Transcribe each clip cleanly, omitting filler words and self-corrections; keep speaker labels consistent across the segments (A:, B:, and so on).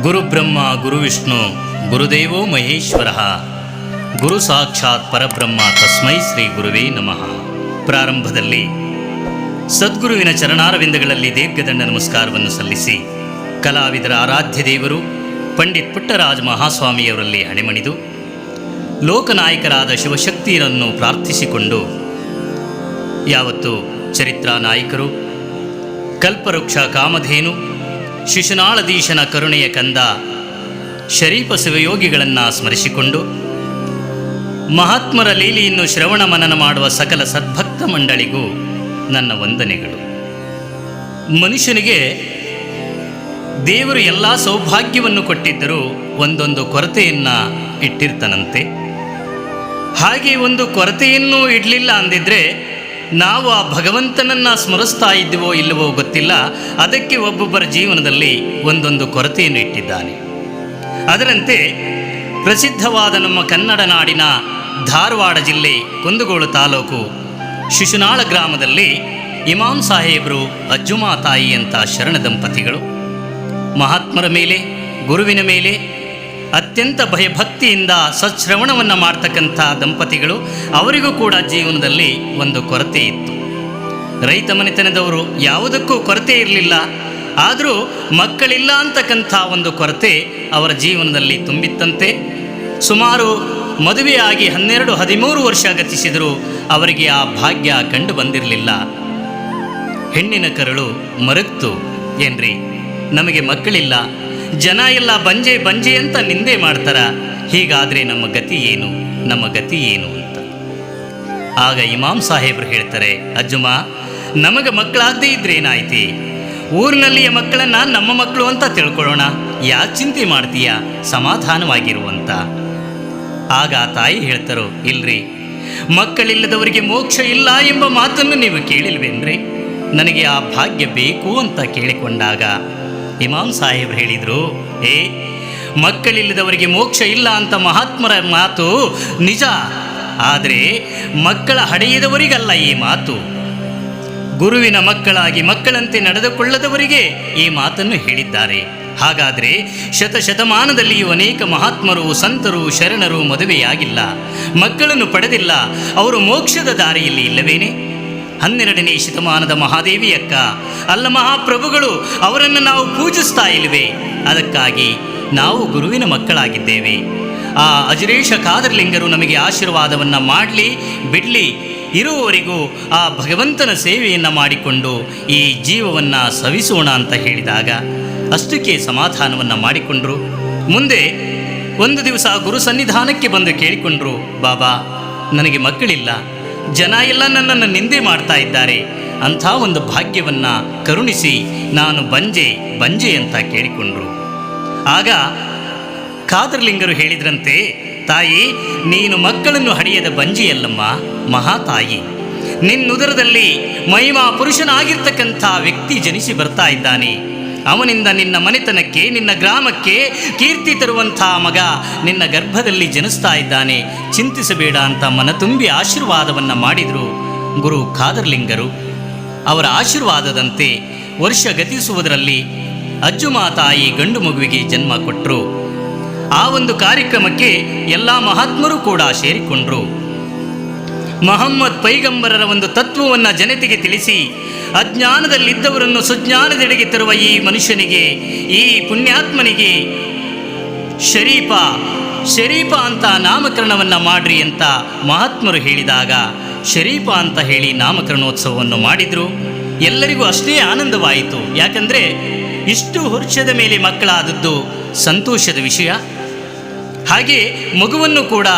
A: ಗುರುಬ್ರಹ್ಮ ಗುರುವಿಷ್ಣು ಗುರುದೇವೋ ಮಹೇಶ್ವರ ಗುರು ಸಾಕ್ಷಾತ್ ಪರಬ್ರಹ್ಮ ತಸ್ಮೈ ಶ್ರೀ ಗುರುವೇ ನಮಃ. ಪ್ರಾರಂಭದಲ್ಲಿ ಸದ್ಗುರುವಿನ ಚರಣಾರವಿಂದಗಳಲ್ಲಿ ದೀರ್ಘದಂಡ ನಮಸ್ಕಾರವನ್ನು ಸಲ್ಲಿಸಿ ಕಲಾವಿದರ ಆರಾಧ್ಯ ದೇವರು ಪಂಡಿತ್ ಪುಟ್ಟರಾಜ ಮಹಾಸ್ವಾಮಿಯವರಲ್ಲಿ ಹಣೆಮಣಿದು ಲೋಕನಾಯಕರಾದ ಶಿವಶಕ್ತಿಯರನ್ನು ಪ್ರಾರ್ಥಿಸಿಕೊಂಡು ಯಾವತ್ತು ಚರಿತ್ರಾ ನಾಯಕರು, ಕಲ್ಪವೃಕ್ಷ ಕಾಮಧೇನು, ಶಿಶುನಾಳಧೀಶನ ಕರುಣೆಯ ಕಂದ ಶರೀಫ ಶಿವಯೋಗಿಗಳನ್ನು ಸ್ಮರಿಸಿಕೊಂಡು ಮಹಾತ್ಮರ ಲೀಲೆಯನ್ನು ಶ್ರವಣ ಮನನ ಮಾಡುವ ಸಕಲ ಸದ್ಭಕ್ತ ಮಂಡಳಿಗೂ ನನ್ನ ವಂದನೆಗಳು. ಮನುಷ್ಯನಿಗೆ ದೇವರು ಎಲ್ಲ ಸೌಭಾಗ್ಯವನ್ನು ಕೊಟ್ಟಿದ್ದರೂ ಒಂದೊಂದು ಕೊರತೆಯನ್ನು ಇಟ್ಟಿರ್ತಾನಂತೆ. ಹಾಗೆ ಒಂದು ಕೊರತೆಯನ್ನು ಇಡಲಿಲ್ಲ ಅಂದಿದ್ರೆ ನಾವು ಆ ಭಗವಂತನನ್ನು ಸ್ಮರಿಸ್ತಾ ಇದ್ದೀವೋ ಇಲ್ಲವೋ ಗೊತ್ತಿಲ್ಲ. ಅದಕ್ಕೆ ಒಬ್ಬೊಬ್ಬರ ಜೀವನದಲ್ಲಿ ಒಂದೊಂದು ಕೊರತೆಯನ್ನು ಇಟ್ಟಿದ್ದಾನೆ. ಅದರಂತೆ ಪ್ರಸಿದ್ಧವಾದ ನಮ್ಮ ಕನ್ನಡ ನಾಡಿನ ಧಾರವಾಡ ಜಿಲ್ಲೆ ಕುಂದಗೋಳ ತಾಲೂಕು ಶಿಶುನಾಳ ಗ್ರಾಮದಲ್ಲಿ ಇಮಾಮ್ ಸಾಹೇಬರು ಅಜ್ಜುಮಾ ತಾಯಿ ಅಂತ ಶರಣ ದಂಪತಿಗಳು ಮಹಾತ್ಮರ ಮೇಲೆ, ಗುರುವಿನ ಮೇಲೆ ಅತ್ಯಂತ ಭಯಭಕ್ತಿಯಿಂದ ಸತ್ಶ್ರವಣವನ್ನು ಮಾಡ್ತಕ್ಕಂಥ ದಂಪತಿಗಳು. ಅವರಿಗೂ ಕೂಡ ಜೀವನದಲ್ಲಿ ಒಂದು ಕೊರತೆ ಇತ್ತು. ರೈತ ಮನೆತನದವರು, ಯಾವುದಕ್ಕೂ ಕೊರತೆ ಇರಲಿಲ್ಲ. ಆದರೂ ಮಕ್ಕಳಿಲ್ಲ ಅಂತಕ್ಕಂಥ ಒಂದು ಕೊರತೆ ಅವರ ಜೀವನದಲ್ಲಿ ತುಂಬಿತ್ತಂತೆ. ಸುಮಾರು ಮದುವೆಯಾಗಿ 12-13 ವರ್ಷ ಗತಿಸಿದರೂ ಅವರಿಗೆ ಆ ಭಾಗ್ಯ ಕಂಡು ಬಂದಿರಲಿಲ್ಲ. ಹೆಣ್ಣಿನ ಕರಳು ಮರಗ್ತು. ಏನ್ರಿ, ನಮಗೆ ಮಕ್ಕಳಿಲ್ಲ, ಜನ ಎಲ್ಲ ಬಂಜೆ ಬಂಜೆ ಅಂತ ನಿಂದೆ ಮಾಡ್ತಾರ, ಹೀಗಾದರೆ ನಮ್ಮ ಗತಿ ಏನು, ನಮ್ಮ ಗತಿ ಏನು ಅಂತ. ಆಗ ಇಮಾಮ್ ಸಾಹೇಬರು ಹೇಳ್ತಾರೆ, ಅಜ್ಜುಮ, ನಮಗೆ ಮಕ್ಕಳಾಗದೇ ಇದ್ರೆ ಏನಾಯ್ತಿ, ಊರಿನಲ್ಲಿಯ ಮಕ್ಕಳನ್ನು ನಮ್ಮ ಮಕ್ಕಳು ಅಂತ ತಿಳ್ಕೊಳ್ಳೋಣ, ಯಾಕೆ ಚಿಂತೆ ಮಾಡ್ತೀಯ, ಸಮಾಧಾನವಾಗಿರುವಂತ. ಆಗ ಆ ತಾಯಿ ಹೇಳ್ತಾರೋ, ಇಲ್ರಿ, ಮಕ್ಕಳಿಲ್ಲದವರಿಗೆ ಮೋಕ್ಷ ಇಲ್ಲ ಎಂಬ ಮಾತನ್ನು ನೀವು ಕೇಳಿಲ್ವೇನ್ರಿ, ನನಗೆ ಆ ಭಾಗ್ಯ ಬೇಕು ಅಂತ ಕೇಳಿಕೊಂಡಾಗ ಇಮಾಮ್ ಸಾಹೇಬ್ರು ಹೇಳಿದರು, ಮಕ್ಕಳಿಲ್ಲದವರಿಗೆ ಮೋಕ್ಷ ಇಲ್ಲ ಅಂತ ಮಹಾತ್ಮರ ಮಾತು ನಿಜ. ಆದರೆ ಮಕ್ಕಳ ಹಡೆಯದವರಿಗಲ್ಲ ಈ ಮಾತು. ಗುರುವಿನ ಮಕ್ಕಳಾಗಿ ಮಕ್ಕಳಂತೆ ನಡೆದುಕೊಳ್ಳದವರಿಗೆ ಈ ಮಾತನ್ನು ಹೇಳಿದ್ದಾರೆ. ಹಾಗಾದರೆ ಶತಶತಮಾನದಲ್ಲಿಯೂ ಅನೇಕ ಮಹಾತ್ಮರು, ಸಂತರು, ಶರಣರು ಮದುವೆಯಾಗಿಲ್ಲ, ಮಕ್ಕಳನ್ನು ಪಡೆದಿಲ್ಲ, ಅವರು ಮೋಕ್ಷದ ದಾರಿಯಲ್ಲಿ ಇಲ್ಲವೇನೆ? 12ನೇ ಶತಮಾನದ ಮಹಾದೇವಿ ಅಕ್ಕ ಅಲ್ಲ ಮಹಾಪ್ರಭುಗಳು, ಅವರನ್ನು ನಾವು ಪೂಜಿಸ್ತಾ ಇಲ್ವೇ? ಅದಕ್ಕಾಗಿ ನಾವು ಗುರುವಿನ ಮಕ್ಕಳಾಗಿದ್ದೇವೆ. ಆ ಅಜರೇಶ ಖಾದರ್ಲಿಂಗರು ನಮಗೆ ಆಶೀರ್ವಾದವನ್ನು ಮಾಡಲಿ ಬಿಡಲಿ, ಇರುವವರೆಗೂ ಆ ಭಗವಂತನ ಸೇವೆಯನ್ನು ಮಾಡಿಕೊಂಡು ಈ ಜೀವವನ್ನು ಸವಿಸೋಣ ಅಂತ ಹೇಳಿದಾಗ ಅಷ್ಟಕ್ಕೆ ಸಮಾಧಾನವನ್ನು ಮಾಡಿಕೊಂಡ್ರು. ಮುಂದೆ ಒಂದು ದಿವಸ ಗುರು ಸನ್ನಿಧಾನಕ್ಕೆ ಬಂದು ಕೇಳಿಕೊಂಡ್ರು, ಬಾಬಾ, ನನಗೆ ಮಕ್ಕಳಿಲ್ಲ, ಜನ ಎಲ್ಲ ನನ್ನನ್ನು ನಿಂದೆ ಮಾಡ್ತಾ ಇದ್ದಾರೆ, ಅಂಥ ಒಂದು ಭಾಗ್ಯವನ್ನು ಕರುಣಿಸಿ, ನಾನು ಬಂಜೆ ಬಂಜೆ ಅಂತ ಕೇಳಿಕೊಂಡ್ರು. ಆಗ ಖಾದರ್ಲಿಂಗರು ಹೇಳಿದ್ರಂತೆ, ತಾಯಿ, ನೀನು ಮಕ್ಕಳನ್ನು ಹಡೆಯದ ಬಂಜೆಯಲ್ಲಮ್ಮ, ಮಹಾತಾಯಿ. ನಿನ್ನುದರದಲ್ಲಿ ಮಹಿಮಾ ಪುರುಷನಾಗಿರ್ತಕ್ಕಂಥ ವ್ಯಕ್ತಿ ಜನಿಸಿ ಬರ್ತಾ ಇದ್ದಾನೆ. ಅವನಿಂದ ನಿನ್ನ ಮನೆತನಕ್ಕೆ, ನಿನ್ನ ಗ್ರಾಮಕ್ಕೆ ಕೀರ್ತಿ ತರುವಂಥ ಮಗ ನಿನ್ನ ಗರ್ಭದಲ್ಲಿ ಜನಿಸ್ತಾ ಇದ್ದಾನೆ, ಚಿಂತಿಸಬೇಡ ಅಂತ ಮನತುಂಬಿ ಆಶೀರ್ವಾದವನ್ನು ಮಾಡಿದರು ಗುರು ಖಾದರ್ಲಿಂಗರು. ಅವರ ಆಶೀರ್ವಾದದಂತೆ ವರ್ಷ ಗತಿಸುವುದರಲ್ಲಿ ಅಜ್ಜುಮಾ ತಾಯಿ ಗಂಡು ಮಗುವಿಗೆ ಜನ್ಮ ಕೊಟ್ಟರು. ಆ ಒಂದು ಕಾರ್ಯಕ್ರಮಕ್ಕೆ ಎಲ್ಲ ಮಹಾತ್ಮರು ಕೂಡ ಸೇರಿಕೊಂಡ್ರು. ಮೊಹಮ್ಮದ್ ಪೈಗಂಬರರ ಒಂದು ತತ್ವವನ್ನು ಜನತೆಗೆ ತಿಳಿಸಿ ಅಜ್ಞಾನದಲ್ಲಿದ್ದವರನ್ನು ಸುಜ್ಞಾನದೆಡೆಗೆ ತರುವ ಈ ಮನುಷ್ಯನಿಗೆ, ಈ ಪುಣ್ಯಾತ್ಮನಿಗೆ ಶರೀಫ ಅಂತ ನಾಮಕರಣವನ್ನು ಮಾಡ್ರಿ ಅಂತ ಮಹಾತ್ಮರು ಹೇಳಿದಾಗ ಶರೀಫ ಅಂತ ಹೇಳಿ ನಾಮಕರಣೋತ್ಸವವನ್ನು ಮಾಡಿದರು. ಎಲ್ಲರಿಗೂ ಅಷ್ಟೇ ಆನಂದವಾಯಿತು. ಯಾಕಂದರೆ ಇಷ್ಟು ವರ್ಷದ ಮೇಲೆ ಮಕ್ಕಳಾದದ್ದು ಸಂತೋಷದ ವಿಷಯ. ಹಾಗೆ ಮಗುವನ್ನು ಕೂಡ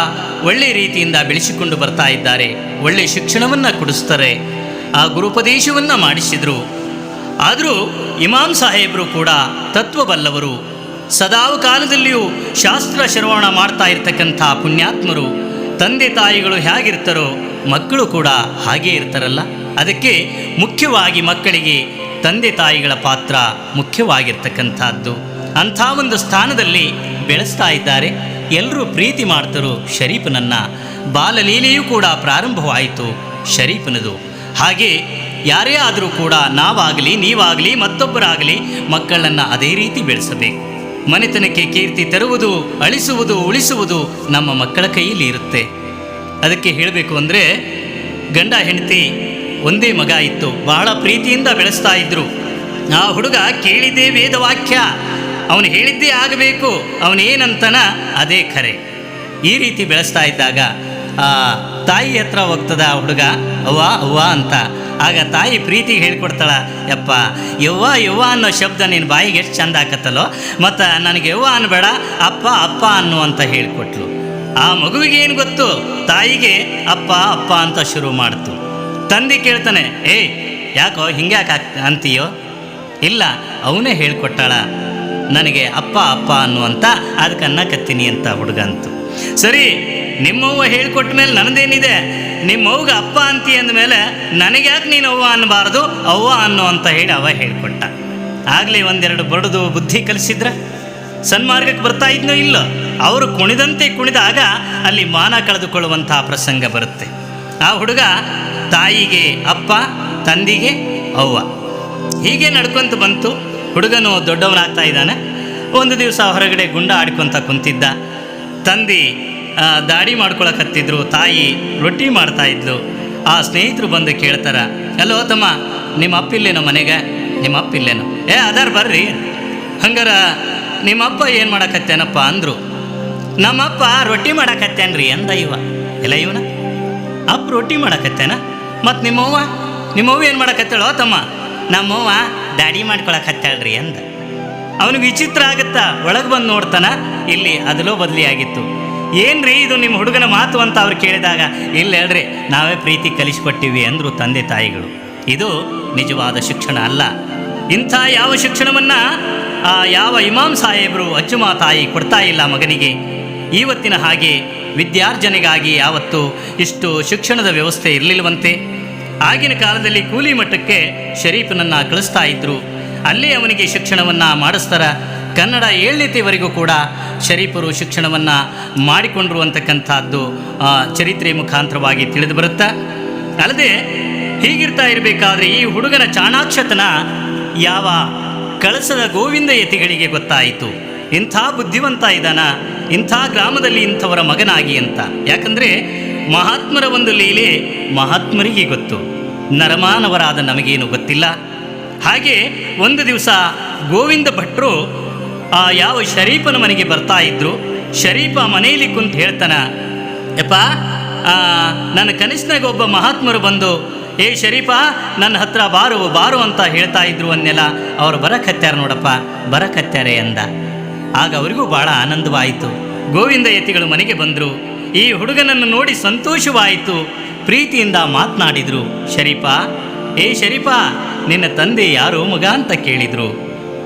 A: ಒಳ್ಳೆಯ ರೀತಿಯಿಂದ ಬೆಳೆಸಿಕೊಂಡು ಬರ್ತಾ ಇದ್ದಾರೆ, ಒಳ್ಳೆಯ ಶಿಕ್ಷಣವನ್ನು ಕೊಡಿಸ್ತಾರೆ, ಆ ಗುರುಪದೇಶವನ್ನು ಮಾಡಿಸಿದರು. ಆದರೂ ಇಮಾಮ್ ಸಾಹೇಬರು ಕೂಡ ತತ್ವಬಲ್ಲವರು, ಸದಾವ ಕಾಲದಲ್ಲಿಯೂ ಶಾಸ್ತ್ರ ಶ್ರವಣ ಮಾಡ್ತಾ ಇರ್ತಕ್ಕಂಥ ಪುಣ್ಯಾತ್ಮರು. ತಂದೆ ತಾಯಿಗಳು ಹೇಗಿರ್ತಾರೋ ಮಕ್ಕಳು ಕೂಡ ಹಾಗೇ ಇರ್ತಾರಲ್ಲ. ಅದಕ್ಕೆ ಮುಖ್ಯವಾಗಿ ಮಕ್ಕಳಿಗೆ ತಂದೆ ತಾಯಿಗಳ ಪಾತ್ರ ಮುಖ್ಯವಾಗಿರ್ತಕ್ಕಂಥದ್ದು. ಅಂಥ ಒಂದು ಸ್ಥಾನದಲ್ಲಿ ಬೆಳೆಸ್ತಾ ಇದ್ದಾರೆ. ಎಲ್ಲರೂ ಪ್ರೀತಿ ಮಾಡ್ತಾರೋ ಶರೀಫನನ್ನು. ಬಾಲಲೀಲೆಯೂ ಕೂಡ ಪ್ರಾರಂಭವಾಯಿತು ಶರೀಫನದು. ಹಾಗೆ ಯಾರೇ ಆದರೂ ಕೂಡ ನಾವಾಗಲಿ ನೀವಾಗಲಿ ಮತ್ತೊಬ್ಬರಾಗಲಿ ಮಕ್ಕಳನ್ನು ಅದೇ ರೀತಿ ಬೆಳೆಸಬೇಕು. ಮನೆತನಕ್ಕೆ ಕೀರ್ತಿ ತರುವುದು, ಅಳಿಸುವುದು, ಉಳಿಸುವುದು ನಮ್ಮ ಮಕ್ಕಳ ಕೈಯಲ್ಲಿ ಇರುತ್ತೆ. ಅದಕ್ಕೆ ಹೇಳಬೇಕು ಅಂದರೆ, ಗಂಡ ಹೆಂಡತಿ ಒಂದೇ ಮಗ ಇತ್ತು, ಬಹಳ ಪ್ರೀತಿಯಿಂದ ಬೆಳೆಸ್ತಾ ಇದ್ರು. ಆ ಹುಡುಗ ಕೇಳಿದ್ದೇ ವೇದವಾಕ್ಯ, ಅವನು ಹೇಳಿದ್ದೇ ಆಗಬೇಕು, ಅವನೇನಂತನ ಅದೇ ಖರೆ. ಈ ರೀತಿ ಬೆಳೆಸ್ತಾ ಇದ್ದಾಗ ಆ ತಾಯಿ ಹತ್ರ ಹೋಗ್ತದ ಆ ಹುಡುಗ, ಅವ್ವ ಅವ್ವ ಅಂತ. ಆಗ ತಾಯಿ ಪ್ರೀತಿಗೆ ಹೇಳ್ಕೊಡ್ತಾಳ, ಯಪ್ಪ ಯವ್ವ ಯವ್ವ ಅನ್ನೋ ಶಬ್ದ ನಿನ್ನ ಬಾಯಿಗೆ ಎಷ್ಟು ಚಂದ ಆಕತ್ತಲ್ಲೋ, ಮತ್ತು ನನಗೆ ಯವ್ವ ಅನ್ಬೇಡ, ಅಪ್ಪ ಅಪ್ಪ ಅನ್ನು ಅಂತ ಹೇಳಿಕೊಟ್ಲು. ಆ ಮಗುವಿಗೆ ಏನು ಗೊತ್ತು, ತಾಯಿಗೆ ಅಪ್ಪ ಅಪ್ಪ ಅಂತ ಶುರು ಮಾಡ್ತು. ತಂದೆ ಕೇಳ್ತಾನೆ, ಯಾಕೋ ಹಿಂಗ್ಯಾಕೆ ಅಂತೀಯೋ? ಇಲ್ಲ, ಅವನೇ ಹೇಳ್ಕೊಟ್ಟಾಳ ನನಗೆ ಅಪ್ಪ ಅಪ್ಪ ಅನ್ನುವಂತ, ಅದಕ್ಕೆ ಅನ್ನಕತ್ತೀನಿ ಅಂತ ಹುಡುಗ ಅಂತು. ಸರಿ, ನಿಮ್ಮವ್ವ ಹೇಳ್ಕೊಟ್ಟ ಮೇಲೆ ನನ್ನದೇನಿದೆ, ನಿಮ್ಮವ್ಗೆ ಅಪ್ಪ ಅಂತಿ ಅಂದಮೇಲೆ ನನಗ್ಯಾಕೆ ನೀನು ಅವ್ವ ಅನ್ನಬಾರ್ದು, ಅವ್ವ ಅನ್ನೋ ಅಂತ ಹೇಳಿ ಅವ ಹೇಳ್ಕೊಟ್ಟ. ಆಗಲೇ ಒಂದೆರಡು ಬಡ್ದು ಬುದ್ಧಿ ಕಲಿಸಿದ್ರ ಸನ್ಮಾರ್ಗಕ್ಕೆ ಬರ್ತಾ ಇದ್ನೋ ಇಲ್ಲೋ. ಅವರು ಕುಣಿದಂತೆ ಕುಣಿದಾಗ ಅಲ್ಲಿ ಮಾನ ಕಳೆದುಕೊಳ್ಳುವಂತಹ ಪ್ರಸಂಗ ಬರುತ್ತೆ. ಆ ಹುಡುಗ ತಾಯಿಗೆ ಅಪ್ಪ, ತಂದಿಗೆ ಅವ್ವ, ಹೀಗೆ ನಡ್ಕೊಂತ ಬಂತು. ಹುಡುಗನು ದೊಡ್ಡವನಾಗ್ತಾ ಇದ್ದಾನೆ. ಒಂದು ದಿವಸ ಹೊರಗಡೆ ಗುಂಡ ಆಡ್ಕೊತ ಕುಂತಿದ್ದ. ತಂದೆ ದಾಡಿ ಮಾಡ್ಕೊಳಕತ್ತಿದ್ರು, ತಾಯಿ ರೊಟ್ಟಿ ಮಾಡ್ತಾ ಇದ್ಲು. ಆ ಸ್ನೇಹಿತರು ಬಂದು ಕೇಳ್ತಾರ, ಹಲೋ ತಮ್ಮ, ನಿಮ್ಮ ಅಪ್ಪಿಲ್ಲೇನೋ ಮನೆಗೆ? ನಿಮ್ಮ ಅಪ್ಪಿಲ್ಲೇನೋ? ಅದಾರ ಬರ್ರಿ. ಹಂಗಾರ ನಿಮ್ಮಪ್ಪ ಏನು ಮಾಡಕತ್ತೇನಪ್ಪ ಅಂದರು. ನಮ್ಮಪ್ಪ ರೊಟ್ಟಿ ಮಾಡಕತ್ತೇನ್ರಿ ಅಂದ ಇವ. ಎಲ್ಲ ಇವನ ಅಪ್ಪ ರೊಟ್ಟಿ ಮಾಡಕತ್ತೇನ? ಮತ್ತು ನಿಮ್ಮವ್ವ ಏನು ಮಾಡಕತ್ತಾಳೋ ತಮ್ಮ? ನಮ್ಮವ್ವ ದಾಡಿ ಮಾಡ್ಕೊಳಕತ್ತಾಳ್ರಿ ಅಂದ. ಅವನಿಗೆ ವಿಚಿತ್ರ ಆಗುತ್ತಾ, ಒಳಗೆ ಬಂದು ನೋಡ್ತಾನ, ಇಲ್ಲಿ ಅದಲೋ ಬದಲಿ ಆಗಿತ್ತು. ಏನ್ರಿ ಇದು ನಿಮ್ಮ ಹುಡುಗನ ಮಾತು ಅಂತ ಅವ್ರು ಕೇಳಿದಾಗ, ಇಲ್ಲ ಹೇಳ್ರಿ, ನಾವೇ ಪ್ರೀತಿ ಕಲಿಸ್ಕೊಟ್ಟಿವಿ ಅಂದರು ತಂದೆ ತಾಯಿಗಳು. ಇದು ನಿಜವಾದ ಶಿಕ್ಷಣ ಅಲ್ಲ. ಇಂಥ ಯಾವ ಶಿಕ್ಷಣವನ್ನು ಯಾವ ಇಮಾಮ್ ಸಾಹೇಬರು ಅಜ್ಜುಮಾ ತಾಯಿ ಕೊಡ್ತಾ ಇಲ್ಲ ಮಗನಿಗೆ. ಇವತ್ತಿನ ಹಾಗೆ ವಿದ್ಯಾರ್ಜನೆಗಾಗಿ ಯಾವತ್ತೂ ಇಷ್ಟು ಶಿಕ್ಷಣದ ವ್ಯವಸ್ಥೆ ಇರಲಿಲ್ಲವಂತೆ. ಆಗಿನ ಕಾಲದಲ್ಲಿ ಕೂಲಿ ಮಟ್ಟಕ್ಕೆ ಶರೀಫನನ್ನು ಕಳಿಸ್ತಾ ಇದ್ದರು. ಅಲ್ಲೇ ಅವನಿಗೆ ಶಿಕ್ಷಣವನ್ನು ಮಾಡಿಸ್ತಾರ. ಕನ್ನಡ 7ನೇವರೆಗೂ ಕೂಡ ಶರೀಫರು ಶಿಕ್ಷಣವನ್ನು ಮಾಡಿಕೊಂಡ್ರು ಅಂತಕ್ಕಂಥದ್ದು ಚರಿತ್ರೆ ಮುಖಾಂತರವಾಗಿ ತಿಳಿದು ಬರುತ್ತಾ. ಅಲ್ಲದೆ ಹೀಗಿರ್ತಾ ಇರಬೇಕಾದ್ರೆ ಈ ಹುಡುಗನ ಚಾಣಾಕ್ಷತನ ಯಾವ ಕಳಸದ ಗೋವಿಂದ ಯತಿಗಳಿಗೆ ಗೊತ್ತಾಯಿತು. ಇಂಥ ಬುದ್ಧಿವಂತ ಇದ್ದಾನ, ಇಂಥ ಗ್ರಾಮದಲ್ಲಿ ಇಂಥವರ ಮಗನಾಗಿ ಅಂತ. ಯಾಕಂದರೆ ಮಹಾತ್ಮರ ಒಂದು ಲೀಲೆ ಮಹಾತ್ಮರಿಗೆ ಗೊತ್ತು, ನರಮಾನವರಾದ ನಮಗೇನು ಗೊತ್ತಿಲ್ಲ. ಹಾಗೆ ಒಂದು ದಿವಸ ಗೋವಿಂದ ಭಟ್ರು ಯಾವ ಶರೀಫನ ಮನೆಗೆ ಬರ್ತಾ ಇದ್ರು. ಶರೀಫ ಮನೆಯಲ್ಲಿ ಕುಂತು ಹೇಳ್ತಾನ, ಯಪ್ಪ ನನ್ನ ಕನಿಷ್ಠನಾಗ ಒಬ್ಬ ಮಹಾತ್ಮರು ಬಂದು, ಶರೀಫ ನನ್ನ ಹತ್ರ ಬಾರು ಅಂತ ಹೇಳ್ತಾ ಇದ್ರು ಅನ್ನೆಲ್ಲ. ಅವ್ರು ಬರಕತ್ಯಾರ ನೋಡಪ್ಪ, ಬರಕತ್ಯಾರೆ ಅಂದ. ಆಗ ಅವರಿಗೂ ಭಾಳ ಆನಂದವಾಯಿತು. ಗೋವಿಂದ ಯತಿಗಳು ಮನೆಗೆ ಬಂದರು. ಈ ಹುಡುಗನನ್ನು ನೋಡಿ ಸಂತೋಷವಾಯಿತು. ಪ್ರೀತಿಯಿಂದ ಮಾತನಾಡಿದರು. ಶರೀಫ ನಿನ್ನ ತಂದೆ ಯಾರೋ ಮಗ ಅಂತ ಕೇಳಿದರು.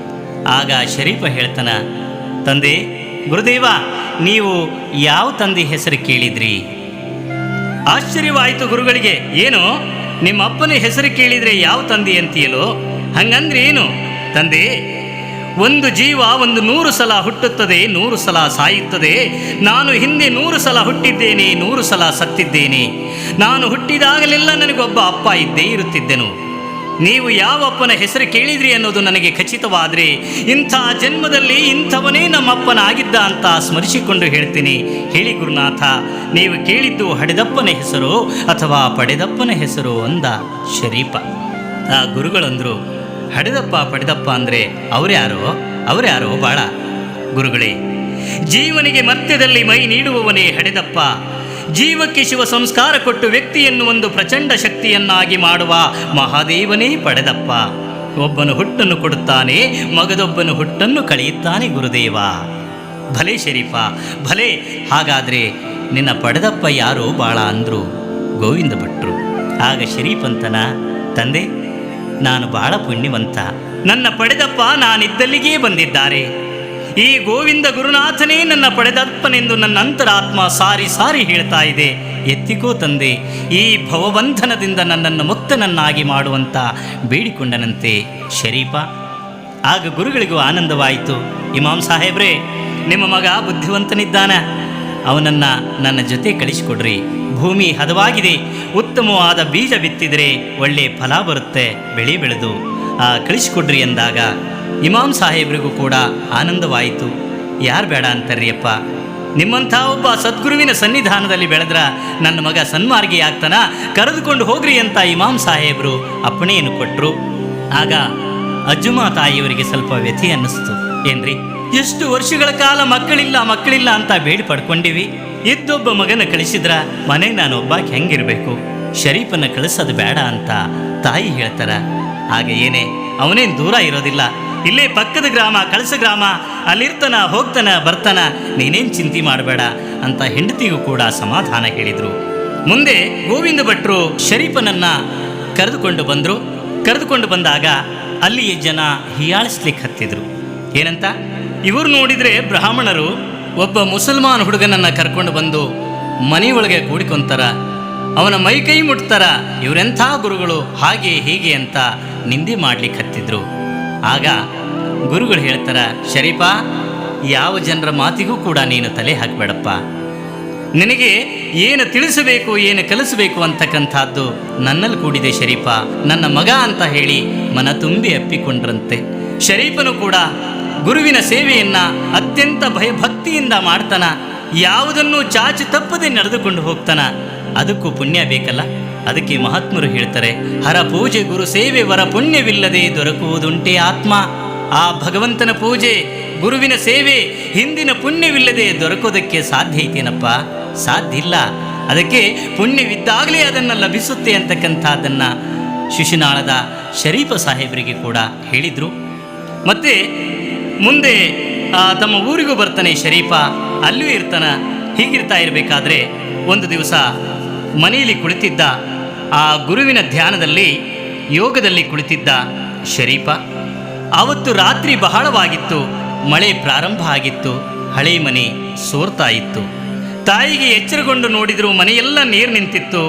A: ಆಗ ಶರೀಫ ಹೇಳ್ತಾನ, ತಂದೆ ಗುರುದೇವ, ನೀವು ಯಾವ ತಂದೆ ಹೆಸರು ಕೇಳಿದ್ರಿ? ಆಶ್ಚರ್ಯವಾಯಿತು ಗುರುಗಳಿಗೆ. ಏನು, ನಿಮ್ಮ ಅಪ್ಪನ ಹೆಸರು ಕೇಳಿದರೆ ಯಾವ ತಂದೆ ಅಂತೀಯಲೋ? ಹಂಗಂದ್ರೆ ಏನು? ತಂದೆ, ಒಂದು ಜೀವ 100 ಸಲ ಹುಟ್ಟುತ್ತದೆ, 100 ಸಲ ಸಾಯುತ್ತದೆ. ನಾನು ಹಿಂದೆ 100 ಸಲ ಹುಟ್ಟಿದ್ದೇನೆ, 100 ಸಲ ಸತ್ತಿದ್ದೇನೆ. ನಾನು ಹುಟ್ಟಿದಾಗಲೆಲ್ಲ ನನಗೊಬ್ಬ ಅಪ್ಪ ಇದ್ದೇ ಇರುತ್ತಿದ್ದೆನು. ನೀವು ಯಾವ ಅಪ್ಪನ ಹೆಸರು ಕೇಳಿದ್ರಿ ಅನ್ನೋದು ನನಗೆ ಖಚಿತವಾದರೆ ಇಂಥ ಜನ್ಮದಲ್ಲಿ ಇಂಥವನೇ ನಮ್ಮಪ್ಪನಾಗಿದ್ದ ಅಂತ ಸ್ಮರಿಸಿಕೊಂಡು ಹೇಳ್ತೀನಿ. ಹೇಳಿ ಗುರುನಾಥ, ನೀವು ಕೇಳಿದ್ದು ಹಡೆದಪ್ಪನ ಹೆಸರು ಅಥವಾ ಪಡೆದಪ್ಪನ ಹೆಸರು ಅಂದ ಶರೀಫ. ಆ ಗುರುಗಳಂದರು, ಹಡೆದಪ್ಪ ಪಡೆದಪ್ಪ ಅಂದರೆ ಅವರ್ಯಾರೋ ಬಾಳ ಗುರುಗಳೇ. ಜೀವನಿಗೆ ಮಧ್ಯದಲ್ಲಿ ಮೈ ನೀಡುವವನೇ ಹಡೆದಪ್ಪ. ಜೀವಕ್ಕೆ ಶಿವ ಸಂಸ್ಕಾರ ಕೊಟ್ಟು ವ್ಯಕ್ತಿಯನ್ನು ಒಂದು ಪ್ರಚಂಡ ಶಕ್ತಿಯನ್ನಾಗಿ ಮಾಡುವ ಮಹಾದೇವನೇ ಪಡೆದಪ್ಪ. ಒಬ್ಬನು ಹುಟ್ಟನ್ನು ಕೊಡುತ್ತಾನೆ, ಮಗದೊಬ್ಬನು ಹುಟ್ಟನ್ನು ಕಳೆಯುತ್ತಾನೆ ಗುರುದೇವ. ಭಲೆ ಶರೀಫ ಭಲೆ. ಹಾಗಾದರೆ ನಿನ್ನ ಪಡೆದಪ್ಪ ಯಾರೋ ಬಾಳ ಅಂದರು ಗೋವಿಂದ ಭಟ್ರು. ಆಗ ಶರೀಫಂತನ, ತಂದೆ ನಾನು ಭಾಳ ಪುಣ್ಯವಂತ, ನನ್ನ ಪಡೆದಪ್ಪ ನಾನಿದ್ದಲ್ಲಿಗೇ ಬಂದಿದ್ದಾರೆ. ಈ ಗೋವಿಂದ ಗುರುನಾಥನೇ ನನ್ನ ಪಡೆದಪ್ಪನೆಂದು ನನ್ನ ಅಂತರಾತ್ಮ ಸಾರಿ ಸಾರಿ ಹೇಳ್ತಾ ಇದೆ. ಎತ್ತಿಕೋ ತಂದೆ, ಈ ಭವಬಂಧನದಿಂದ ನನ್ನನ್ನು ಮುಕ್ತನನ್ನಾಗಿ ಮಾಡುವಂತ ಬೇಡಿಕೊಂಡನಂತೆ ಶರೀಫ. ಆಗ ಗುರುಗಳಿಗೂ ಆನಂದವಾಯಿತು. ಇಮಾಮ್ ಸಾಹೇಬ್ರೇ, ನಿಮ್ಮ ಮಗ ಬುದ್ಧಿವಂತನಿದ್ದಾನ, ಅವನನ್ನು ನನ್ನ ಜೊತೆ ಕಳಿಸಿಕೊಡ್ರಿ. ಭೂಮಿ ಹದವಾಗಿದೆ, ಉತ್ತಮವಾದ ಬೀಜ ಬಿತ್ತಿದರೆ ಒಳ್ಳೆ ಫಲ ಬರುತ್ತೆ, ಬೆಳೆ ಬೆಳೆದು ಕಳಿಸಿಕೊಡ್ರಿ ಎಂದಾಗ ಇಮಾಮ್ ಸಾಹೇಬ್ರಿಗೂ ಕೂಡ ಆನಂದವಾಯಿತು. ಯಾರು ಬೇಡ ಅಂತಾರ್ರಿಯಪ್ಪ, ನಿಮ್ಮಂಥ ಒಬ್ಬ ಸದ್ಗುರುವಿನ ಸನ್ನಿಧಾನದಲ್ಲಿ ಬೆಳೆದ್ರ ನನ್ನ ಮಗ ಸನ್ಮಾರ್ಗಿ ಆಗ್ತಾನ, ಕರೆದುಕೊಂಡು ಹೋಗ್ರಿ ಅಂತ ಇಮಾಮ್ ಸಾಹೇಬರು ಅಪ್ಪಣೆಯನ್ನು ಕೊಟ್ಟರು. ಆಗ ಅಜ್ಜುಮಾ ತಾಯಿಯವರಿಗೆ ಸ್ವಲ್ಪ ವ್ಯಥೆ ಅನ್ನಿಸ್ತು. ಏನ್ರಿ, ಎಷ್ಟು ವರ್ಷಗಳ ಕಾಲ ಮಕ್ಕಳಿಲ್ಲ ಅಂತ ಬೇಡಿ ಪಡ್ಕೊಂಡಿವಿ, ಇದ್ದೊಬ್ಬ ಮಗನ ಕಳಿಸಿದ್ರ ಮನೆಗೆ ನಾನು ಒಬ್ಬಾಕಿ ಹೆಂಗಿರ್ಬೇಕು, ಶರೀಫನ್ನ ಕಳಿಸೋದು ಬೇಡ ಅಂತ ತಾಯಿ ಹೇಳ್ತಾರ. ಆಗ ಏನೇ, ಅವನೇನು ದೂರ ಇರೋದಿಲ್ಲ, ಇಲ್ಲೇ ಪಕ್ಕದ ಗ್ರಾಮ, ಕಳಸ ಗ್ರಾಮ, ಅಲ್ಲಿರ್ತಾನ, ಹೋಗ್ತಾನ, ಬರ್ತಾನ, ನೀನೇನು ಚಿಂತೆ ಮಾಡಬೇಡ ಅಂತ ಹೆಂಡತಿಗೂ ಕೂಡ ಸಮಾಧಾನ ಹೇಳಿದರು. ಮುಂದೆ ಗೋವಿಂದ ಭಟ್ರು ಶರೀಫನನ್ನ ಕರೆದುಕೊಂಡು ಬಂದಾಗ ಅಲ್ಲಿಯ ಜನ ಹೀಯಾಳಿಸ್ಲಿಕ್ಕೆ ಹತ್ತಿದ್ರು. ಏನಂತ, ಇವರು ನೋಡಿದರೆ ಬ್ರಾಹ್ಮಣರು ಒಬ್ಬ ಮುಸಲ್ಮಾನ್ ಹುಡುಗನನ್ನು ಕರ್ಕೊಂಡು ಬಂದು ಮನೆಯೊಳಗೆ ಕೂಡಿಕೊಂತಾರ, ಅವನ ಮೈ ಕೈ ಮುಟ್ತಾರ, ಇವರೆಂಥ ಗುರುಗಳು, ಹಾಗೆ ಹೀಗೆ ಅಂತ ನಿಂದೆ ಮಾಡ್ಲಿಕ್ಕೆ ಹತ್ತಿದ್ರು. ಆಗ ಗುರುಗಳು ಹೇಳ್ತಾರ, ಶರೀಫ, ಯಾವ ಜನರ ಮಾತಿಗೂ ಕೂಡ ನೀನು ತಲೆ ಹಾಕಬೇಡಪ್ಪ, ನಿನಗೆ ಏನು ತಿಳಿಸಬೇಕು, ಏನು ಕಲಿಸಬೇಕು ಅಂತಕ್ಕಂಥದ್ದು ನನ್ನಲ್ಲಿ ಕೂಡಿದೆ ಶರೀಫ, ನನ್ನ ಮಗ ಅಂತ ಹೇಳಿ ಮನ ತುಂಬಿ ಅಪ್ಪಿಕೊಂಡ್ರಂತೆ. ಶರೀಫನು ಕೂಡ ಗುರುವಿನ ಸೇವೆಯನ್ನ ಅತ್ಯಂತ ಭಯಭಕ್ತಿಯಿಂದ ಮಾಡ್ತಾನ, ಯಾವುದನ್ನು ಚಾಚು ತಪ್ಪದೆ ನಡೆದುಕೊಂಡು ಹೋಗ್ತಾನ. ಅದಕ್ಕೂ ಪುಣ್ಯ ಬೇಕಲ್ಲ. ಅದಕ್ಕೆ ಮಹಾತ್ಮರು ಹೇಳ್ತಾರೆ, ಹರ ಪೂಜೆ ಗುರು ಸೇವೆ ವರ ಪುಣ್ಯವಿಲ್ಲದೆ ದೊರಕುವುದುಂಟೆ ಆತ್ಮ. ಆ ಭಗವಂತನ ಪೂಜೆ, ಗುರುವಿನ ಸೇವೆ ಹಿಂದಿನ ಪುಣ್ಯವಿಲ್ಲದೆ ದೊರಕೋದಕ್ಕೆ ಸಾಧ್ಯ ಐತೇನಪ್ಪ? ಸಾಧ್ಯ ಇಲ್ಲ. ಅದಕ್ಕೆ ಪುಣ್ಯವಿದ್ದಾಗಲೇ ಅದನ್ನು ಲಭಿಸುತ್ತೆ ಅಂತಕ್ಕಂಥದ್ದನ್ನು ಶಿಶುನಾಳದ ಶರೀಫ ಸಾಹೇಬರಿಗೆ ಕೂಡ ಹೇಳಿದರು. ಮತ್ತು ಮುಂದೆ ತಮ್ಮ ಊರಿಗೂ ಬರ್ತಾನೆ ಶರೀಫ, ಅಲ್ಲಿಯೂ ಇರ್ತಾನ. ಹೀಗಿರ್ತಾ ಇರಬೇಕಾದ್ರೆ ಒಂದು ದಿವಸ ಮನೆಯಲ್ಲಿ ಕುಳಿತಿದ್ದ, ಆ ಗುರುವಿನ ಧ್ಯಾನದಲ್ಲಿ ಯೋಗದಲ್ಲಿ ಕುಳಿತಿದ್ದ ಶರೀಫ, ಆವತ್ತು ರಾತ್ರಿ ಬಹಳವಾಗಿತ್ತು, ಮಳೆ ಪ್ರಾರಂಭ ಆಗಿತ್ತು, ಹಳೆ ಮನೆ ಸೋರ್ತಾ ಇತ್ತು. ತಾಯಿಗೆ ಎಚ್ಚರಗೊಂಡು ನೋಡಿದರೂ ಮನೆಯೆಲ್ಲ ನೀರು ನಿಂತಿತ್ತು.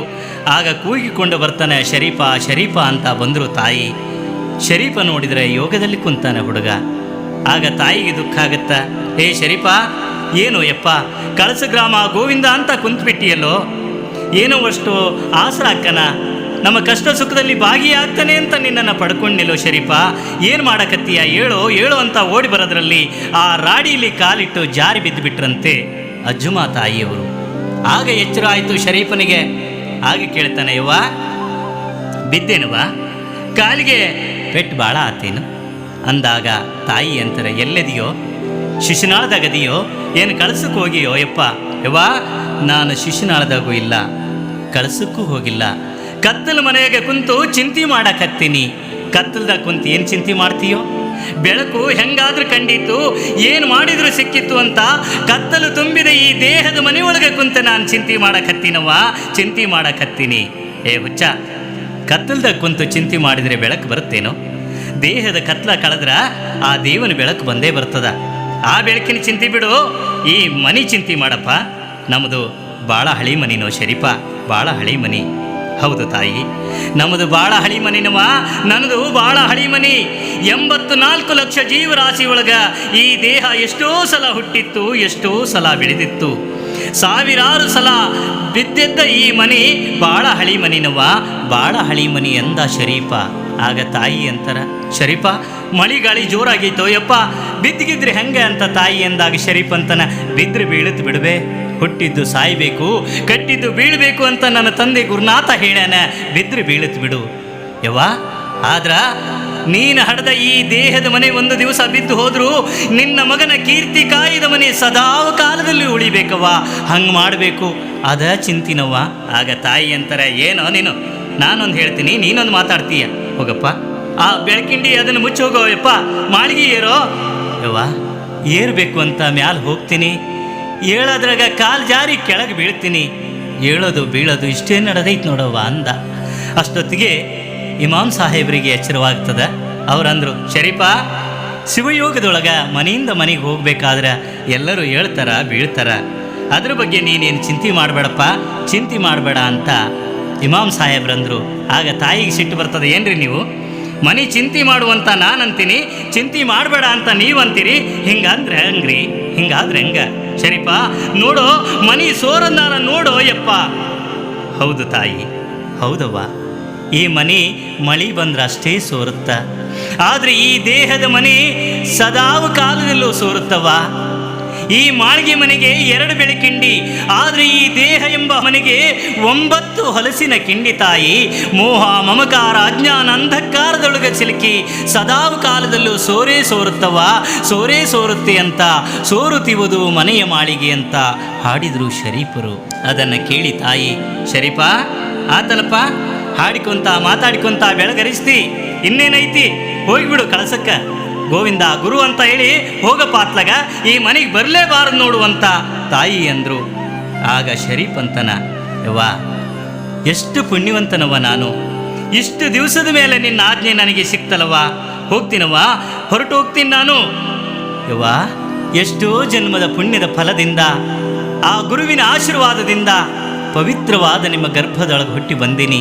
A: ಆಗ ಕೂಗಿಕೊಂಡು ಬರ್ತಾನೆ, ಶರೀಫ ಶರೀಫ ಅಂತ ಬಂದರು ತಾಯಿ. ಶರೀಫ ನೋಡಿದರೆ ಯೋಗದಲ್ಲಿ ಕುಂತಾನೆ ಹುಡುಗ. ಆಗ ತಾಯಿಗೆ ದುಃಖ ಆಗತ್ತ. ಏ ಶರೀಫ, ಏನು ಯಪ್ಪ, ಕಳಸ ಗ್ರಾಮ ಗೋವಿಂದ ಅಂತ ಕುಂತ್ಬಿಟ್ಟಿಯಲ್ಲೋ, ಏನೋ ಅಷ್ಟು ಆಸರ ಅಕ್ಕನ, ನಮ್ಮ ಕಷ್ಟ ಸುಖದಲ್ಲಿ ಭಾಗಿಯಾಗ್ತಾನೆ ಅಂತ ನಿನ್ನನ್ನು ಪಡ್ಕೊಂಡಿಲ್ಲೋ ಶರೀಫ, ಏನು ಮಾಡಕತ್ತೀಯ, ಏಳು ಅಂತ ಓಡಿ ಬರೋದ್ರಲ್ಲಿ ಆ ರಾಡಿಯಲ್ಲಿ ಕಾಲಿಟ್ಟು ಜಾರಿ ಬಿದ್ದುಬಿಟ್ರಂತೆ ಅಜ್ಜುಮಾ ತಾಯಿಯವರು. ಆಗ ಎಚ್ಚರ ಆಯಿತು ಶರೀಫನಿಗೆ. ಆಗ ಕೇಳ್ತಾನೆ, ಯವ್ವ ಬಿದ್ದೇನವ್ವ, ಕಾಲಿಗೆ ಪೆಟ್ಟು ಭಾಳ ಆತೇನು ಅಂದಾಗ ತಾಯಿ ಅಂತಾರೆ, ಎಲ್ಲೆದೆಯೋ, ಶಿಶುನಾಳದಾಗದಿಯೋ, ಏನು ಕಳ್ಸಕ್ಕೆ ಹೋಗಿಯೋ? ಯವ್ವ, ನಾನು ಶಿಶುನಾಳದಾಗೂ ಇಲ್ಲ, ಕಳ್ಸಕ್ಕೂ ಹೋಗಿಲ್ಲ, ಕತ್ತಲ ಮನೆಯಾಗೆ ಕುಂತು ಚಿಂತೆ ಮಾಡಕತ್ತೀನಿ. ಕತ್ತಲ್ದಾಗ ಕುಂತು ಏನು ಚಿಂತೆ ಮಾಡ್ತೀಯೋ? ಬೆಳಕು ಹೆಂಗಾದ್ರೂ ಕಂಡಿತ್ತು, ಏನು ಮಾಡಿದರೂ ಸಿಕ್ಕಿತ್ತು ಅಂತ ಕತ್ತಲು ತುಂಬಿದ ಈ ದೇಹದ ಮನೆಯೊಳಗೆ ಕುಂತ ನಾನು ಚಿಂತೆ ಮಾಡಕತ್ತೀನಿ. ಏ ಹುಚ್ಚ, ಕತ್ತಲ್ದಾಗ ಕುಂತು ಚಿಂತೆ ಮಾಡಿದರೆ ಬೆಳಕು ಬರುತ್ತೇನೋ? ದೇಹದ ಕತ್ಲ ಕಳೆದ್ರ ಆ ದೇವನ ಬೆಳಕು ಬಂದೇ ಬರ್ತದ. ಆ ಬೆಳಕಿನ ಚಿಂತೆ ಬಿಡು, ಈ ಮನೆ ಚಿಂತೆ ಮಾಡಪ್ಪ. ನಮ್ಮದು ಭಾಳ ಹಳಿ ಮನಿನೋ ಶರೀಫ, ಭಾಳ ಹಳಿ ಮನಿ. ಹೌದು ತಾಯಿ, ನಮ್ಮದು ಭಾಳ ಹಳಿ ಮನಿನವ, ನನ್ನದು ಭಾಳ ಹಳಿ ಮನಿ. 84 ಲಕ್ಷ ಜೀವರಾಶಿ ಒಳಗ ಈ ದೇಹ ಎಷ್ಟೋ ಸಲ ಹುಟ್ಟಿತ್ತು, ಎಷ್ಟೋ ಸಲ ಬೆಳೆದಿತ್ತು, ಸಾವಿರಾರು ಸಲ ಬಿದ್ದೆದ್ದ ಈ ಮನಿ ಭಾಳ ಹಳಿ ಮನಿನವ, ಭಾಳ ಹಳಿ ಮನಿ ಎಂದ ಶರೀಫ. ಆಗ ತಾಯಿ ಅಂತಾರ, ಶರೀಫ ಮಳಿ ಗಾಳಿ ಜೋರಾಗೈತೋ ಯಪ್ಪ, ಬಿದ್ದಿಗಿದ್ರೆ ಹೆಂಗೆ ಅಂತ ತಾಯಿ ಎಂದಾಗ ಶರೀಫ್ ಅಂತನ, ಬಿದ್ದರೆ ಬೀಳುತ್ತೆ ಬಿಡುವೆ, ಹುಟ್ಟಿದ್ದು ಸಾಯಬೇಕು, ಕಟ್ಟಿದ್ದು ಬೀಳಬೇಕು ಅಂತ ನನ್ನ ತಂದೆ ಗುರುನಾಥ ಹೇಳ್ಯಾನ, ಬಿದ್ದರೆ ಬೀಳುತ್ತೆ ಬಿಡು ಯವ್ವ. ಆದ್ರ ನೀನು ಹಡೆದ ಈ ದೇಹದ ಮನೆ ಒಂದು ದಿವಸ ಬಿದ್ದು ಹೋದರೂ ನಿನ್ನ ಮಗನ ಕೀರ್ತಿ ಕಾಯ್ದ ಮನೆ ಸದಾವ ಕಾಲದಲ್ಲಿ ಉಳಿಬೇಕವ್ವ, ಹಂಗೆ ಮಾಡಬೇಕು, ಅದ ಚಿಂತಿನವ್ವ. ಆಗ ತಾಯಿ ಅಂತಾರೆ, ಏನೋ ನೀನು, ನಾನೊಂದು ಹೇಳ್ತೀನಿ, ನೀನೊಂದು ಮಾತಾಡ್ತೀಯ, ಹೋಗಪ್ಪ ಆ ಬೆಳಕಿಂಡಿ ಅದನ್ನು ಮುಚ್ಚೋಗೋ ಯಪ್ಪ, ಮಾಳಿಗೆ ಏರೋ. ಯವ್ವ ಏರಬೇಕು ಅಂತ ಮ್ಯಾಲೆ ಹೋಗ್ತೀನಿ, ಏಳೋದ್ರಾಗ ಕಾಲು ಜಾರಿ ಕೆಳಗೆ ಬೀಳ್ತೀನಿ, ಏಳೋದು ಬೀಳೋದು ಇಷ್ಟೇ ನಡೆದೈತೆ ನೋಡವ್ವ ಅಂದ. ಅಷ್ಟೊತ್ತಿಗೆ ಇಮಾಮ್ ಸಾಹೇಬರಿಗೆ ಎಚ್ಚರವಾಗ್ತದೆ. ಅವರಂದರು, ಶರೀಫ, ಶಿವಯೋಗದೊಳಗೆ ಮನೆಯಿಂದ ಮನೆಗೆ ಹೋಗ್ಬೇಕಾದ್ರೆ ಎಲ್ಲರೂ ಹೇಳ್ತಾರ ಬೀಳ್ತಾರ, ಅದ್ರ ಬಗ್ಗೆ ನೀನೇನು ಚಿಂತೆ ಮಾಡಬೇಡಪ್ಪ, ಚಿಂತೆ ಮಾಡಬೇಡ ಅಂತ ಇಮಾಮ್ ಸಾಹೇಬ್ರಂದರು. ಆಗ ತಾಯಿಗೆ ಸಿಟ್ಟು ಬರ್ತದೆ, ಏನ್ರಿ ನೀವು ಮನೆ ಚಿಂತೆ ಮಾಡುವಂತ ನಾನಂತೀನಿ, ಚಿಂತೆ ಮಾಡಬೇಡ ಅಂತ ನೀವಂತೀರಿ, ಹಿಂಗಾದ್ರೆ ಹೆಂಗ ಶರೀಫ? ನೋಡೋ ಮನೆ ಸೋರನ್ನಾರ ನೋಡೋ ಯಪ್ಪ. ಹೌದು ತಾಯಿ, ಹೌದವ್ವ, ಈ ಮನೆ ಮಳೆ ಬಂದ್ರೆ ಅಷ್ಟೇ ಸೋರುತ್ತ, ಆದರೆ ಈ ದೇಹದ ಮನೆ ಸದಾವ ಕಾಲದಲ್ಲೂ ಸೋರುತ್ತವ. ಈ ಮಾಳಿಗೆ ಮನೆಗೆ 2 ಬೆಳಕಿಂಡಿ, ಆದರೆ ಈ ದೇಹ ಎಂಬ ಮನೆಗೆ 9 ಹೊಲಸಿನ ಕಿಂಡಿ ತಾಯಿ. ಮೋಹ ಮಮಕಾರ ಅಜ್ಞಾನ ಅಂಧಕಾರದೊಳಗೆ ಸಿಲುಕಿ ಸದಾವ ಕಾಲದಲ್ಲೂ ಸೋರುತ್ತವ, ಸೋರುತ್ತೆ ಅಂತ ಸೋರುತ್ತಿವುದು ಮನೆಯ ಮಾಳಿಗೆ ಅಂತ ಹಾಡಿದ್ರು ಶರೀಫರು. ಅದನ್ನು ಕೇಳಿ ತಾಯಿ, ಶರೀಫ ಆತಲಪ್ಪ, ಹಾಡಿಕೊಂತ ಮಾತಾಡಿಕೊಂತ ಬೆಳಗರಿಸ್ತಿ, ಇನ್ನೇನೈತಿ ಹೋಗಿಬಿಡು ಕಳಸಕ್ಕ, ಗೋವಿಂದ ಗುರು ಅಂತ ಹೇಳಿ ಹೋಗಪ್ಪ ಅತ್ಲಗ, ಈ ಮನೆಗೆ ಬರಲೇಬಾರದು ನೋಡುವಂತ ತಾಯಿ ಅಂದರು. ಆಗ ಶರೀಫ್ ಅಂತನ, ಯವ್ವ ಎಷ್ಟು ಪುಣ್ಯವಂತನವ ನಾನು, ಇಷ್ಟು ದಿವಸದ ಮೇಲೆ ನಿನ್ನ ಆಜ್ಞೆ ನನಗೆ ಸಿಕ್ತಲ್ಲವ, ಹೋಗ್ತೀನವ್ವ, ಹೊರಟು ಹೋಗ್ತೀನಿ ನಾನು. ಯವ್ವ ಎಷ್ಟೋ ಜನ್ಮದ ಪುಣ್ಯದ ಫಲದಿಂದ, ಆ ಗುರುವಿನ ಆಶೀರ್ವಾದದಿಂದ ಪವಿತ್ರವಾದ ನಿಮ್ಮ ಗರ್ಭದೊಳಗೆ ಹುಟ್ಟಿ ಬಂದೀನಿ.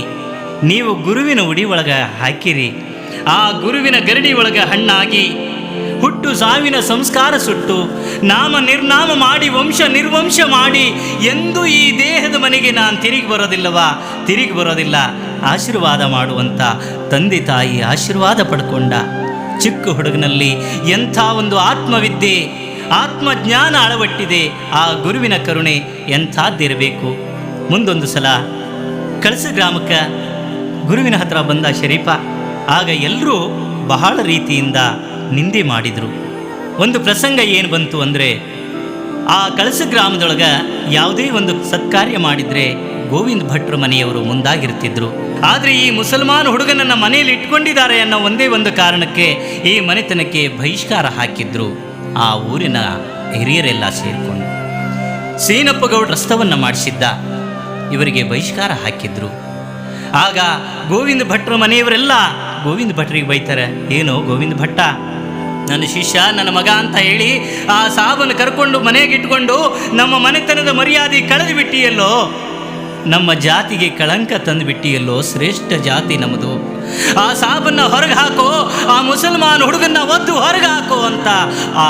A: ನೀವು ಗುರುವಿನ ಉಡಿ ಒಳಗೆ ಹಾಕಿರಿ, ಆ ಗುರುವಿನ ಗರಡಿ ಒಳಗೆ ಹಣ್ಣಾಗಿ ಹುಟ್ಟು ಸಾವಿನ ಸಂಸ್ಕಾರ ಸುಟ್ಟು ನಾಮ ನಿರ್ನಾಮ ಮಾಡಿ ವಂಶ ನಿರ್ವಂಶ ಮಾಡಿ ಎಂದೂ ಈ ದೇಹದ ಮನೆಗೆ ನಾನು ತಿರುಗಿ ಬರೋದಿಲ್ಲ. ಆಶೀರ್ವಾದ ಮಾಡುವಂಥ ತಂದೆ ತಾಯಿ ಆಶೀರ್ವಾದ ಪಡ್ಕೊಂಡ ಚಿಕ್ಕ ಹುಡುಗನಲ್ಲಿ ಎಂಥ ಒಂದು ಆತ್ಮವಿದ್ಯೆ ಆತ್ಮಜ್ಞಾನ ಅಳವಟ್ಟಿದೆ. ಆ ಗುರುವಿನ ಕರುಣೆ ಎಂಥದ್ದಿರಬೇಕು. ಮುಂದೊಂದು ಸಲ ಕಳಸ ಗ್ರಾಮಕ್ಕೆ ಗುರುವಿನ ಹತ್ರ ಬಂದ ಶರೀಫ. ಆಗ ಎಲ್ಲರೂ ಬಹಳ ರೀತಿಯಿಂದ ನಿಂದೆ ಮಾಡಿದರು. ಒಂದು ಪ್ರಸಂಗ ಏನು ಬಂತು ಅಂದರೆ, ಆ ಕಳಸ ಗ್ರಾಮದೊಳಗೆ ಯಾವುದೇ ಒಂದು ಸತ್ಕಾರ್ಯ ಮಾಡಿದರೆ ಗೋವಿಂದ ಭಟ್ರ ಮನೆಯವರು ಮುಂದಾಗಿರ್ತಿದ್ರು. ಆದರೆ ಈ ಮುಸಲ್ಮಾನ ಹುಡುಗನನ್ನು ಮನೆಯಲ್ಲಿ ಇಟ್ಕೊಂಡಿದ್ದಾರೆ ಅನ್ನೋ ಒಂದೇ ಒಂದು ಕಾರಣಕ್ಕೆ ಈ ಮನೆತನಕ್ಕೆ ಬಹಿಷ್ಕಾರ ಹಾಕಿದ್ರು. ಆ ಊರಿನ ಹಿರಿಯರೆಲ್ಲ ಸೇರಿಕೊಂಡು ಸೀನಪ್ಪ ಗೌಡ ರಸ್ತವನ್ನು ಮಾಡಿಸಿದ್ದ, ಇವರಿಗೆ ಬಹಿಷ್ಕಾರ ಹಾಕಿದ್ರು. ಆಗ ಗೋವಿಂದ ಭಟ್ರ ಮನೆಯವರೆಲ್ಲ ಗೋವಿಂದ ಭಟ್ರಿಗೆ ಬೈತಾರೆ, ಏನೋ ಗೋವಿಂದ ಭಟ್ಟ, ನನ್ನ ಶಿಷ್ಯ ನನ್ನ ಮಗ ಅಂತ ಹೇಳಿ ಆ ಸಾಬನ್ನು ಕರ್ಕೊಂಡು ಮನೆಗೆ ಇಟ್ಕೊಂಡು ನಮ್ಮ ಮನೆತನದ ಮರ್ಯಾದೆ ಕಳೆದು ಬಿಟ್ಟಿಯಲ್ಲೋ, ನಮ್ಮ ಜಾತಿಗೆ ಕಳಂಕ ತಂದು ಬಿಟ್ಟಿಯಲ್ಲೋ, ಶ್ರೇಷ್ಠ ಜಾತಿ ನಮ್ಮದು, ಆ ಸಾಬನ್ನು ಹೊರಗೆ ಹಾಕೋ, ಆ ಮುಸಲ್ಮಾನ್ ಹುಡುಗನ್ನ ಒದ್ದು ಹೊರಗೆ ಹಾಕೋ ಅಂತ ಆ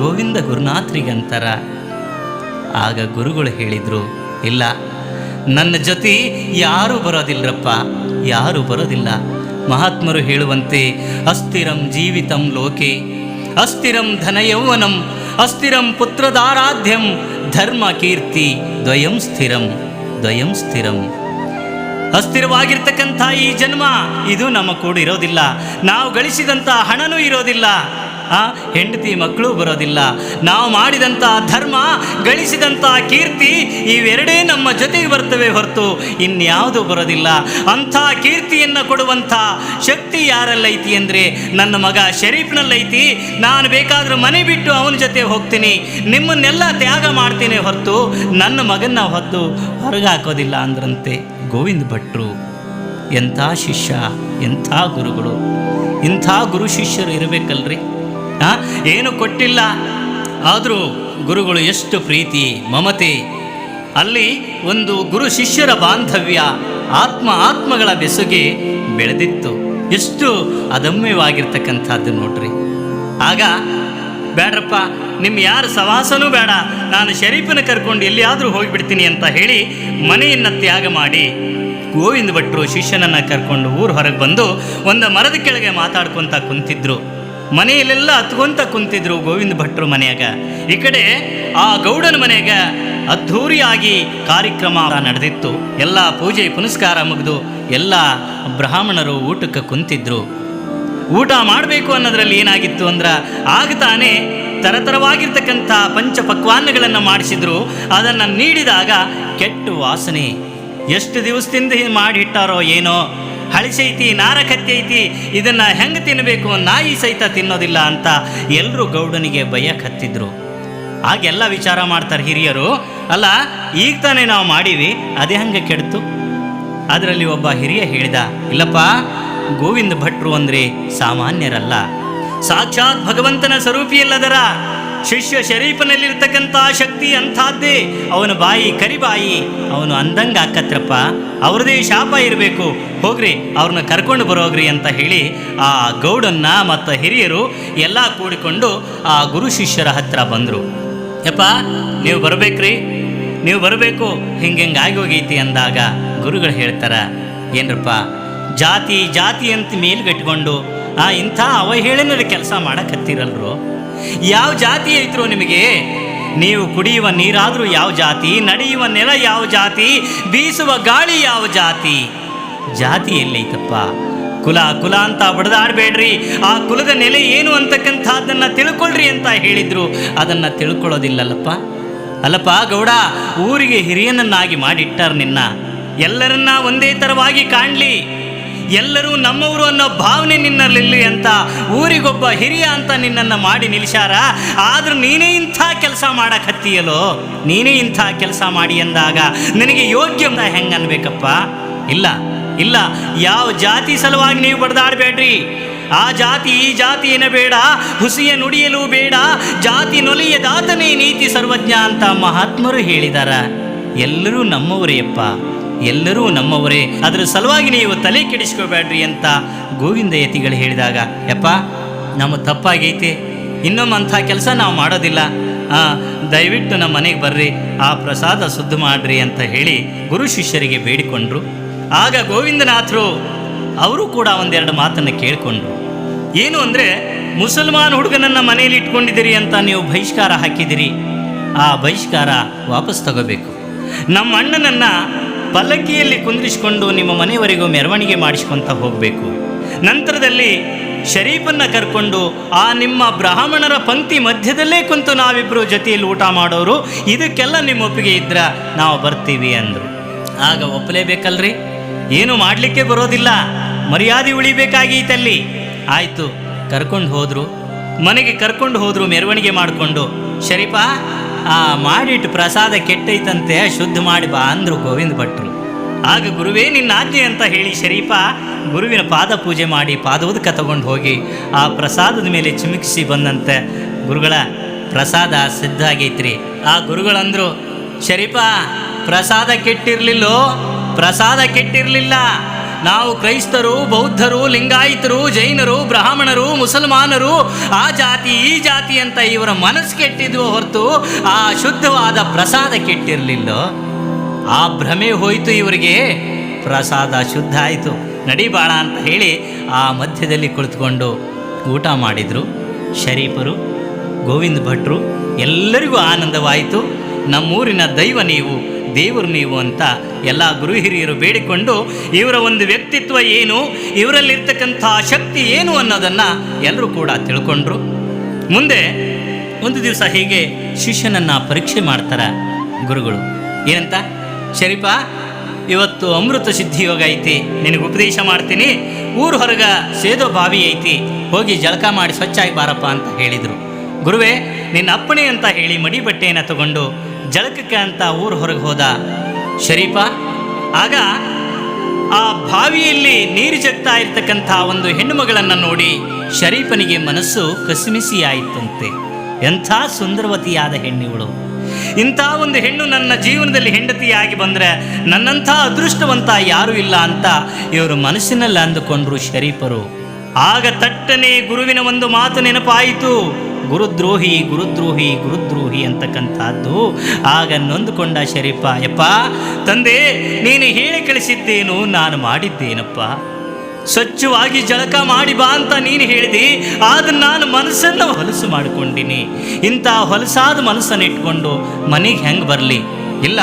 A: ಗೋವಿಂದ ಗುರುನಾಥ್ರಿಗಂತಾರ. ಆಗ ಗುರುಗಳು ಹೇಳಿದರು, ಇಲ್ಲ, ನನ್ನ ಜೊತೆ ಯಾರೂ ಬರೋದಿಲ್ಲರಪ್ಪ, ಯಾರೂ ಬರೋದಿಲ್ಲ. ಮಹಾತ್ಮರು ಹೇಳುವಂತೆ ಅಸ್ಥಿರಂ ಜೀವಿತಂ ಲೋಕೆ, ಅಸ್ಥಿರಂ ಧನಯೌವನಂ, ಅಸ್ಥಿರಂ ಪುತ್ರದಾರಾಧ್ಯಂ, ಧರ್ಮ ಕೀರ್ತಿ ದ್ವಯಂ ಸ್ಥಿರಂ. ಅಸ್ಥಿರವಾಗಿರ್ತಕ್ಕಂಥ ಈ ಜನ್ಮ ಇದು ನಮ್ಮ ಕೂಡ ಇರೋದಿಲ್ಲ. ನಾವು ಗಳಿಸಿದಂಥ ಹಣನೂ ಇರೋದಿಲ್ಲ, ಹೆಂಡತಿ ಮಕ್ಕಳು ಬರೋದಿಲ್ಲ. ನಾವು ಮಾಡಿದಂಥ ಧರ್ಮ, ಗಳಿಸಿದಂಥ ಕೀರ್ತಿ ಇವೆರಡೇ ನಮ್ಮ ಜೊತೆಗೆ ಬರ್ತವೆ ಹೊರತು ಇನ್ಯಾವುದೂ ಬರೋದಿಲ್ಲ. ಅಂಥ ಕೀರ್ತಿಯನ್ನು ಕೊಡುವಂಥ ಶಕ್ತಿ ಯಾರಲ್ಲೈತಿ ಅಂದರೆ ನನ್ನ ಮಗ ಶರೀಫ್ನಲ್ಲೈತಿ. ನಾನು ಬೇಕಾದರೂ ಮನೆ ಬಿಟ್ಟು ಅವನ ಜೊತೆ ಹೋಗ್ತೀನಿ, ನಿಮ್ಮನ್ನೆಲ್ಲ ತ್ಯಾಗ ಮಾಡ್ತೀನಿ ಹೊರತು ನನ್ನ ಮಗನ್ನ ಹೊತ್ತು ಹೊರಗೆ ಹಾಕೋದಿಲ್ಲ ಅಂದ್ರಂತೆ ಗೋವಿಂದ ಭಟ್ರು. ಎಂಥ ಶಿಷ್ಯ, ಎಂಥ ಗುರುಗಳು, ಇಂಥ ಗುರು ಶಿಷ್ಯರು ಇರಬೇಕಲ್ರಿ. ಏನು ಕೊಟ್ಟಿಲ್ಲ, ಆದರೂ ಗುರುಗಳು ಎಷ್ಟು ಪ್ರೀತಿ ಮಮತೆ, ಅಲ್ಲಿ ಒಂದು ಗುರು ಶಿಷ್ಯರ ಬಾಂಧವ್ಯ ಆತ್ಮಗಳ ಬೆಸುಗೆ ಬೆಳೆದಿತ್ತು. ಎಷ್ಟು ಅದಮ್ಯವಾಗಿರ್ತಕ್ಕಂಥದ್ದು ನೋಡ್ರಿ. ಆಗ ಬೇಡ್ರಪ್ಪ, ನಿಮ್ಮ ಯಾರು ಸವಾಸನೂ ಬೇಡ, ನಾನು ಶರೀಫನ ಕರ್ಕೊಂಡು ಎಲ್ಲಿಯಾದರೂ ಹೋಗಿಬಿಡ್ತೀನಿ ಅಂತ ಹೇಳಿ ಮನೆಯನ್ನು ತ್ಯಾಗ ಮಾಡಿ ಗೋವಿಂದ ಭಟ್ರು ಶಿಷ್ಯನನ್ನು ಕರ್ಕೊಂಡು ಊರು ಹೊರಗೆ ಬಂದು ಒಂದು ಮರದ ಕೆಳಗೆ ಮಾತಾಡ್ಕೊತ ಕುಂತಿದ್ರು. ಮನೆಯಲ್ಲೆಲ್ಲ ಹತ್ಕೊಂತ ಕುಂತಿದ್ರು ಗೋವಿಂದ ಭಟ್ರು ಮನೆಯಾಗ. ಈ ಕಡೆ ಆ ಗೌಡನ ಮನೆಯಾಗ ಅದ್ಧೂರಿಯಾಗಿ ಕಾರ್ಯಕ್ರಮ ನಡೆದಿತ್ತು. ಎಲ್ಲ ಪೂಜೆ ಪುನಸ್ಕಾರ ಮುಗಿದು ಎಲ್ಲ ಬ್ರಾಹ್ಮಣರು ಊಟಕ್ಕೆ ಕುಂತಿದ್ರು. ಊಟ ಮಾಡಬೇಕು ಅನ್ನೋದ್ರಲ್ಲಿ ಏನಾಗಿತ್ತು ಅಂದ್ರೆ, ಆಗ ತಾನೇ ತರತರವಾಗಿರ್ತಕ್ಕಂಥ ಪಂಚಪಕ್ವಾನ್ನಗಳನ್ನು ಮಾಡಿಸಿದ್ರು. ಅದನ್ನು ನೀಡಿದಾಗ ಕೆಟ್ಟ ವಾಸನೆ, ಎಷ್ಟು ದಿವಸದಿಂದ ಮಾಡಿಟ್ಟಾರೋ ಏನೋ, ಹಳಿಸೈತಿ, ನಾರಕತ್ತಿ ಐತಿ, ಇದನ್ನು ಹೆಂಗೆ ತಿನ್ನಬೇಕು, ನಾಯಿ ಸಹಿತ ತಿನ್ನೋದಿಲ್ಲ ಅಂತ ಎಲ್ಲರೂ ಗೌಡನಿಗೆ ಬೈಯಕತ್ತಿದ್ರು. ಆಗೆಲ್ಲ ವಿಚಾರ ಮಾಡ್ತಾರೆ ಹಿರಿಯರು, ಅಲ್ಲ ಈಗ ತಾನೇ ನಾವು ಮಾಡೀವಿ, ಅದೇ ಹಂಗೆ ಕೆಡ್ತು. ಅದರಲ್ಲಿ ಒಬ್ಬ ಹಿರಿಯ ಹೇಳಿದ, ಇಲ್ಲಪ್ಪ, ಗೋವಿಂದ ಭಟ್ರು ಅಂದರೆ ಸಾಮಾನ್ಯರಲ್ಲ, ಸಾಕ್ಷಾತ್ ಭಗವಂತನ ಸ್ವರೂಪಿಯಲ್ಲದರ. ಶಿಷ್ಯ ಶರೀಫನಲ್ಲಿರ್ತಕ್ಕಂಥ ಶಕ್ತಿ ಅಂಥದ್ದೇ. ಅವನ ಬಾಯಿ ಕರಿಬಾಯಿ, ಅವನು ಅಂದಂಗೆ ಹಾಕತ್ರಪ್ಪ, ಅವ್ರದೇ ಶಾಪ ಇರಬೇಕು, ಹೋಗ್ರಿ ಅವ್ರನ್ನ ಕರ್ಕೊಂಡು ಬರೋಗ್ರಿ ಅಂತ ಹೇಳಿ ಆ ಗೌಡನ್ನ ಮತ್ತು ಹಿರಿಯರು ಎಲ್ಲ ಕೂಡಿಕೊಂಡು ಆ ಗುರು ಶಿಷ್ಯರ ಹತ್ರ ಬಂದರು. ಯಪ್ಪ, ನೀವು ಬರಬೇಕ್ರಿ, ನೀವು ಬರಬೇಕು, ಹಿಂಗೆ ಆಗೋಗೈತಿ ಅಂದಾಗ ಗುರುಗಳು ಹೇಳ್ತಾರ, ಏನರಪ್ಪ, ಜಾತಿ ಅಂತ ಮೇಲ್ಗಟ್ಕೊಂಡು ಇಂಥ ಅವಹೇಳನದ ಕೆಲಸ ಮಾಡಕತ್ತೀರಲ್ರು. ಯಾವ ಜಾತಿ ಐತ್ರೋ ನಿಮಗೆ? ನೀವು ಕುಡಿಯುವ ನೀರಾದರೂ ಯಾವ ಜಾತಿ, ನಡೆಯುವ ನೆಲ ಯಾವ ಜಾತಿ, ಬೀಸುವ ಗಾಳಿ ಯಾವ ಜಾತಿ? ಜಾತಿ ಎಲ್ಲೈತಪ್ಪ? ಕುಲ ಕುಲ ಅಂತ ಬಡದಾಡಬೇಡ್ರಿ. ಆ ಕುಲದ ನೆಲೆ ಏನು ಅಂತಕ್ಕಂಥದ್ದನ್ನು ತಿಳ್ಕೊಳ್ರಿ ಅಂತ ಹೇಳಿದ್ರು. ಅದನ್ನು ತಿಳ್ಕೊಳ್ಳೋದಿಲ್ಲಲ್ಲಪ್ಪ. ಅಲ್ಲಪ್ಪ ಗೌಡ, ಊರಿಗೆ ಹಿರಿಯನನ್ನಾಗಿ ಮಾಡಿಟ್ಟಾರ ನಿನ್ನ. ಎಲ್ಲರನ್ನ ಒಂದೇ ಥರವಾಗಿ ಕಾಣಲಿ, ಎಲ್ಲರೂ ನಮ್ಮವರು ಅನ್ನೋ ಭಾವನೆ ನಿನ್ನಲ್ಲಿರಲಿ ಅಂತ ಊರಿಗೊಬ್ಬ ಹಿರಿಯ ಅಂತ ನಿನ್ನನ್ನು ಮಾಡಿ ನಿಲ್ಲಿಸ್ಯಾರ. ಆದರೂ ನೀನೇ ಇಂಥ ಕೆಲಸ ಮಾಡಕತ್ತೀಯಲೋ, ನೀನೇ ಇಂಥ ಕೆಲಸ ಮಾಡಿ ಅಂದಾಗ ನಿನಗೆ ಯೋಗ್ಯ ಅಂತ ಹೆಂಗೆ ಅನ್ಬೇಕಪ್ಪ? ಇಲ್ಲ ಇಲ್ಲ, ಯಾವ ಜಾತಿ ಸಲುವಾಗಿ ನೀವು ಬಡ್ದಾಡಬೇಡ್ರಿ. ಆ ಜಾತಿ ಈ ಜಾತಿ ಬೇಡ, ಹುಸಿಯ ನುಡಿಯಲು ಬೇಡ, ಜಾತಿ ನೊಲಿಯದಾತನೇ ನೀತಿ ಸರ್ವಜ್ಞ ಅಂತ ಮಹಾತ್ಮರು ಹೇಳಿದಾರ. ಎಲ್ಲರೂ ನಮ್ಮವರೇ ಅಪ್ಪ, ಎಲ್ಲರೂ ನಮ್ಮವರೇ. ಅದರ ಸಲುವಾಗಿ ನೀವು ತಲೆ ಕೆಡಿಸ್ಕೋಬೇಡ್ರಿ ಅಂತ ಗೋವಿಂದ ಯತಿಗಳು ಹೇಳಿದಾಗ, ಯಪ್ಪ ನಮ್ಮ ತಪ್ಪಾಗೈತೆ, ಇನ್ನೊಮ್ಮೆ ಅಂಥ ಕೆಲಸ ನಾವು ಮಾಡೋದಿಲ್ಲ, ದಯವಿಟ್ಟು ನಮ್ಮ ಮನೆಗೆ ಬರ್ರಿ, ಆ ಪ್ರಸಾದ ಶುದ್ಧ ಮಾಡ್ರಿ ಅಂತ ಹೇಳಿ ಗುರು ಶಿಷ್ಯರಿಗೆ ಬೇಡಿಕೊಂಡ್ರು. ಆಗ ಗೋವಿಂದನಾಥರು ಅವರು ಕೂಡ ಒಂದೆರಡು ಮಾತನ್ನು ಕೇಳಿಕೊಂಡ್ರು. ಏನು ಅಂದರೆ, ಮುಸಲ್ಮಾನ್ ಹುಡುಗನನ್ನು ಮನೆಯಲ್ಲಿ ಇಟ್ಕೊಂಡಿದ್ದೀರಿ ಅಂತ ನೀವು ಬಹಿಷ್ಕಾರ ಹಾಕಿದಿರಿ, ಆ ಬಹಿಷ್ಕಾರ ವಾಪಸ್ ತಗೋಬೇಕು. ನಮ್ಮ ಅಣ್ಣನನ್ನು ಪಲ್ಲಕ್ಕಿಯಲ್ಲಿ ಕುಂದ್ರಿಸಿಕೊಂಡು ನಿಮ್ಮ ಮನೆಯವರೆಗೂ ಮೆರವಣಿಗೆ ಮಾಡಿಸ್ಕೊತ ಹೋಗಬೇಕು. ನಂತರದಲ್ಲಿ ಶರೀಫನ್ನು ಕರ್ಕೊಂಡು ಆ ನಿಮ್ಮ ಬ್ರಾಹ್ಮಣರ ಪಂಕ್ತಿ ಮಧ್ಯದಲ್ಲೇ ಕುಂತು ನಾವಿಬ್ಬರು ಜೊತೆಯಲ್ಲಿ ಊಟ ಮಾಡೋರು, ಇದಕ್ಕೆಲ್ಲ ನಿಮ್ಮ ಒಪ್ಪಿಗೆ ಇದ್ರೆ ನಾವು ಬರ್ತೀವಿ ಅಂದರು. ಆಗ ಒಪ್ಪಲೇಬೇಕಲ್ರಿ, ಏನು ಮಾಡಲಿಕ್ಕೆ ಬರೋದಿಲ್ಲ, ಮರ್ಯಾದೆ ಉಳಿಬೇಕಾಗೀತಲ್ಲಿ. ಆಯಿತು, ಕರ್ಕೊಂಡು ಹೋದರು, ಮನೆಗೆ ಕರ್ಕೊಂಡು ಹೋದರು ಮೆರವಣಿಗೆ ಮಾಡಿಕೊಂಡು. ಶರೀಫ, ಮಾಡಿಟ್ಟು ಪ್ರಸಾದ ಕೆಟ್ಟೈತಂತೆ, ಶುದ್ಧ ಮಾಡಿ ಬಾ ಅಂದರು ಗೋವಿಂದ ಭಟ್ರು. ಆಗ ಗುರುವೇ ನಿನ್ನ ಆಜ್ಞೆ ಅಂತ ಹೇಳಿ ಶರೀಫ ಗುರುವಿನ ಪಾದ ಪೂಜೆ ಮಾಡಿ ಪಾದೋದಕ ತಗೊಂಡು ಹೋಗಿ ಆ ಪ್ರಸಾದದ ಮೇಲೆ ಚಿಮುಕಿಸಿ ಬಂದಂತೆ. ಗುರುಗಳ ಪ್ರಸಾದ ಸಿದ್ಧ ಆಗೈತ್ರಿ. ಆ ಗುರುಗಳಂದರು, ಶರೀಫ ಪ್ರಸಾದ ಕೆಟ್ಟಿರಲಿಲ್ಲೋ, ಪ್ರಸಾದ ಕೆಟ್ಟಿರಲಿಲ್ಲ. ನಾವು ಕ್ರೈಸ್ತರು, ಬೌದ್ಧರು, ಲಿಂಗಾಯಿತರು, ಜೈನರು, ಬ್ರಾಹ್ಮಣರು, ಮುಸಲ್ಮಾನರು, ಆ ಜಾತಿ ಈ ಜಾತಿ ಅಂತ ಇವರ ಮನಸ್ಸು ಕೆಟ್ಟಿದ್ವು ಹೊರತು ಆ ಶುದ್ಧವಾದ ಪ್ರಸಾದ ಕೆಟ್ಟಿರಲಿಲ್ಲೋ. ಆ ಭ್ರಮೆ ಹೋಯಿತು ಇವರಿಗೆ, ಪ್ರಸಾದ ಶುದ್ಧ ಆಯಿತು, ನಡಿಬಾಳ ಅಂತ ಹೇಳಿ ಆ ಮಧ್ಯದಲ್ಲಿ ಕುಳಿತುಕೊಂಡು ಊಟ ಮಾಡಿದರು. ಶರೀಫರು, ಗೋವಿಂದ ಭಟ್ರು ಎಲ್ಲರಿಗೂ ಆನಂದವಾಯಿತು. ನಮ್ಮೂರಿನ ದೈವ ನೀವು, ದೇವರು ನೀವು ಅಂತ ಎಲ್ಲ ಗುರು ಹಿರಿಯರು ಬೇಡಿಕೊಂಡು ಇವರ ಒಂದು ವ್ಯಕ್ತಿತ್ವ ಏನು, ಇವರಲ್ಲಿರ್ತಕ್ಕಂಥ ಶಕ್ತಿ ಏನು ಅನ್ನೋದನ್ನು ಎಲ್ಲರೂ ಕೂಡ ತಿಳ್ಕೊಂಡ್ರು. ಮುಂದೆ ಒಂದು ದಿವಸ ಹೀಗೆ ಶಿಷ್ಯನನ್ನು ಪರೀಕ್ಷೆ ಮಾಡ್ತಾರೆ ಗುರುಗಳು. ಏನಂತ, ಶರೀಫ ಇವತ್ತು ಅಮೃತ ಸಿದ್ಧಿಯೋಗ ಐತಿ, ನಿನಗೆ ಉಪದೇಶ ಮಾಡ್ತೀನಿ, ಊರು ಹೊರಗೆ ಸೇದೋ ಬಾವಿ ಐತಿ, ಹೋಗಿ ಜಳಕ ಮಾಡಿ ಸ್ವಚ್ಛಾಗಿ ಬಾರಪ್ಪ ಅಂತ ಹೇಳಿದರು. ಗುರುವೇ ನಿನ್ನ ಅಪ್ಪಣೆ ಅಂತ ಹೇಳಿ ಮಡಿ ಬಟ್ಟೆಯನ್ನು ತಗೊಂಡು ಜಳಕಕ್ಕೆ ಅಂತ ಊರು ಹೊರಗೆ ಹೋದ ಶರೀಫ. ಆಗ ಆ ಬಾವಿಯಲ್ಲಿ ನೀರು ಜಗ್ತಾ ಇರ್ತಕ್ಕಂಥ ಒಂದು ಹೆಣ್ಣುಮಗಳನ್ನು ನೋಡಿ ಶರೀಫನಿಗೆ ಮನಸ್ಸು ಕಸಿಮಿಸಿ ಆಯಿತಂತೆ. ಎಂಥ ಸುಂದರವತಿಯಾದ ಹೆಣ್ಣಿವಳು, ಇಂಥ ಒಂದು ಹೆಣ್ಣು ನನ್ನ ಜೀವನದಲ್ಲಿ ಹೆಂಡತಿಯಾಗಿ ಬಂದರೆ ನನ್ನಂಥ ಅದೃಷ್ಟವಂತ ಯಾರೂ ಇಲ್ಲ ಅಂತ ಇವರು ಮನಸ್ಸಿನಲ್ಲಿ ಅಂದುಕೊಂಡ್ರು ಶರೀಫರು. ಆಗ ತಟ್ಟನೆ ಗುರುವಿನ ಒಂದು ಮಾತು ನೆನಪಾಯಿತು, ಗುರುದ್ರೋಹಿ ಗುರುದ್ರೋಹಿ ಗುರುದ್ರೋಹಿ ಅಂತಕ್ಕಂಥದ್ದು. ಆಗ ನೊಂದುಕೊಂಡ ಶರೀಫ, ಯಪ್ಪ ತಂದೆ, ನೀನು ಹೇಳಿ ಕಳಿಸಿದ್ದೇನು, ನಾನು ಮಾಡಿದ್ದೇನಪ್ಪ, ಸ್ವಚ್ಛವಾಗಿ ಜಳಕ ಮಾಡಿ ಬಾ ಅಂತ ನೀನು ಹೇಳಿದಿ, ಆದ್ರೆ ನಾನು ಮನಸ್ಸನ್ನು ಹೊಲಸು ಮಾಡಿಕೊಂಡಿನಿ. ಇಂಥ ಹೊಲಸಾದ ಮನಸ್ಸನ್ನು ಇಟ್ಕೊಂಡು ಮನೆಗೆ ಹೆಂಗೆ ಬರಲಿ? ಇಲ್ಲ,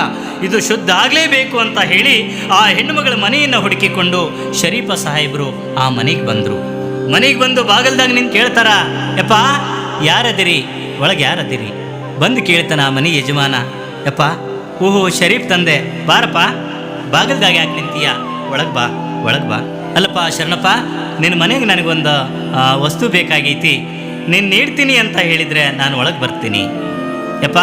A: ಇದು ಶುದ್ಧ ಆಗಲೇಬೇಕು ಅಂತ ಹೇಳಿ ಆ ಹೆಣ್ಣುಮಗಳ ಮನೆಯನ್ನು ಹುಡುಕಿಕೊಂಡು ಶರೀಫ ಸಾಹೇಬರು ಆ ಮನೆಗೆ ಬಂದರು. ಮನೆಗೆ ಬಂದು ಬಾಗಲ್ದಾಗ ನಿಂತು ಕೇಳ್ತಾರ, ಯಪ್ಪ ಯಾರದಿರಿ, ಒಳಗೆ ಯಾರದಿರಿ? ಬಂದು ಕೇಳ್ತಾನ ಆ ಮನೆ ಯಜಮಾನ, ಯಪ್ಪ ಓಹೋ ಶರೀಫ್ ತಂದೆ, ಬಾರಪ್ಪ, ಬಾಗಲ್ದಾಗ ಯಾಕೆ ನಿಂತೀಯ, ಒಳಗೆ ಬಾ, ಒಳಗೆ ಬಾ. ಅಲ್ಲಪ್ಪ ಶರಣಪ್ಪ, ನಿನ್ನ ಮನೆಗೆ ನನಗೊಂದು ವಸ್ತು ಬೇಕಾಗೈತಿ, ನೀನು ನೀಡ್ತೀನಿ ಅಂತ ಹೇಳಿದರೆ ನಾನು ಒಳಗೆ ಬರ್ತೀನಿ. ಯಪ್ಪ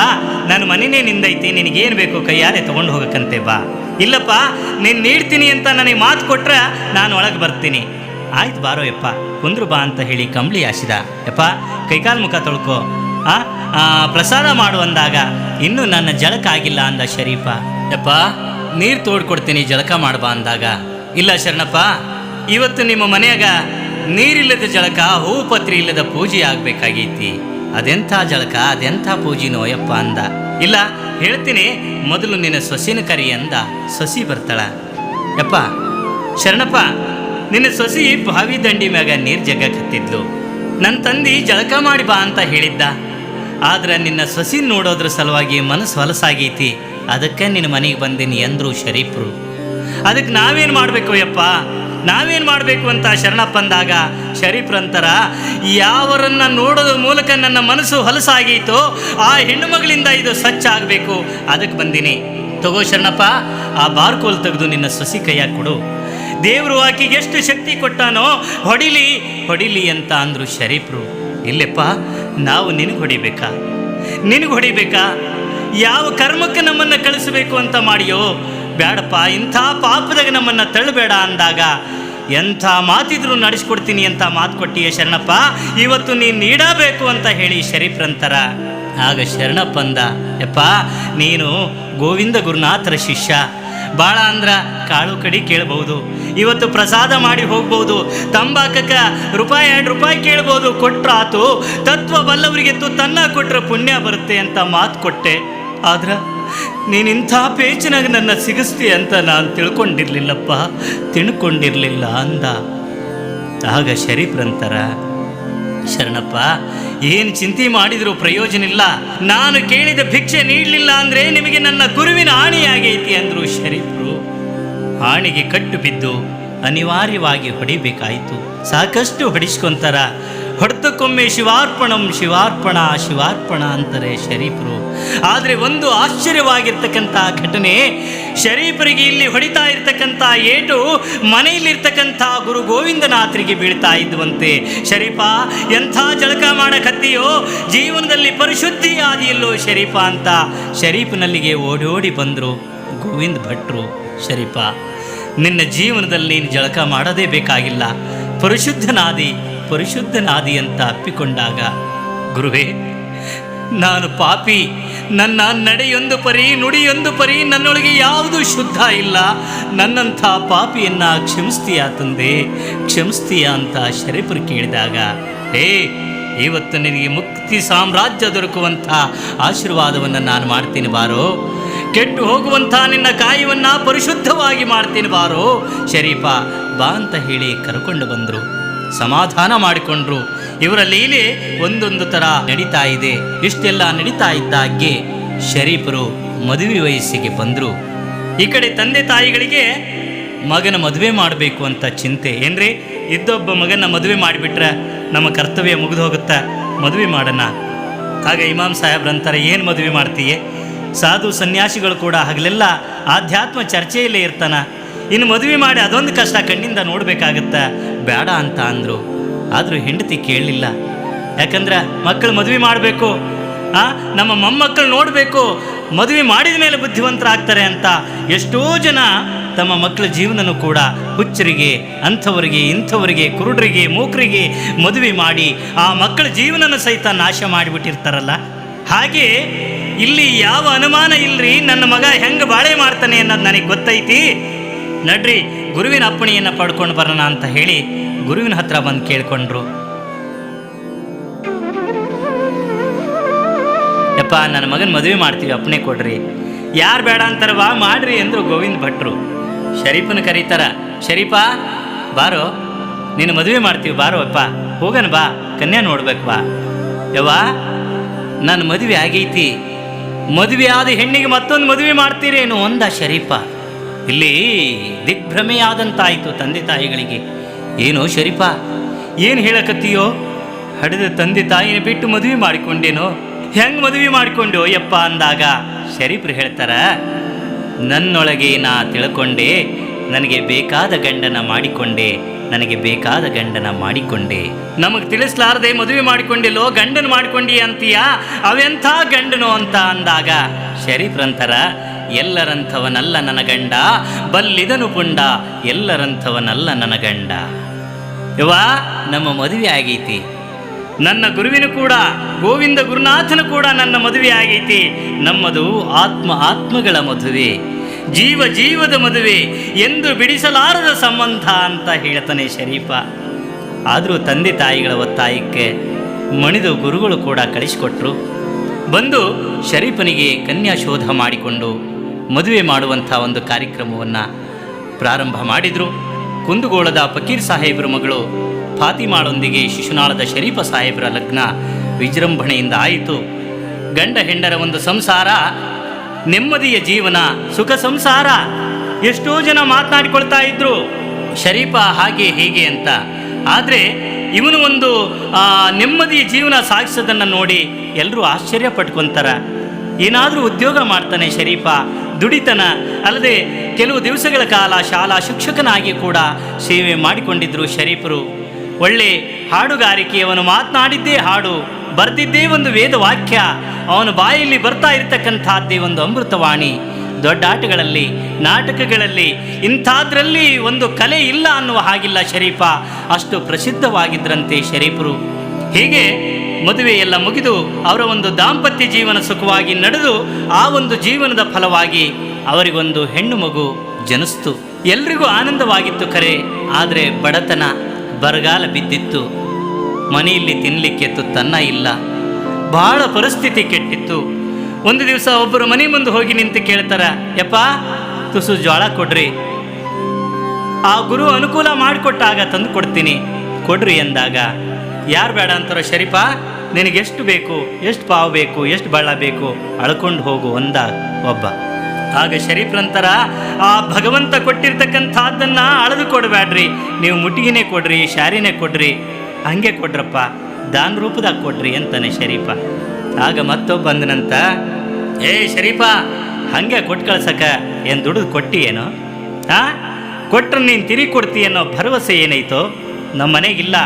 A: ನನ್ನ ಮನೆಯೇ ನಿಂದೈತಿ, ನಿನಗೇನು ಬೇಕು ಕೈಯಾರೆ ತೊಗೊಂಡು ಹೋಗಕ್ಕಂತೆ, ಬಾ. ಇಲ್ಲಪ್ಪ ನೀನು ನೀಡ್ತೀನಿ ಅಂತ ನನಗೆ ಮಾತು ಕೊಟ್ಟರೆ ನಾನು ಒಳಗೆ ಬರ್ತೀನಿ. ಆಯ್ತು ಬಾರೋ ಯಪ್ಪ, ಕುಂದ್ರು ಬಾ ಅಂತ ಹೇಳಿ ಕಂಬಳಿ ಹಾಸಿದ. ಯಪ್ಪ ಕೈಕಾಲು ಮುಖ ತೊಳ್ಕೊ, ಪ್ರಸಾದ ಮಾಡು ಅಂದಾಗ ಇನ್ನೂ ನನ್ನ ಜಳಕ ಆಗಿಲ್ಲ ಅಂದ ಶರೀಫ. ಯಪ್ಪ ನೀರು ತೋಡ್ಕೊಡ್ತೀನಿ ಜಳಕ ಮಾಡ್ಬಾ ಅಂದಾಗ, ಇಲ್ಲ ಶರಣಪ್ಪ ಇವತ್ತು ನಿಮ್ಮ ಮನೆಯಾಗ ನೀರಿಲ್ಲದ ಜಳಕ, ಹೂವು ಪತ್ರಿ ಇಲ್ಲದ ಪೂಜೆ ಆಗಬೇಕಾಗೈತಿ. ಅದೆಂಥ ಜಳಕ, ಅದೆಂಥ ಪೂಜಿನೋ ಯಪ್ಪ ಅಂದ. ಇಲ್ಲ ಹೇಳ್ತೀನಿ, ಮೊದಲು ನಿನ್ನ ಸೊಸಿನ ಕರಿ ಅಂದ. ಸೊಸಿ ಬರ್ತಾಳ. ಯಪ್ಪ ಶರಣಪ್ಪ ನಿನ್ನ ಸೊಸಿ ಬಾವಿ ದಂಡಿ ಮ್ಯಾಗ ನೀರು ಜಗ್ಗಕತ್ತಿದ್ಲು. ನನ್ನ ತಂದೆ ಜಳಕ ಮಾಡಿ ಬಾ ಅಂತ ಹೇಳಿದ್ದ. ಆದ್ರೆ ನಿನ್ನ ಸೊಸಿ ನೋಡೋದ್ರ ಸಲುವಾಗಿ ಮನಸ್ಸು ಹೊಲಸಾಗೈತಿ, ಅದಕ್ಕೆ ನಿನ್ನ ಮನೆಗೆ ಬಂದೀನಿ ಎಂದರು ಶರೀಫ್ರು. ಅದಕ್ಕೆ ನಾವೇನು ಮಾಡಬೇಕು ಯಪ್ಪ, ನಾವೇನು ಮಾಡಬೇಕು ಅಂತ ಶರಣಪ್ಪ ಅಂದಾಗ ಶರೀಫ್ರಂತರ, ಯಾವರನ್ನು ನೋಡೋದ್ರ ಮೂಲಕ ನನ್ನ ಮನಸ್ಸು ಹೊಲಸಾಗೈತೋ ಆ ಹೆಣ್ಣು ಮಗಳಿಂದ ಇದು ಸ್ವಚ್ಛ ಆಗಬೇಕು, ಅದಕ್ಕೆ ಬಂದೀನಿ. ತಗೋ ಶರಣಪ್ಪ, ಆ ಬಾರ್ಕೋಲ್ ತೆಗೆದು ನಿನ್ನ ಸೊಸಿ ಕೈಯಾಗ ಕೊಡು. ದೇವರು ಆಕೆಗೆ ಎಷ್ಟು ಶಕ್ತಿ ಕೊಟ್ಟಾನೋ, ಹೊಡಿಲಿ ಹೊಡಿಲಿ ಅಂತ ಅಂದರು ಶರೀಫ್ರು. ಇಲ್ಲೆಪ್ಪ, ನಾವು ನಿನಗೆ ಹೊಡಿಬೇಕಾ? ಯಾವ ಕರ್ಮಕ್ಕೆ ನಮ್ಮನ್ನು ಕಳಿಸಬೇಕು ಅಂತ ಮಾಡಿಯೋ, ಬೇಡಪ್ಪ, ಇಂಥ ಪಾಪದಾಗ ನಮ್ಮನ್ನು ತಳ್ಳಬೇಡ ಅಂದಾಗ ಎಂಥ ಮಾತಿದ್ರು ನಡೆಸ್ಕೊಡ್ತೀನಿ ಅಂತ ಮಾತು ಕೊಟ್ಟಿಯೇ ಶರಣಪ್ಪ, ಇವತ್ತು ನೀನು ನೀಡಬೇಕು ಅಂತ ಹೇಳಿ ಶರೀಫ್ರಂತರ. ಆಗ ಶರಣಪ್ಪ ಅಂದ, ಯಪ್ಪ, ನೀನು ಗೋವಿಂದ ಗುರುನಾಥರ ಶಿಷ್ಯ, ಭಾಳ ಅಂದ್ರ ಕಾಳು ಕಡಿ ಕೇಳ್ಬೋದು, ಇವತ್ತು ಪ್ರಸಾದ ಮಾಡಿ ಹೋಗ್ಬೋದು, ತಂಬಾಕಕ್ಕೆ ₹2 ಕೇಳ್ಬೋದು, ಕೊಟ್ರಾತು. ತತ್ವ ಬಲ್ಲವರಿಗೆ ತನ್ನ ಕೊಟ್ಟರೆ ಪುಣ್ಯ ಬರುತ್ತೆ ಅಂತ ಮಾತು ಕೊಟ್ಟೆ. ಆದ್ರೆ ನೀನಿಂಥ ಪೇಚಿನಾಗ ನನ್ನ ಸಿಗಿಸ್ತಿ ಅಂತ ನಾನು ತಿಳ್ಕೊಂಡಿರಲಿಲ್ಲ ಅಂದ. ಆಗ ಶರೀಫ್ರಂತರ, ಶರಣಪ್ಪ, ಏನು ಚಿಂತೆ ಮಾಡಿದರೂ ಪ್ರಯೋಜನ ಇಲ್ಲ, ನಾನು ಕೇಳಿದ ಭಿಕ್ಷೆ ನೀಡಲಿಲ್ಲ ಅಂದರೆ ನಿಮಗೆ ನನ್ನ ಗುರುವಿನ ಆಣೆಯಾಗೈತಿ ಅಂದರು ಶರೀಫ್ರು. ಆಣೆಗೆ ಕಟ್ಟು ಬಿದ್ದು ಅನಿವಾರ್ಯವಾಗಿ ಹೊಡಿಬೇಕಾಯಿತು. ಸಾಕಷ್ಟು ಹೊಡಿಸ್ಕೊಂತಾರ, ಹೊಡೆತಕ್ಕೊಮ್ಮೆ ಶಿವಾರ್ಪಣ ಅಂತಾರೆ ಶರೀಫ್ರು. ಆದರೆ ಒಂದು ಆಶ್ಚರ್ಯವಾಗಿರ್ತಕ್ಕಂಥ ಘಟನೆ, ಶರೀಫರಿಗೆ ಇಲ್ಲಿ ಹೊಡಿತಾ ಇರ್ತಕ್ಕಂಥ ಏಟು ಮನೆಯಲ್ಲಿರ್ತಕ್ಕಂಥ ಗುರು ಗೋವಿಂದನಾಥರಿಗೆ ಬೀಳ್ತಾ ಇದ್ವಂತೆ. ಶರೀಫ, ಎಂಥ ಜಳಕ ಮಾಡಕತ್ತೀಯೋ, ಜೀವನದಲ್ಲಿ ಪರಿಶುದ್ಧಿ ಆದಿಯಲ್ಲೋ ಶರೀಫ ಅಂತ ಶರೀಫನಲ್ಲಿಗೆ ಓಡೋಡಿ ಬಂದರು ಗೋವಿಂದ ಭಟ್ರು. ಶರೀಫ, ನಿನ್ನ ಜೀವನದಲ್ಲಿ ನೀನು ಜಳಕ ಮಾಡೋದೇ ಬೇಕಾಗಿಲ್ಲ, ಪರಿಶುದ್ಧನಾದಿ ಅಂತ ಅಪ್ಪಿಕೊಂಡಾಗ, ಗುರುವೇ, ನಾನು ಪಾಪಿ, ನನ್ನ ನಡೆಯೊಂದು ಪರಿ ನುಡಿಯೊಂದು ಪರಿ, ನನ್ನೊಳಗೆ ಯಾವುದೂ ಶುದ್ಧ ಇಲ್ಲ, ನನ್ನಂಥ ಪಾಪಿಯನ್ನು ಕ್ಷಮಿಸ್ತೀಯ ಅಂತ ಶರೀಫರು ಕೇಳಿದಾಗ, ಇವತ್ತು ನಿನಗೆ ಮುಕ್ತಿ ಸಾಮ್ರಾಜ್ಯ ದೊರಕುವಂಥ ಆಶೀರ್ವಾದವನ್ನು ನಾನು ಮಾಡ್ತೀನಿ ಬಾರೋ, ಕೆಟ್ಟು ಹೋಗುವಂಥ ನಿನ್ನ ಕಾಯವನ್ನು ಪರಿಶುದ್ಧವಾಗಿ ಮಾಡ್ತೀನಿ ಬಾರೋ ಶರೀಫ ಬಾ ಅಂತ ಹೇಳಿ ಕರ್ಕೊಂಡು ಬಂದರು. ಸಮಾಧಾನ ಮಾಡಿಕೊಂಡ್ರು. ಇವರ ಲೀಲೆ ಒಂದೊಂದು ಥರ ನಡೀತಾ ಇದೆ. ಇಷ್ಟೆಲ್ಲ ನಡೀತಾ ಇದ್ದಾಗೆ ಶರೀಫರು ಮದುವೆ ವಯಸ್ಸಿಗೆ ಬಂದರು. ಈ ಕಡೆ ತಂದೆ ತಾಯಿಗಳಿಗೆ ಮಗನ ಮದುವೆ ಮಾಡಬೇಕು ಅಂತ ಚಿಂತೆ. ಏನ್ರಿ, ಇದ್ದೊಬ್ಬ ಮಗನ ಮದುವೆ ಮಾಡಿಬಿಟ್ರೆ ನಮ್ಮ ಕರ್ತವ್ಯ ಮುಗಿದು ಹೋಗುತ್ತಾ, ಮದುವೆ ಮಾಡೋಣ. ಆಗ ಇಮಾಮ್ ಸಾಹೇಬ್ರಂತಾರೆ, ಏನು ಮದುವೆ ಮಾಡ್ತೀಯೇ? ಸಾಧು ಸನ್ಯಾಸಿಗಳು ಕೂಡ ಹಗಲೆಲ್ಲ ಆಧ್ಯಾತ್ಮ ಚರ್ಚೆಯಲ್ಲೇ ಇರ್ತಾನ, ಇನ್ನು ಮದುವೆ ಮಾಡಿ ಅದೊಂದು ಕಷ್ಟ ಕಣ್ಣಿಂದ ನೋಡಬೇಕಾಗತ್ತ, ಬೇಡ ಅಂತ ಅಂದರು. ಆದರೂ ಹೆಂಡತಿ ಕೇಳಲಿಲ್ಲ. ಯಾಕಂದ್ರೆ ಮಕ್ಕಳು ಮದುವೆ ಮಾಡಬೇಕು, ನಮ್ಮ ಮೊಮ್ಮಕ್ಕಳು ನೋಡಬೇಕು, ಮದುವೆ ಮಾಡಿದ ಮೇಲೆ ಬುದ್ಧಿವಂತರಾಗ್ತಾರೆ ಅಂತ ಎಷ್ಟೋ ಜನ ತಮ್ಮ ಮಕ್ಕಳ ಜೀವನನೂ ಕೂಡ ಹುಚ್ಚರಿಗೆ, ಅಂಥವರಿಗೆ, ಇಂಥವರಿಗೆ, ಕುರುಡರಿಗೆ, ಮೂಕರಿಗೆ ಮದುವೆ ಮಾಡಿ ಆ ಮಕ್ಕಳ ಜೀವನನ ಸಹಿತ ನಾಶ ಮಾಡಿಬಿಟ್ಟಿರ್ತಾರಲ್ಲ. ಹಾಗೆ ಇಲ್ಲಿ ಯಾವ ಅನುಮಾನ ಇಲ್ರಿ, ನನ್ನ ಮಗ ಹೆಂಗೆ ಬಾಳೆ ಮಾಡ್ತಾನೆ ಅನ್ನೋದು ನನಗೆ ಗೊತ್ತೈತಿ. ನಡ್ರಿ, ಗುರುವಿನ ಅಪ್ಪಣೆಯನ್ನು ಪಡ್ಕೊಂಡು ಬರೋಣ ಅಂತ ಹೇಳಿ ಗುರುವಿನ ಹತ್ರ ಬಂದು ಕೇಳ್ಕೊಂಡ್ರು. ಯಪ್ಪ, ನನ್ನ ಮಗನ ಮದುವೆ ಮಾಡ್ತೀವಿ, ಅಪ್ಪಣೆ ಕೊಡ್ರಿ. ಯಾರು ಬೇಡ ಅಂತಾರವಾ, ಮಾಡ್ರಿ ಅಂದರು ಗೋವಿಂದ ಭಟ್ರು. ಶರೀಫನ ಕರೀತಾರ, ಶರೀಫ ಬಾರೋ, ನೀನು ಮದುವೆ ಮಾಡ್ತೀವಿ, ಬಾರೋ ಅಪ್ಪ, ಹೋಗಣ ಬಾ, ಕನ್ಯಾ ನೋಡ್ಬೇಕು ಬಾ. ಯವ್ವ, ನನ್ನ ಮದುವೆ ಆಗೈತಿ, ಮದುವೆ ಆದ ಹೆಣ್ಣಿಗೆ ಮತ್ತೊಂದು ಮದುವೆ ಮಾಡ್ತೀರೇನು ಅಂದ ಶರೀಫ. ಇಲ್ಲಿ ದಿಗ್ಭ್ರಮೆಯಾದಂತಾಯಿತು ತಂದೆ ತಾಯಿಗಳಿಗೆ. ಏನೋ ಶರೀಫ, ಏನು ಹೇಳಕತ್ತೀಯೋ? ಹಡೆದ ತಂದೆ ತಾಯಿನ ಬಿಟ್ಟು ಮದುವೆ ಮಾಡಿಕೊಂಡೇನೋ? ಹೆಂಗೆ ಮದುವೆ ಮಾಡಿಕೊಂಡೋ ಯಪ್ಪ ಅಂದಾಗ ಶರೀಫರು ಹೇಳ್ತಾರ, ನನ್ನೊಳಗೆ ನಾ ತಿಳ್ಕೊಂಡೆ, ನನಗೆ ಬೇಕಾದ ಗಂಡನ ಮಾಡಿಕೊಂಡೆ. ನಮಗೆ ತಿಳಿಸ್ಲಾರದೆ ಮದುವೆ ಮಾಡಿಕೊಂಡಿಲ್ಲೋ, ಗಂಡನ ಮಾಡಿಕೊಂಡಿ ಅಂತೀಯ, ಅವೆಂಥ ಗಂಡನು ಅಂತ ಅಂದಾಗ ಶರೀಫ್ರಂತರ, ಎಲ್ಲರಂಥವನಲ್ಲ ನನ್ನ ಗಂಡ, ಬಲ್ಲಿದನು ಪುಂಡ, ಎಲ್ಲರಂಥವನಲ್ಲ ನನ್ನ ಗಂಡ. ಯವ್ವ, ನಮ್ಮ ಮದುವೆ ಆಗೈತಿ, ನನ್ನ ಗುರುವಿನ ಕೂಡ, ಗೋವಿಂದ ಗುರುನಾಥನು ಕೂಡ ನನ್ನ ಮದುವೆ ಆಗೈತಿ. ನಮ್ಮದು ಆತ್ಮಗಳ ಮದುವೆ, ಜೀವದ ಮದುವೆ, ಎಂದು ಬಿಡಿಸಲಾರದ ಸಂಬಂಧ ಅಂತ ಹೇಳ್ತಾನೆ ಶರೀಫ. ಆದರೂ ತಂದೆ ತಾಯಿಗಳ ಒತ್ತಾಯಕ್ಕೆ ಮಣಿದು ಗುರುಗಳು ಕೂಡ ಕಳಿಸಿಕೊಟ್ರು. ಬಂದು ಶರೀಫನಿಗೆ ಕನ್ಯಾಶೋಧ ಮಾಡಿಕೊಂಡು ಮದುವೆ ಮಾಡುವಂಥ ಒಂದು ಕಾರ್ಯಕ್ರಮವನ್ನು ಪ್ರಾರಂಭ ಮಾಡಿದರು. ಕುಂದಗೋಳದ ಫಕೀರ್ ಸಾಹೇಬ್ರ ಮಗಳು ಫಾತಿಮಾಳೊಂದಿಗೆ ಶಿಶುನಾಳದ ಶರೀಫ ಸಾಹೇಬ್ರ ಲಗ್ನ ವಿಜೃಂಭಣೆಯಿಂದ ಆಯಿತು. ಗಂಡ ಹೆಂಡರ ಒಂದು ಸಂಸಾರ, ನೆಮ್ಮದಿಯ ಜೀವನ, ಸುಖ ಸಂಸಾರ. ಎಷ್ಟೋ ಜನ ಮಾತನಾಡಿಕೊಳ್ತಾ ಇದ್ರು ಶರೀಫ ಹಾಗೆ ಹೀಗೆ ಅಂತ. ಆದರೆ ಇವನು ಒಂದು ನೆಮ್ಮದಿಯ ಜೀವನ ಸಾಗಿಸೋದನ್ನು ನೋಡಿ ಎಲ್ಲರೂ ಆಶ್ಚರ್ಯ ಪಟ್ಕೊತಾರ. ಏನಾದರೂ ಉದ್ಯೋಗ ಮಾಡ್ತಾನೆ ಶರೀಫ, ದುಡಿತನ ಅಲ್ಲದೆ ಕೆಲವು ದಿವಸಗಳ ಕಾಲ ಶಾಲಾ ಶಿಕ್ಷಕನಾಗಿ ಕೂಡ ಸೇವೆ ಮಾಡಿಕೊಂಡಿದ್ದರು ಶರೀಫರು. ಒಳ್ಳೆ ಹಾಡುಗಾರಿಕೆಯವನು, ಮಾತನಾಡಿದ್ದೇ ಹಾಡು, ಬರೆದಿದ್ದೇ ಒಂದು ವೇದವಾಕ್ಯ, ಅವನ ಬಾಯಲ್ಲಿ ಬರ್ತಾ ಇರತಕ್ಕಂಥದ್ದೇ ಒಂದು ಅಮೃತವಾಣಿ. ದೊಡ್ಡ ಆಟಗಳಲ್ಲಿ, ನಾಟಕಗಳಲ್ಲಿ, ಇಂಥದ್ರಲ್ಲಿ ಒಂದು ಕಲೆ ಇಲ್ಲ ಅನ್ನುವ ಹಾಗಿಲ್ಲ ಶರೀಫ. ಅಷ್ಟು ಪ್ರಸಿದ್ಧವಾಗಿದ್ದರಂತೆ ಶರೀಫರು. ಹೀಗೆ ಮದುವೆ ಎಲ್ಲ ಮುಗಿದು ಅವರ ಒಂದು ದಾಂಪತ್ಯ ಜೀವನ ಸುಖವಾಗಿ ನಡೆದು ಆ ಒಂದು ಜೀವನದ ಫಲವಾಗಿ ಅವರಿಗೊಂದು ಹೆಣ್ಣು ಮಗು ಜನಿಸ್ತು. ಎಲ್ರಿಗೂ ಆನಂದವಾಗಿತ್ತು ಖರೆ. ಆದರೆ ಬಡತನ, ಬರಗಾಲ ಬಿದ್ದಿತ್ತು. ಮನೆಯಲ್ಲಿ ತಿನ್ನಲಿಕ್ಕೆ ತುತ್ತನ್ನ ಇಲ್ಲ. ಬಹಳ ಪರಿಸ್ಥಿತಿ ಕೆಟ್ಟಿತ್ತು. ಒಂದು ದಿವಸ ಒಬ್ಬರು ಮನೆ ಮುಂದೆ ಹೋಗಿ ನಿಂತು ಕೇಳ್ತಾರ, ಯಪ್ಪ ತುಸು ಜೋಳ ಕೊಡ್ರಿ. ಆ ಗುರು ಅನುಕೂಲ ಮಾಡಿಕೊಟ್ಟಾಗ ತಂದು ಕೊಡ್ತೀನಿ, ಕೊಡ್ರಿ ಎಂದಾಗ, ಯಾರು ಬೇಡ ಅಂತಾರೋ ಶರೀಫ, ನಿನಗೆಷ್ಟು ಬೇಕು, ಎಷ್ಟು ಪಾವು ಬೇಕು, ಎಷ್ಟು ಬಳ್ಳ ಬೇಕು ಅಳ್ಕೊಂಡು ಹೋಗು ಅಂದ ಒಬ್ಬ. ಆಗ ಶರೀಫ್ರಂತರ, ಆ ಭಗವಂತ ಕೊಟ್ಟಿರ್ತಕ್ಕಂಥದ್ದನ್ನು ಅಳೆದು ಕೊಡಬೇಡ್ರಿ, ನೀವು ಮುಟ್ಟಿಗೆನೇ ಕೊಡ್ರಿ, ಶಾರಿನೇ ಕೊಡ್ರಿ, ಹಂಗೆ ಕೊಡ್ರಪ್ಪ, ದಾನ ರೂಪದಾಗ ಕೊಡ್ರಿ ಅಂತಾನೆ ಶರೀಫ. ಆಗ ಮತ್ತೊಬ್ಬ ಬಂದನಂತ, ಏ ಶರೀಫ, ಹಂಗೆ ಕೊಟ್ಟು ಕಳ್ಸಕ ಏನು ದುಡಿದು ಕೊಟ್ಟಿ ಏನೋ? ಕೊಟ್ರೆ ನೀನು ತಿರುಗಿ ಕೊಡ್ತಿ ಅನ್ನೋ ಭರವಸೆ ಏನೈತೋ? ನಮ್ಮ ಮನೆಗಿಲ್ಲ,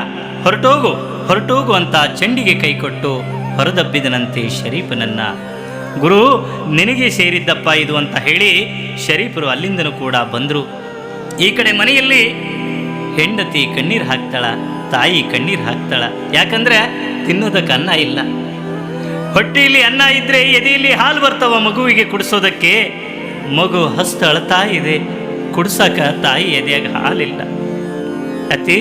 A: ಹೊರಟೋಗು ಹೊರಟೋಗು ಅಂತ ಚೆಂಡಿಗೆ ಕೈ ಕೊಟ್ಟು ಹೊರದಬ್ಬಿದನಂತೆ ಶರೀಫನನ್ನ. ಗುರು, ನಿನಗೆ ಸೇರಿದ್ದಪ್ಪ ಇದು ಅಂತ ಹೇಳಿ ಶರೀಫರು ಅಲ್ಲಿಂದನೂ ಕೂಡ ಬಂದರು. ಈ ಕಡೆ ಮನೆಯಲ್ಲಿ ಹೆಂಡತಿ ಕಣ್ಣೀರು ಹಾಕ್ತಾಳ, ತಾಯಿ ಕಣ್ಣೀರು ಹಾಕ್ತಾಳ. ಯಾಕಂದ್ರೆ ತಿನ್ನೋದಕ್ಕೆ ಅನ್ನ ಇಲ್ಲ. ಹೊಟ್ಟೆಯಲ್ಲಿ ಅನ್ನ ಇದ್ದರೆ ಎದೆಯಲ್ಲಿ ಹಾಲು ಬರ್ತಾವ ಮಗುವಿಗೆ ಕುಡಿಸೋದಕ್ಕೆ. ಮಗು ಹಸ್ತ ಅಳ್ತಾ ಇದೆ, ಕುಡ್ಸಕ ತಾಯಿ ಎದೆಯಾಗ ಹಾಲಿಲ್ಲ. ಅತ್ತಿ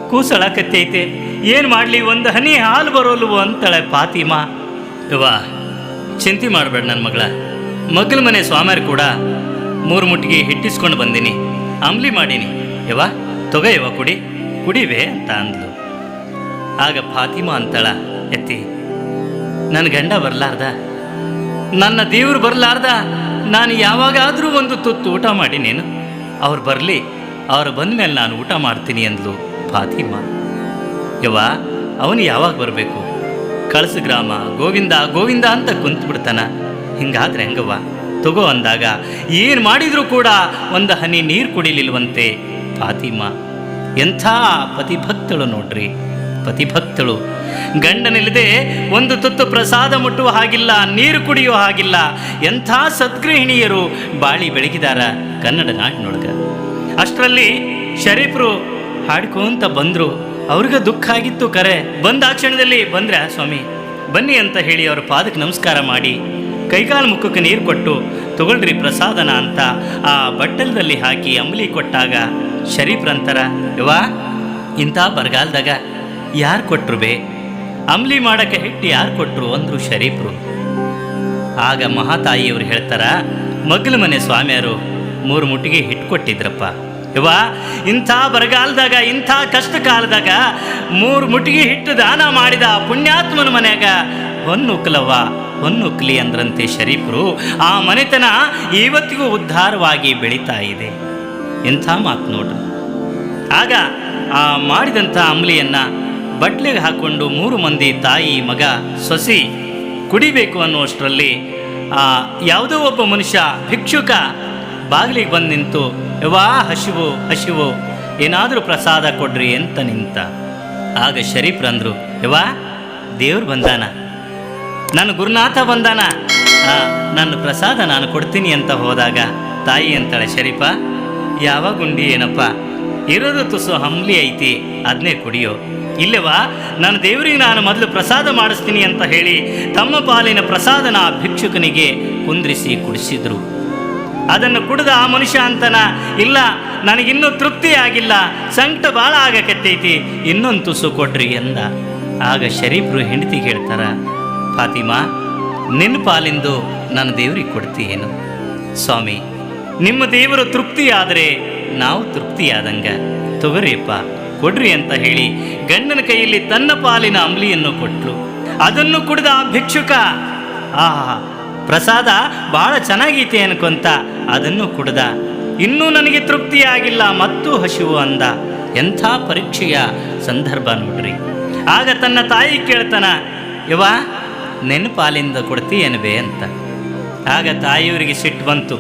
A: ಕೂಸಳಕತ್ತೈತೆ, ಏನು ಮಾಡಲಿ, ಒಂದು ಹನಿ ಹಾಲು ಬರೋಲ್ವೋ ಅಂತಾಳೆ ಫಾತಿಮಾ. ಯವ್ವ ಚಿಂತೆ ಮಾಡಬೇಡ ನನ್ನ ಮಗಳ, ಮಗ್ಲ ಮನೆ ಸ್ವಾಮಿಯರು ಕೂಡ 3 ಮುಟ್ಟಿಗೆ ಹಿಟ್ಟಿಸ್ಕೊಂಡು ಬಂದೀನಿ, ಅಂಬ್ಲಿ ಮಾಡೀನಿ. ಯವ್ವ ತೊಗಯವ್ವ ಕುಡಿವೆ ಅಂತ ಅಂದ್ಲು. ಆಗ ಫಾತಿಮಾ ಅಂತಾಳ, ಎತ್ತಿ ನನ್ನ ಗಂಡ ಬರಲಾರ್ದ, ನನ್ನ ದೇವ್ರು ಬರಲಾರ್ದ ನಾನು ಯಾವಾಗಾದರೂ ಒಂದು ತುತ್ತು ಊಟ ಮಾಡಿನೇನು? ಅವ್ರು ಬರಲಿ, ಅವ್ರು ಬಂದ ಮೇಲೆ ನಾನು ಊಟ ಮಾಡ್ತೀನಿ ಅಂದ್ಲು ಫಾತಿಮಾ. ಯವ್ವ ಅವನು ಯಾವಾಗ ಬರಬೇಕು? ಕಳಸ ಗ್ರಾಮ ಗೋವಿಂದ ಗೋವಿಂದ ಅಂತ ಕುಂತ್ಬಿಡ್ತಾನ. ಹಿಂಗಾದ್ರೆ ಹೆಂಗವ್ವ? ತಗೋ ಅಂದಾಗ ಏನು ಮಾಡಿದರೂ ಕೂಡ ಒಂದು ಹನಿ ನೀರು ಕುಡಿಲಿಲ್ವಂತೆ ಫಾತಿಮಾ. ಎಂಥ ಪತಿಭಕ್ತಳು ನೋಡ್ರಿ, ಪತಿಭಕ್ತಳು. ಗಂಡನಿಲ್ಲದೆ ಒಂದು ತುತ್ತು ಪ್ರಸಾದ ಮುಟ್ಟುವ ಹಾಗಿಲ್ಲ, ನೀರು ಕುಡಿಯುವ ಹಾಗಿಲ್ಲ. ಎಂಥ ಸದ್ಗೃಹಿಣಿಯರು ಬಾಳಿ ಬೆಳಗಿದಾರ ಕನ್ನಡ ನಾಡಿನೊಳಗೆ. ಅಷ್ಟರಲ್ಲಿ ಶರೀಫರು ಹಾಡ್ಕೊಂತ ಬಂದರು. ಅವ್ರಿಗೆ ದುಃಖ ಆಗಿತ್ತು ಕರೆ. ಬಂದ ಆ ಕ್ಷಣದಲ್ಲಿ, ಬಂದ್ರೆ ಸ್ವಾಮಿ ಬನ್ನಿ ಅಂತ ಹೇಳಿ ಅವ್ರ ಪಾದಕ್ಕೆ ನಮಸ್ಕಾರ ಮಾಡಿ ಕೈಕಾಲು ಮುಖಕ್ಕೆ ನೀರು ಕೊಟ್ಟು, ತಗೊಳ್ರಿ ಪ್ರಸಾದನ ಅಂತ ಆ ಬಟ್ಟಲದಲ್ಲಿ ಹಾಕಿ ಅಂಬಲಿ ಕೊಟ್ಟಾಗ ಶರೀಫ್ರಂತರ, ಯವ್ವ ಇಂಥ ಬರಗಾಲದಾಗ ಯಾರು ಕೊಟ್ಟರು ಬೇ? ಅಂಬ್ಲಿ ಮಾಡೋಕ್ಕೆ ಹಿಟ್ಟು ಯಾರು ಕೊಟ್ಟರು ಅಂದರು ಶರೀಫರು. ಆಗ ಮಹಾತಾಯಿಯವರು ಹೇಳ್ತಾರ, ಮಗ್ಲ ಮನೆ ಸ್ವಾಮಿಯರು 3 ಮುಟ್ಟಿಗೆ ಹಿಟ್ಟು ಕೊಟ್ಟಿದ್ರಪ್ಪ. ಯವ್ವ ಇಂಥ ಬರಗಾಲದಾಗ, ಇಂಥ ಕಷ್ಟ ಕಾಲದಾಗ 3 ಮುಟ್ಟಿಗೆ ಹಿಟ್ಟು ದಾನ ಮಾಡಿದ ಪುಣ್ಯಾತ್ಮನ ಮನ್ಯಾಗ ಹೊನ್ನುಕ್ಲವ್ವ, ಹೊನ್ನುಕ್ಲಿ ಅಂದ್ರಂತೆ ಶರೀಫರು. ಆ ಮನೆತನ ಇವತ್ತಿಗೂ ಉದ್ಧಾರವಾಗಿ ಬೆಳೀತಾ ಇದೆ. ಎಂಥ ಮಾತು ನೋಡ್ರಿ. ಆಗ ಆ ಮಾಡಿದಂಥ ಅಂಬ್ಲಿಯನ್ನು ಬಟ್ಲಿಗೆ ಹಾಕ್ಕೊಂಡು 3 ಮಂದಿ ತಾಯಿ ಮಗ ಸೊಸಿ ಕುಡಿಬೇಕು ಅನ್ನುವಷ್ಟರಲ್ಲಿ ಯಾವುದೋ ಒಬ್ಬ ಮನುಷ್ಯ ಭಿಕ್ಷುಕ ಬಾಗಿಲಿಗೆ ಬಂದು ನಿಂತು, ಯವ್ವಾ ಹಸಿವು ಹಸಿವು, ಏನಾದರೂ ಪ್ರಸಾದ ಕೊಡ್ರಿ ಅಂತ ನಿಂತ. ಆಗ ಶರೀಫ್ರಂದ್ರು, ಯವ್ವಾ ದೇವ್ರು ಬಂದಾನ, ನನ್ನ ಗುರುನಾಥ ಬಂದಾನ, ನನ್ನ ಪ್ರಸಾದ ನಾನು ಕೊಡ್ತೀನಿ ಅಂತ ಹೋದಾಗ ತಾಯಿ ಅಂತಾಳೆ, ಶರೀಫ ಯಾವಾಗ ಉಂಡಿ ಏನಪ್ಪ, ಇರೋದು ತುಸು ಹಂಬ್ಲಿ ಐತಿ, ಅದನ್ನೇ ಕುಡಿಯೋ. ಇಲ್ಲವಾ ನಾನು ದೇವರಿಗೆ ನಾನು ಮೊದಲು ಪ್ರಸಾದ ಮಾಡಿಸ್ತೀನಿ ಅಂತ ಹೇಳಿ ತಮ್ಮ ಪಾಲಿನ ಪ್ರಸಾದನ ಆ ಭಿಕ್ಷುಕನಿಗೆ ಕುಂದ್ರಿಸಿ ಕುಡಿಸಿದ್ರು. ಅದನ್ನು ಕುಡಿದ ಆ ಮನುಷ್ಯ ಅಂತನ, ಇಲ್ಲ ನನಗಿನ್ನೂ ತೃಪ್ತಿ ಆಗಿಲ್ಲ, ಸಂಕಟ ಭಾಳ ಆಗಕತ್ತೈತಿ, ಇನ್ನೊಂದು ತುಸು ಕೊಡ್ರಿ ಎಂದ. ಆಗ ಶರೀಫ್ರು ಹೆಂಡತಿಗೆ ಹೇಳ್ತಾರ, ಫಾತಿಮಾ ನಿನ್ನ ಪಾಲಿಂದು ನನ್ನ ದೇವ್ರಿಗೆ ಕೊಡ್ತೀಯೇನು? ಸ್ವಾಮಿ ನಿಮ್ಮ ದೇವರು ತೃಪ್ತಿ ಆದರೆ ನಾವು ತೃಪ್ತಿಯಾದಂಗ. ತೊಗರಿಯಪ್ಪ ಕೊಡ್ರಿ ಅಂತ ಹೇಳಿ ಗಂಡನ ಕೈಯಲ್ಲಿ ತನ್ನ ಪಾಲಿನ ಅಂಬ್ಲಿಯನ್ನು ಕೊಟ್ಲು. ಅದನ್ನು ಕುಡಿದ ಆ ಭಿಕ್ಷುಕ, ಆಹಾ ಪ್ರಸಾದ ಬಹಳ ಚೆನ್ನಾಗೈತೆ ಅನ್ಕೊಂತ ಅದನ್ನು ಕುಡ್ದ. ಇನ್ನೂ ನನಗೆ ತೃಪ್ತಿಯಾಗಿಲ್ಲ, ಮತ್ತೂ ಹಸಿವು ಅಂದ. ಎಂಥ ಪರೀಕ್ಷೆಯ ಸಂದರ್ಭ ನೋಡ್ರಿ. ಆಗ ತನ್ನ ತಾಯಿ ಕೇಳ್ತಾನ, ಯವ್ವ ನೆನ್ನ ಪಾಲಿಂದ ಕೊಡ್ತೀಯನ್ಬೇ ಅಂತ. ಆಗ ತಾಯಿಯವರಿಗೆ ಸಿಟ್ಟು ಬಂತು.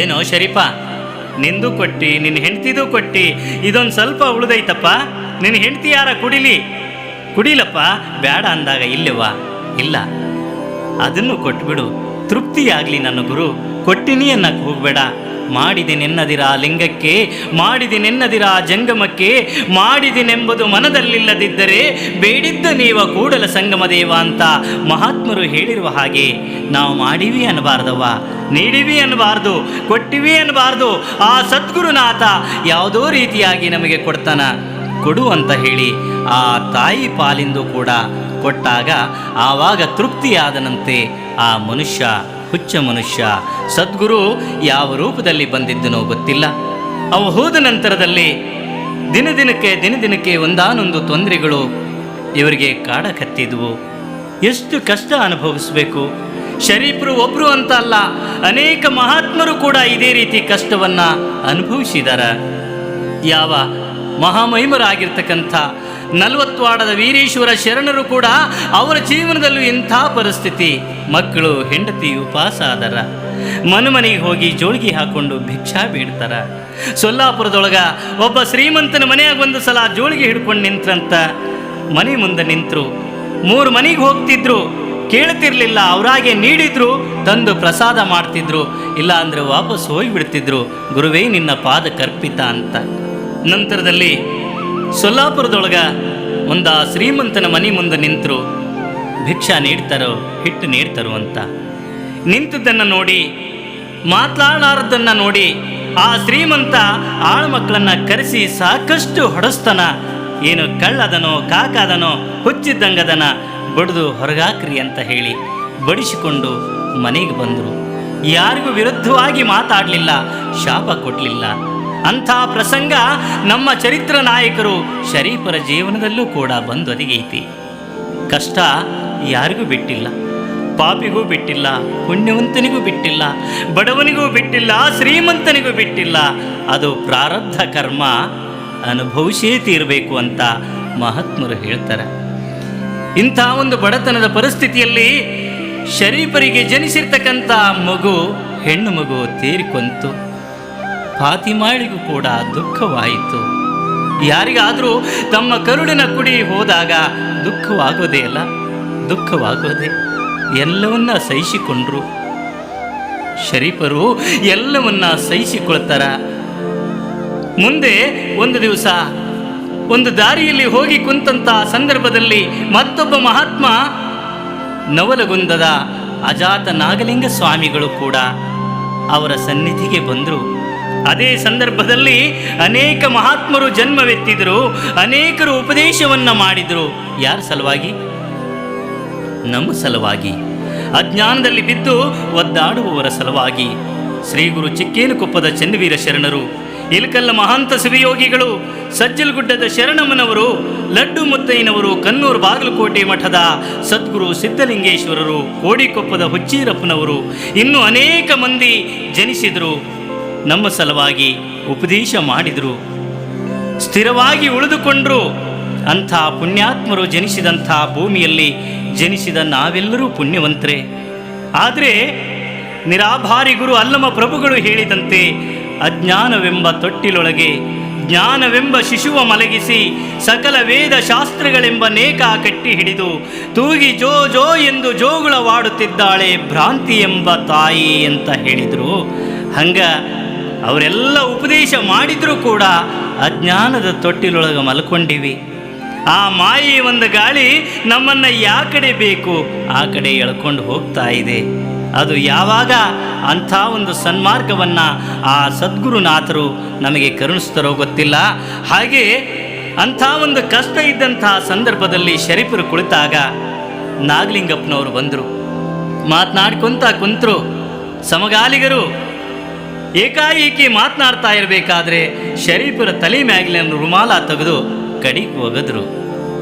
A: ಏನೋ ಶರೀಫ, ನಿಂದು ಕೊಟ್ಟು ನಿನ್ನ ಹೆಂಡ್ತಿದು ಕೊಟ್ಟು ಇದೊಂದು ಸ್ವಲ್ಪ ಉಳಿದೈತಪ್ಪ, ನಿನ್ನ ಹೆಂಡ್ತಿ ಯಾರ ಕುಡಿಲಪ್ಪ ಬೇಡ ಅಂದಾಗ, ಇಲ್ಲವ್ವ ಇಲ್ಲ ಅದನ್ನು ಕೊಟ್ಬಿಡು, ತೃಪ್ತಿಯಾಗಲಿ ನನ್ನ ಗುರು, ಕೊಟ್ಟಿನಿ ಅನ್ನಕ್ಕೆ ಹೋಗಬೇಡ. ಮಾಡಿದೆನೆನ್ನದಿರ ಲಿಂಗಕ್ಕೆ, ಮಾಡಿದೆನೆನ್ನದಿರ ಜಂಗಮಕ್ಕೆ, ಮಾಡಿದೆನೆಂಬುದು ಮನದಲ್ಲಿಲ್ಲದಿದ್ದರೆ ಬೇಡಿದ್ದ ನೀವ ಕೂಡಲ ಸಂಗಮ ದೇವ ಅಂತ ಮಹಾತ್ಮರು ಹೇಳಿರುವ ಹಾಗೆ ನಾವು ಮಾಡಿವಿ ಅನ್ನಬಾರ್ದವ್ವ, ನೀಡಿವಿ ಅನ್ನಬಾರ್ದು, ಕೊಟ್ಟಿವಿ ಅನ್ನಬಾರ್ದು. ಆ ಸದ್ಗುರುನಾಥ ಯಾವುದೋ ರೀತಿಯಾಗಿ ನಮಗೆ ಕೊಡ್ತಾನ, ಕೊಡು ಅಂತ ಹೇಳಿ ಆ ತಾಯಿ ಪಾಲಿಂದು ಕೂಡ ಕೊಟ್ಟಾಗ ಆವಾಗ ತೃಪ್ತಿಯಾದನಂತೆ ಆ ಮನುಷ್ಯ, ಹುಚ್ಚ ಮನುಷ್ಯ. ಸದ್ಗುರು ಯಾವ ರೂಪದಲ್ಲಿ ಬಂದಿದ್ದನೋ ಗೊತ್ತಿಲ್ಲ. ಅವು ಹೋದ ನಂತರದಲ್ಲಿ ದಿನದಿನಕ್ಕೆ ಒಂದಾನೊಂದು ತೊಂದರೆಗಳು ಇವರಿಗೆ ಕಾಡಕತ್ತಿದ್ವು. ಎಷ್ಟು ಕಷ್ಟ ಅನುಭವಿಸಬೇಕು. ಶರೀಫರು ಒಬ್ಬರು ಅಂತ ಅಲ್ಲ, ಅನೇಕ ಮಹಾತ್ಮರು ಕೂಡ ಇದೇ ರೀತಿ ಕಷ್ಟವನ್ನು ಅನುಭವಿಸಿದಾರ. ಯಾವ ಮಹಾಮಹಿಮರಾಗಿರ್ತಕ್ಕಂಥ 40 ವಾಡದ ವೀರೇಶ್ವರ ಶರಣರು ಕೂಡ ಅವರ ಜೀವನದಲ್ಲೂ ಇಂಥ ಪರಿಸ್ಥಿತಿ. ಮಕ್ಕಳು ಹೆಂಡತಿ ಉಪವಾಸ ಆದರ, ಮನೆಗೆ ಹೋಗಿ ಜೋಳಿಗೆ ಹಾಕೊಂಡು ಭಿಕ್ಷಾ ಬೇಡ್ತಾರ. ಸೊಲ್ಲಾಪುರದೊಳಗ ಒಬ್ಬ ಶ್ರೀಮಂತನ ಮನೆಯಾಗ ಒಂದು ಸಲ ಜೋಳಿಗೆ ಹಿಡ್ಕೊಂಡು ನಿಂತ್ರಂತ. ಮನೆ ಮುಂದೆ ನಿಂತರು, 3 ಮನೆಗೆ ಹೋಗ್ತಿದ್ರು, ಕೇಳ್ತಿರ್ಲಿಲ್ಲ. ಅವರಾಗೆ ನೀಡಿದ್ರು, ತಂದು ಪ್ರಸಾದ ಮಾಡ್ತಿದ್ರು, ಇಲ್ಲ ಅಂದರೆ ವಾಪಸ್ ಹೋಗಿಬಿಡ್ತಿದ್ರು. ಗುರುವೇ ನಿನ್ನ ಪಾದ ಕರ್ಪಿತ ಅಂತ. ನಂತರದಲ್ಲಿ ಸೊಲ್ಲಾಪುರದೊಳಗ ಒಂದು ಶ್ರೀಮಂತನ ಮನೆ ಮುಂದೆ ನಿಂತರು, ಭಿಕ್ಷಾ ನೀಡ್ತಾರೋ ಹಿಟ್ಟು ನೀಡ್ತಾರೋ ಅಂತ. ನಿಂತದ್ದನ್ನು ನೋಡಿ, ಮಾತನಾಡಾರದನ್ನು ನೋಡಿ ಆ ಶ್ರೀಮಂತ ಆಳ್ಮಕ್ಕಳನ್ನು ಕರೆಸಿ ಸಾಕಷ್ಟು ಹೊಡೆಸ್ತಾನ. ಏನು ಕಳ್ಳದನೋ ಕಾಕಾದನೋ ಹುಚ್ಚಿದ್ದಂಗದನ ಬಡಿದು ಹೊರಗಾಕ್ರಿ ಅಂತ ಹೇಳಿ ಬಡಿಸಿಕೊಂಡು ಮನೆಗೆ ಬಂದರು. ಯಾರಿಗೂ ವಿರುದ್ಧವಾಗಿ ಮಾತಾಡಲಿಲ್ಲ, ಶಾಪ ಕೊಡಲಿಲ್ಲ. ಅಂಥ ಪ್ರಸಂಗ ನಮ್ಮ ಚರಿತ್ರ ನಾಯಕರು ಶರೀಫರ ಜೀವನದಲ್ಲೂ ಕೂಡ ಬಂದೊದಗೈತಿ. ಕಷ್ಟ ಯಾರಿಗೂ ಬಿಟ್ಟಿಲ್ಲ, ಪಾಪಿಗೂ ಬಿಟ್ಟಿಲ್ಲ, ಪುಣ್ಯವಂತನಿಗೂ ಬಿಟ್ಟಿಲ್ಲ, ಬಡವನಿಗೂ ಬಿಟ್ಟಿಲ್ಲ, ಶ್ರೀಮಂತನಿಗೂ ಬಿಟ್ಟಿಲ್ಲ. ಅದು ಪ್ರಾರಬ್ಧ ಕರ್ಮ, ಅನುಭವಿಸೇ ತೀರಬೇಕು ಅಂತ ಮಹಾತ್ಮರು ಹೇಳ್ತಾರೆ. ಇಂಥ ಒಂದು ಬಡತನದ ಪರಿಸ್ಥಿತಿಯಲ್ಲಿ ಶರೀಫರಿಗೆ ಜನಿಸಿರ್ತಕ್ಕಂಥ ಮಗು, ಹೆಣ್ಣು ಮಗು ತೀರಿಕೊಂತು. ಫಾತಿಮಾಳಿಗೂ ಕೂಡ ದುಃಖವಾಯಿತು. ಯಾರಿಗಾದರೂ ತಮ್ಮ ಕರುಳಿನ ಕುಡಿ ಹೋದಾಗ ದುಃಖವಾಗೋದೇ ಅಲ್ಲ, ದುಃಖವಾಗೋದೇ. ಎಲ್ಲವನ್ನ ಸಹಿಸಿಕೊಂಡ್ರು. ಶರೀಫರು ಎಲ್ಲವನ್ನ ಸಹಿಸಿಕೊಳ್ತಾರ. ಮುಂದೆ ಒಂದು ದಿವಸ ಒಂದು ದಾರಿಯಲ್ಲಿ ಹೋಗಿ ಕುಂತಂಥ ಸಂದರ್ಭದಲ್ಲಿ ಮತ್ತೊಬ್ಬ ಮಹಾತ್ಮ ನವಲಗುಂದದ ಅಜಾತ ನಾಗಲಿಂಗ ಸ್ವಾಮಿಗಳು ಕೂಡ ಅವರ ಸನ್ನಿಧಿಗೆ ಬಂದರು. ಅದೇ ಸಂದರ್ಭದಲ್ಲಿ ಅನೇಕ ಮಹಾತ್ಮರು ಜನ್ಮವೆತ್ತಿದರು, ಅನೇಕರು ಉಪದೇಶವನ್ನು ಮಾಡಿದರು. ಯಾರ ಸಲುವಾಗಿ? ನಮ್ಮ ಸಲುವಾಗಿ. ಅಜ್ಞಾನದಲ್ಲಿ ಬಿದ್ದು ಒದ್ದಾಡುವವರ ಸಲುವಾಗಿ. ಶ್ರೀ ಗುರು ಚಿಕ್ಕೇನಕೊಪ್ಪದ ಚೆನ್ನವೀರ ಶರಣರು, ಇಲಕಲ್ಲ ಮಹಾಂತ ಶಿವಯೋಗಿಗಳು, ಸಜ್ಜಲಗುಡ್ಡದ ಶರಣಮ್ಮನವರು, ಲಡ್ಡು ಮುತ್ತಯ್ಯನವರು, ಕನ್ನೂರು ಬಾಗಲಕೋಟೆ ಮಠದ ಸದ್ಗುರು ಸಿದ್ಧಲಿಂಗೇಶ್ವರರು, ಕೋಡಿಕೊಪ್ಪದ ಹುಚ್ಚೀರಪ್ಪನವರು, ಇನ್ನೂ ಅನೇಕ ಮಂದಿ ಜನಿಸಿದರು. ನಮ್ಮ ಸಲುವಾಗಿ ಉಪದೇಶ ಮಾಡಿದರು, ಸ್ಥಿರವಾಗಿ ಉಳಿದುಕೊಂಡರು. ಅಂಥ ಪುಣ್ಯಾತ್ಮರು ಜನಿಸಿದಂಥ ಭೂಮಿಯಲ್ಲಿ ಜನಿಸಿದ ನಾವೆಲ್ಲರೂ ಪುಣ್ಯವಂತರೇ. ಆದರೆ ನಿರಾಭಾರಿ ಗುರು ಅಲ್ಲಮ ಪ್ರಭುಗಳು ಹೇಳಿದಂತೆ, ಅಜ್ಞಾನವೆಂಬ ತೊಟ್ಟಿಲೊಳಗೆ ಜ್ಞಾನವೆಂಬ ಶಿಶುವ ಮಲಗಿಸಿ ಸಕಲ ವೇದ ಶಾಸ್ತ್ರಗಳೆಂಬ ನೇಕ ಕಟ್ಟಿ ಹಿಡಿದು ತೂಗಿ ಜೋ ಜೋ ಎಂದು ಜೋಗುಳವಾಡುತ್ತಿದ್ದಾಳೆ ಭ್ರಾಂತಿ ಎಂಬ ತಾಯಿ ಅಂತ ಹೇಳಿದರು. ಹಂಗ ಅವರೆಲ್ಲ ಉಪದೇಶ ಮಾಡಿದರೂ ಕೂಡ ಅಜ್ಞಾನದ ತೊಟ್ಟಿಲೊಳಗೆ ಮಲ್ಕೊಂಡಿವಿ. ಆ ಮಾಯೆ ಒಂದು ಗಾಳಿ ನಮ್ಮನ್ನು ಯಾ ಕಡೆ ಬೇಕು ಆ ಕಡೆ ಎಳ್ಕೊಂಡು ಹೋಗ್ತಾ ಇದೆ. ಅದು ಯಾವಾಗ ಅಂಥ ಒಂದು ಸನ್ಮಾರ್ಗವನ್ನು ಆ ಸದ್ಗುರುನಾಥರು ನಮಗೆ ಕರುಣಿಸ್ತಾರೋ ಗೊತ್ತಿಲ್ಲ. ಹಾಗೆ ಅಂಥ ಒಂದು ಕಷ್ಟ ಇದ್ದಂತಹ ಸಂದರ್ಭದಲ್ಲಿ ಶರೀಫರು ಕುಳಿತಾಗ ನಾಗಲಿಂಗಪ್ಪನವರು ಬಂದರು. ಮಾತನಾಡ್ಕೊಂತ ಕುಂತರು. ಸಮಗಾಲಿಗರು ಏಕಾಏಕಿ ಮಾತನಾಡ್ತಾ ಇರಬೇಕಾದ್ರೆ ಶರೀಫರ ತಲೆ ಮ್ಯಾಗಿಲಿನ ರುಮಾಲ ತೆಗೆದು ಕಡಿಗೆ ಒಗೆದ್ರು.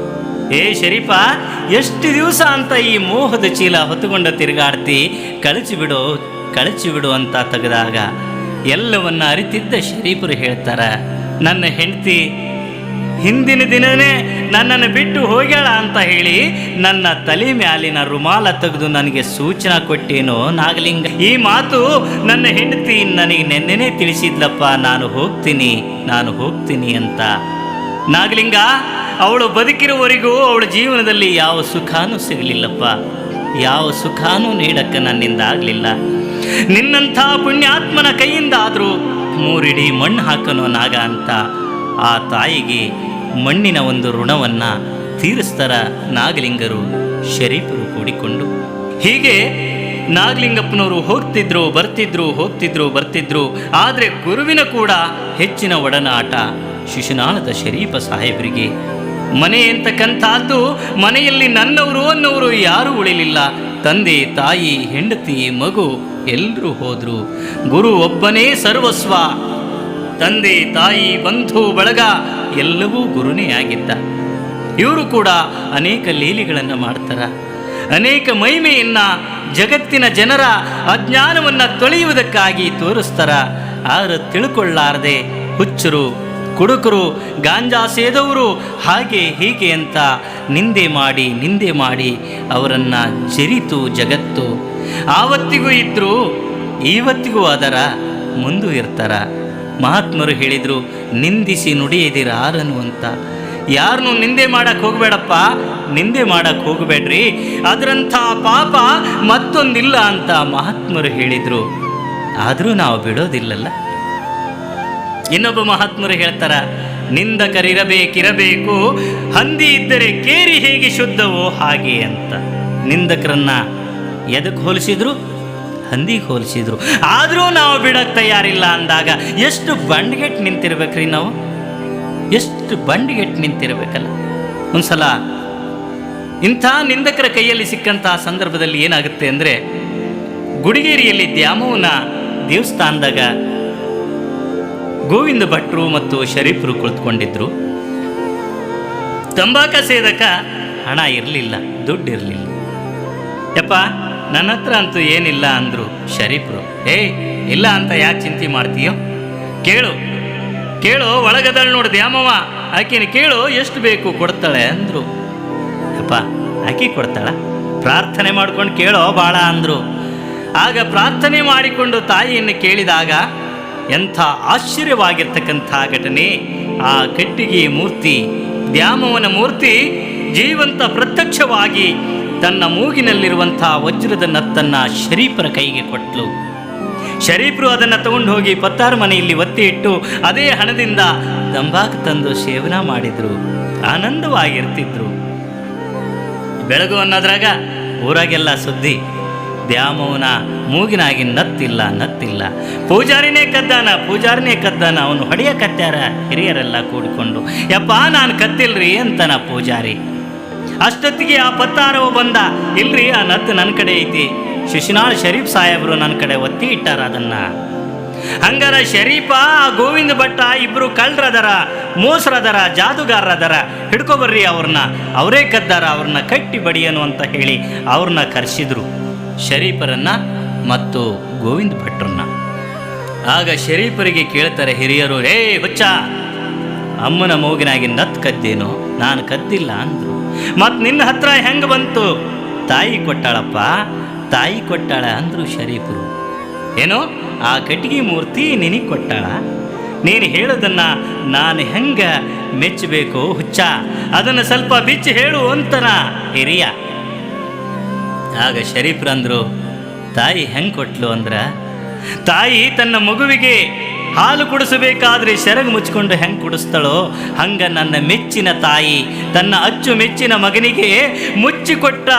A: ಏ ಶರೀಫ, ಎಷ್ಟು ದಿವಸ ಅಂತ ಈ ಮೋಹದ ಚೀಲ ಹೊತ್ತುಕೊಂಡ ತಿರುಗಾಡ್ತಿ, ಕಳಚಿಬಿಡು ಅಂತ ತೆಗೆದಾಗ ಎಲ್ಲವನ್ನ ಅರಿತಿದ್ದ ಶರೀಫರು ಹೇಳ್ತಾರ, ನನ್ನ ಹೆಂಡತಿ ಹಿಂದಿನ ದಿನನೇ ನನ್ನನ್ನು ಬಿಟ್ಟು ಹೋಗ್ಯಾಳ ಅಂತ ಹೇಳಿ ನನ್ನ ತಲೆ ಮ್ಯಾಲಿನ ರುಮಾಲ ತೆಗೆದು ನನಗೆ ಸೂಚನಾ ಕೊಟ್ಟೇನೋ ನಾಗಲಿಂಗ. ಈ ಮಾತು ನನ್ನ ಹೆಂಡತಿ ನನಗೆ ನೆನ್ನೆನೇ ತಿಳಿಸಿದ್ಲಪ್ಪ, ನಾನು ಹೋಗ್ತೀನಿ ಅಂತ. ನಾಗಲಿಂಗ, ಅವಳು ಬದುಕಿರುವವರೆಗೂ ಅವಳ ಜೀವನದಲ್ಲಿ ಯಾವ ಸುಖಾನೂ ಸಿಗಲಿಲ್ಲಪ್ಪ, ಯಾವ ಸುಖಾನೂ ನೀಡಕ್ಕೆ ನನ್ನಿಂದ ಆಗಲಿಲ್ಲ. ನಿನ್ನಂಥ ಪುಣ್ಯಾತ್ಮನ ಕೈಯಿಂದ ಆದರೂ 3 ಇಡಿ ಮಣ್ಣು ಹಾಕನೋ ನಾಗ ಅಂತ ಆ ತಾಯಿಗೆ ಮಣ್ಣಿನ ಒಂದು ಋಣವನ್ನು ತೀರಿಸ್ತಾರ ನಾಗಲಿಂಗರು ಶರೀಫರು ಕೂಡಿಕೊಂಡು. ಹೀಗೆ ನಾಗಲಿಂಗಪ್ಪನವರು ಹೋಗ್ತಿದ್ರು ಬರ್ತಿದ್ರು. ಆದರೆ ಗುರುವಿನ ಕೂಡ ಹೆಚ್ಚಿನ ಒಡನಾಟ ಶಿಶುನಾಳದ ಶರೀಫ ಸಾಹೇಬರಿಗೆ. ಮನೆ ಅಂತಕ್ಕಂಥದ್ದು, ಮನೆಯಲ್ಲಿ ನನ್ನವರು ಅನ್ನೋರು ಯಾರೂ ಉಳಿಲಿಲ್ಲ. ತಂದೆ, ತಾಯಿ, ಹೆಂಡತಿ, ಮಗು ಎಲ್ಲರೂ ಹೋದರು. ಗುರು ಒಬ್ಬನೇ ಸರ್ವಸ್ವ. ತಂದೆ, ತಾಯಿ, ಬಂಧು ಬಳಗ ಎಲ್ಲವೂ ಗುರುನೇ ಆಗಿದ್ದ. ಇವರು ಕೂಡ ಅನೇಕ ಲೀಲೆಗಳನ್ನು ಮಾಡ್ತಾರ, ಅನೇಕ ಮಹಿಮೆಯನ್ನು ಜಗತ್ತಿನ ಜನರ ಅಜ್ಞಾನವನ್ನು ತೊಳೆಯುವುದಕ್ಕಾಗಿ ತೋರಿಸ್ತಾರ. ಆದ್ರೆ ತಿಳ್ಕೊಳ್ಳಾರದೆ ಹುಚ್ಚರು, ಕುಡುಕರು, ಗಾಂಜಾ ಸೇದವರು ಹಾಗೆ ಹೀಗೆ ಅಂತ ನಿಂದೆ ಮಾಡಿ ಅವರನ್ನು ಜರಿತು ಜಗತ್ತು. ಆವತ್ತಿಗೂ ಇದ್ದರು, ಇವತ್ತಿಗೂ ಅದರ ಮುಂದೂ ಇರ್ತಾರ. ಮಹಾತ್ಮರು ಹೇಳಿದರು, ನಿಂದಿಸಿ ನುಡಿಯದಿರಾರನು ಅಂತ. ಯಾರನ್ನೂ ನಿಂದೆ ಮಾಡಕ್ಕೆ ಹೋಗಬೇಡಪ್ಪ, ನಿಂದೆ ಮಾಡಕ್ಕೆ ಹೋಗಬೇಡ್ರಿ, ಅದರಂಥ ಪಾಪ ಮತ್ತೊಂದಿಲ್ಲ ಅಂತ ಮಹಾತ್ಮರು ಹೇಳಿದರು. ಆದರೂ ನಾವು ಬಿಡೋದಿಲ್ಲಲ್ಲ. ಇನ್ನೊಬ್ಬ ಮಹಾತ್ಮರು ಹೇಳ್ತಾರ, ನಿಂದಕರಿರಬೇಕಿರಬೇಕು, ಹಂದಿ ಇದ್ದರೆ ಕೇರಿ ಹೇಗೆ ಶುದ್ಧವೋ ಹಾಗೆ ಅಂತ. ನಿಂದಕರನ್ನ ಎದಕ್ಕೆ ಹೋಲಿಸಿದ್ರು? ಹಂದಿಗೆ ಹೋಲಿಸಿದ್ರು. ಆದರೂ ನಾವು ಬಿಡಕ್ಕೆ ತಯಾರಿಲ್ಲ ಅಂದಾಗ ಎಷ್ಟು ಬಂಡ್ಗೆಟ್ಟು ನಿಂತಿರ್ಬೇಕ್ರಿ ನಾವು, ಎಷ್ಟು ಬಂಡ್ಗೆಟ್ಟು ನಿಂತಿರ್ಬೇಕಲ್ಲ. ಒಂದ್ಸಲ ಇಂಥ ನಿಂದಕರ ಕೈಯಲ್ಲಿ ಸಿಕ್ಕಂತಹ ಸಂದರ್ಭದಲ್ಲಿ ಏನಾಗುತ್ತೆ ಅಂದರೆ, ಗುಡಿಗೇರಿಯಲ್ಲಿ ದ್ಯಾಮವ್ವನ ದೇವಸ್ಥಾನದಾಗ ಗೋವಿಂದ ಭಟ್ರು ಮತ್ತು ಶರೀಫರು ಕುಳಿತುಕೊಂಡಿದ್ರು. ತಂಬಾಕ ಸೇದಕ ಹಣ ಇರಲಿಲ್ಲ, ದುಡ್ಡು ಇರಲಿಲ್ಲ. ಯಪ್ಪ, ನನ್ನ ಹತ್ರ ಅಂತೂ ಏನಿಲ್ಲ ಅಂದರು ಶರೀಫರು. ಇಲ್ಲ ಅಂತ ಯಾಕೆ ಚಿಂತೆ ಮಾಡ್ತೀಯೋ? ಕೇಳು ಒಳಗದಳು ನೋಡು ದ್ಯಾಮವ್ವ, ಆಕೆನ ಕೇಳು, ಎಷ್ಟು ಬೇಕು ಕೊಡ್ತಾಳೆ ಅಂದರು. ಯಪ್ಪ, ಆಕೆ ಕೊಡ್ತಾಳ? ಪ್ರಾರ್ಥನೆ ಮಾಡ್ಕೊಂಡು ಕೇಳೋ ಭಾಳ ಅಂದರು. ಆಗ ಪ್ರಾರ್ಥನೆ ಮಾಡಿಕೊಂಡು ತಾಯಿಯನ್ನು ಕೇಳಿದಾಗ ಎಂಥ ಆಶ್ಚರ್ಯವಾಗಿರ್ತಕ್ಕಂಥ ಘಟನೆ. ಆ ಕಟ್ಟಿಗೆ ಮೂರ್ತಿ, ದ್ಯಾಮವ್ವನ ಮೂರ್ತಿ ಜೀವಂತ ಪ್ರತ್ಯಕ್ಷವಾಗಿ ತನ್ನ ಮೂಗಿನಲ್ಲಿರುವಂಥ ವಜ್ರದ ನತ್ತನ್ನು ಶರೀಫರ ಕೈಗೆ ಕೊಟ್ಟಳು. ಶರೀಫರು ಅದನ್ನು ತಗೊಂಡು ಹೋಗಿ ಪತ್ತಾರ ಮನೆಯಲ್ಲಿ ಒತ್ತಿ ಇಟ್ಟು ಅದೇ ಹಣದಿಂದ ತಂಬಾಕು ತಂದು ಸೇವನೆ ಮಾಡಿದರು, ಆನಂದವಾಗಿರ್ತಿದ್ರು. ಬೆಳಗು ಅನ್ನೋದ್ರಾಗ ಊರಾಗೆಲ್ಲ ಸುದ್ದಿ, ದ್ಯಾಮವ್ವನ ಮೂಗಿನಾಗಿ ನತ್ತಿಲ್ಲ. ಪೂಜಾರಿನೇ ಕದ್ದಾನ, ಅವನು ಹೊಡೆಯಕತ್ಯಾರ ಹಿರಿಯರೆಲ್ಲ ಕೂಡಿಕೊಂಡು. ಯಪ್ಪ, ನಾನು ಕತ್ತಿಲ್ರಿ ಅಂತನ ಪೂಜಾರಿ. ಅಷ್ಟೊತ್ತಿಗೆ ಆ ಪತ್ತಾರವ ಬಂದ, ಇಲ್ರಿ ಆ ನತ್ತು ನನ್ನ ಕಡೆ ಐತಿ, ಶಿಶುನಾಳ್ ಶರೀಫ್ ಸಾಹೇಬರು ನನ್ನ ಕಡೆ ಒತ್ತಿ ಇಟ್ಟಾರ ಅದನ್ನ. ಹಂಗಾರ ಶರೀಫ, ಆ ಗೋವಿಂದ ಭಟ್ಟ ಇಬ್ಬರು ಕಳ್ಳರದರ, ಮೋಸರದರ, ಜಾದುಗಾರರದರ, ಹಿಡ್ಕೊಬರ್ರಿ ಅವ್ರನ್ನ, ಅವರೇ ಕದ್ದಾರ, ಅವ್ರನ್ನ ಕಟ್ಟಿ ಬಡಿಯನು ಅಂತ ಹೇಳಿ ಅವ್ರನ್ನ ಕರೆಸಿದ್ರು, ಶರೀಫರನ್ನ ಮತ್ತು ಗೋವಿಂದ ಭಟ್ರನ್ನ. ಆಗ ಶರೀಫರಿಗೆ ಕೇಳ್ತಾರೆ ಹಿರಿಯರು, ಹುಚ್ಚ, ಅಮ್ಮನ ಮೂಗಿನಾಗಿ ನತ್ತು ಕದ್ದೇನು? ನಾನು ಕದ್ದಿಲ್ಲ ಅಂದರು. ಮತ್ತು ನಿನ್ನ ಹತ್ರ ಹೆಂಗೆ ಬಂತು? ತಾಯಿ ಕೊಟ್ಟಾಳಪ್ಪ, ತಾಯಿ ಕೊಟ್ಟಾಳ ಅಂದರು ಶರೀಫರು. ಏನೋ ಆ ಕಟ್ಟಿಗೆ ಮೂರ್ತಿ ನಿನಗೆ ಕೊಟ್ಟಾಳ? ನೀನು ಹೇಳೋದನ್ನು ನಾನು ಹೆಂಗೆ ಮೆಚ್ಚಬೇಕು ಹುಚ್ಚ? ಅದನ್ನು ಸ್ವಲ್ಪ ಬಿಚ್ಚಿ ಹೇಳು ಅಂತನ ಹಿರಿಯ. ಆಗ ಶರೀಫ್ರಂದರು, ತಾಯಿ ಹೆಂಗೆ ಕೊಟ್ಲು ಅಂದ್ರೆ, ತಾಯಿ ತನ್ನ ಮಗುವಿಗೆ ಹಾಲು ಕುಡಿಸಬೇಕಾದ್ರೆ ಸೆರಗು ಮುಚ್ಕೊಂಡು ಹೆಂಗೆ ಕುಡಿಸ್ತಾಳೋ ಹಂಗೆ ನನ್ನ ಮೆಚ್ಚಿನ ತಾಯಿ ತನ್ನ ಅಚ್ಚು ಮೆಚ್ಚಿನ ಮಗನಿಗೆ ಮುಚ್ಚಿಕೊಟ್ಟ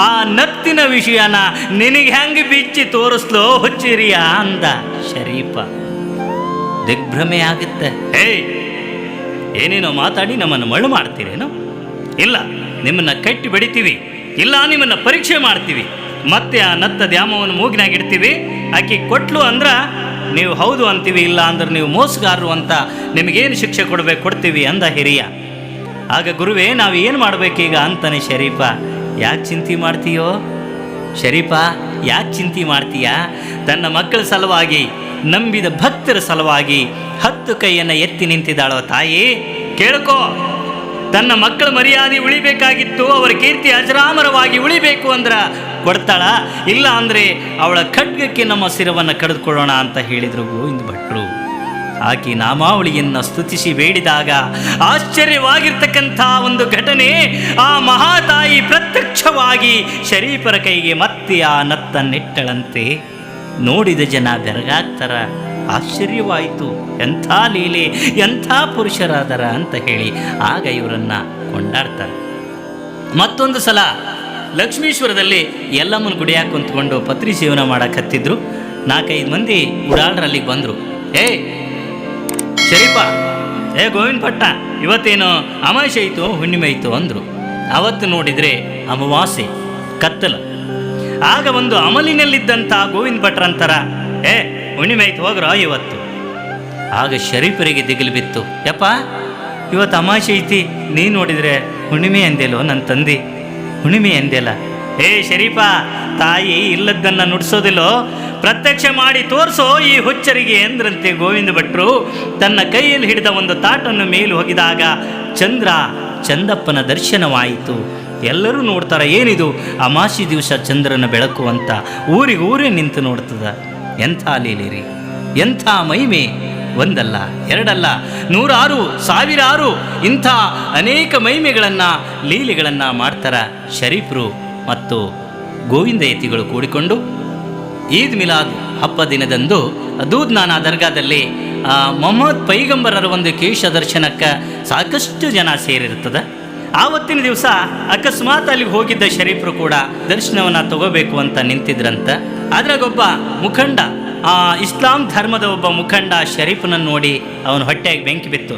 A: ಆ ನತ್ತಿನ ವಿಷಯನ ನಿನಗೆ ಹೆಂಗೆ ಬಿಚ್ಚಿ ತೋರಿಸ್ಲೋ ಹುಚ್ಚಿರಿಯ ಅಂದ ಶರೀಫ. ದಿಗ್ಭ್ರಮೆ ಆಗುತ್ತೆ. ಏನೇನೋ ಮಾತಾಡಿ ನಮ್ಮನ್ನು ಮಳ್ಳು ಮಾಡ್ತೀರೇನೋ? ಇಲ್ಲ, ನಿಮ್ಮನ್ನು ಕಟ್ಟಿ ಬಡಿತೀವಿ, ಇಲ್ಲ ನಿಮ್ಮನ್ನು ಪರೀಕ್ಷೆ ಮಾಡ್ತೀವಿ, ಮತ್ತೆ ಆ ನತ್ತ ದ್ಯಾಮವನ್ನು ಮೂಗಿನಾಗಿಡ್ತೀವಿ. ಆಕೆ ಕೊಟ್ಲು ಅಂದ್ರೆ ನೀವು ಹೌದು ಅಂತೀವಿ, ಇಲ್ಲ ಅಂದ್ರೆ ನೀವು ಮೋಸಗಾರರು ಅಂತ ನಿಮಗೇನು ಶಿಕ್ಷೆ ಕೊಡ್ತೀವಿ ಅಂದ ಹಿರಿಯ. ಆಗ ಗುರುವೇ ನಾವು ಏನು ಮಾಡಬೇಕೀಗ ಅಂತಾನೆ ಶರೀಫ. ಯಾಕೆ ಚಿಂತೆ ಮಾಡ್ತೀಯೋ ಶರೀಫ, ಯಾಕೆ ಚಿಂತೆ ಮಾಡ್ತೀಯ? ತನ್ನ ಮಕ್ಕಳ ಸಲುವಾಗಿ, ನಂಬಿದ ಭಕ್ತರ ಸಲುವಾಗಿ 10 ಕೈಯನ್ನು ಎತ್ತಿ ನಿಂತಿದ್ದಾಳೋ ತಾಯಿ. ಕೇಳ್ಕೋ, ತನ್ನ ಮಕ್ಕಳ ಮರ್ಯಾದೆ ಉಳಿಬೇಕಾಗಿತ್ತು, ಅವರ ಕೀರ್ತಿ ಅಜರಾಮರವಾಗಿ ಉಳಿಬೇಕು ಅಂದ್ರೆ ಕೊಡ್ತಾಳ, ಇಲ್ಲ ಅಂದರೆ ಅವಳ ಖಡ್ಗಕ್ಕೆ ನಮ್ಮ ಶಿರವನ್ನು ಕಡಿದುಕೊಳ್ಳೋಣ ಅಂತ ಹೇಳಿದರು ಗೋವಿಂದ ಭಟ್ರು. ಆಕೆ ನಾಮಾವಳಿಯನ್ನು ಸ್ತುತಿಸಿ ಬೇಡಿದಾಗ ಆಶ್ಚರ್ಯವಾಗಿರ್ತಕ್ಕಂಥ ಒಂದು ಘಟನೆ, ಆ ಮಹಾತಾಯಿ ಪ್ರತ್ಯಕ್ಷವಾಗಿ ಶರೀಫರ ಕೈಗೆ ಮತ್ತೆ ಆ ನತ್ತನ್ನಿಟ್ಟಳಂತೆ. ನೋಡಿದ ಜನ ಬೆರಗಾಗ್ತಾರ, ಆಶ್ಚರ್ಯವಾಯಿತು, ಎಂಥ ಲೀಲೆ, ಎಂಥ ಪುರುಷರಾದರ ಅಂತ ಹೇಳಿ ಆಗ ಇವರನ್ನು ಕೊಂಡಾಡ್ತಾರೆ. ಮತ್ತೊಂದು ಸಲ ಲಕ್ಷ್ಮೀಶ್ವರದಲ್ಲಿ ಎಲ್ಲಮ್ಮನ ಗುಡಿಯಾಗಿ ಕುಂತ್ಕೊಂಡು ಪತ್ರಿ ಸೇವನ ಮಾಡಕತ್ತಿದ್ರು. 4-5 ಮಂದಿ ಉಡಾಳ್ರಲ್ಲಿಗೆ ಬಂದರು. ಶರೀಫ, ಗೋವಿಂದ ಭಟ್ಟ, ಇವತ್ತೇನು ಅಮಾವಾಸ್ಯೆ ಆಯಿತು, ಹುಣ್ಣಿಮೆ ಆಯಿತು ಅಂದರು. ಅವತ್ತು ನೋಡಿದರೆ ಅಮಾವಾಸ್ಯೆ, ಕತ್ತಲ. ಆಗ ಒಂದು ಅಮಲಿನಲ್ಲಿದ್ದಂಥ ಗೋವಿಂದ ಭಟ್ರಂತರ, ಹುಣ್ಣಿಮೆ ಆಯ್ತು ಹೋಗ್ರ ಇವತ್ತು. ಆಗ ಶರೀಫರಿಗೆ ದಿಗಿಲು ಬಿತ್ತು. ಯಪ್ಪ, ಇವತ್ತು ಅಮಾವಾಸ್ಯೆ ಐತಿ, ನೀ ನೋಡಿದರೆ ಹುಣ್ಣಿಮೆ ಅಂದೇಲೋ ನನ್ನ ತಂದೆ, ಹುಣ್ಣಿಮೆ ಅಂದೇಲ. ಶರೀಫ, ತಾಯಿ ಇಲ್ಲದನ್ನು ನುಡಿಸೋದಿಲ್ಲೋ, ಪ್ರತ್ಯಕ್ಷ ಮಾಡಿ ತೋರಿಸೋ ಈ ಹುಚ್ಚರಿಗೆ ಎಂದ್ರಂತೆ ಗೋವಿಂದ ಭಟ್ರು. ತನ್ನ ಕೈಯಲ್ಲಿ ಹಿಡಿದ ಒಂದು ತಾಟನ್ನು ಮೇಲು ಹೋಗಿದಾಗ ಚಂದಪ್ಪನ ದರ್ಶನವಾಯಿತು. ಎಲ್ಲರೂ ನೋಡ್ತಾರೆ, ಏನಿದು ಅಮಾವಾಸ್ಯೆ ದಿವಸ ಚಂದ್ರನ ಬೆಳಕು ಅಂತ ಊರೇ ನಿಂತು ನೋಡ್ತದ. ಎಂಥ ಲೀಲಿರಿ, ಎಂಥ ಮಹಿಮೆ! ಒಂದಲ್ಲ, ಎರಡಲ್ಲ, 100 1000 ಇಂಥ ಅನೇಕ ಮಹಿಮೆಗಳನ್ನು, ಲೀಲೆಗಳನ್ನು ಮಾಡ್ತಾರ ಶರೀಫರು ಮತ್ತು ಗೋವಿಂದ ಯತಿಗಳು ಕೂಡಿಕೊಂಡು. ಈದ್ ಮಿಲಾದ್ ಹಬ್ಬ ದಿನದಂದು ದೂದ್ನಾನಾ ದರ್ಗಾದಲ್ಲಿ ಮೊಹಮ್ಮದ್ ಪೈಗಂಬರರ ಒಂದು ಕೇಶ ದರ್ಶನಕ್ಕೆ ಸಾಕಷ್ಟು ಜನ ಸೇರಿರ್ತದೆ. ಆವತ್ತಿನ ದಿವಸ ಅಕಸ್ಮಾತ್ ಅಲ್ಲಿಗೆ ಹೋಗಿದ್ದ ಶರೀಫರು ಕೂಡ ದರ್ಶನವನ್ನು ತಗೋಬೇಕು ಅಂತ ನಿಂತಿದ್ರಂತ. ಅದ್ರಾಗೊಬ್ಬ ಮುಖಂಡ, ಇಸ್ಲಾಂ ಧರ್ಮದ ಒಬ್ಬ ಮುಖಂಡ ಶರೀಫನನ್ನು ನೋಡಿ ಅವನ ಹೊಟ್ಟೆಗೆ ಬೆಂಕಿ ಬಿತ್ತು.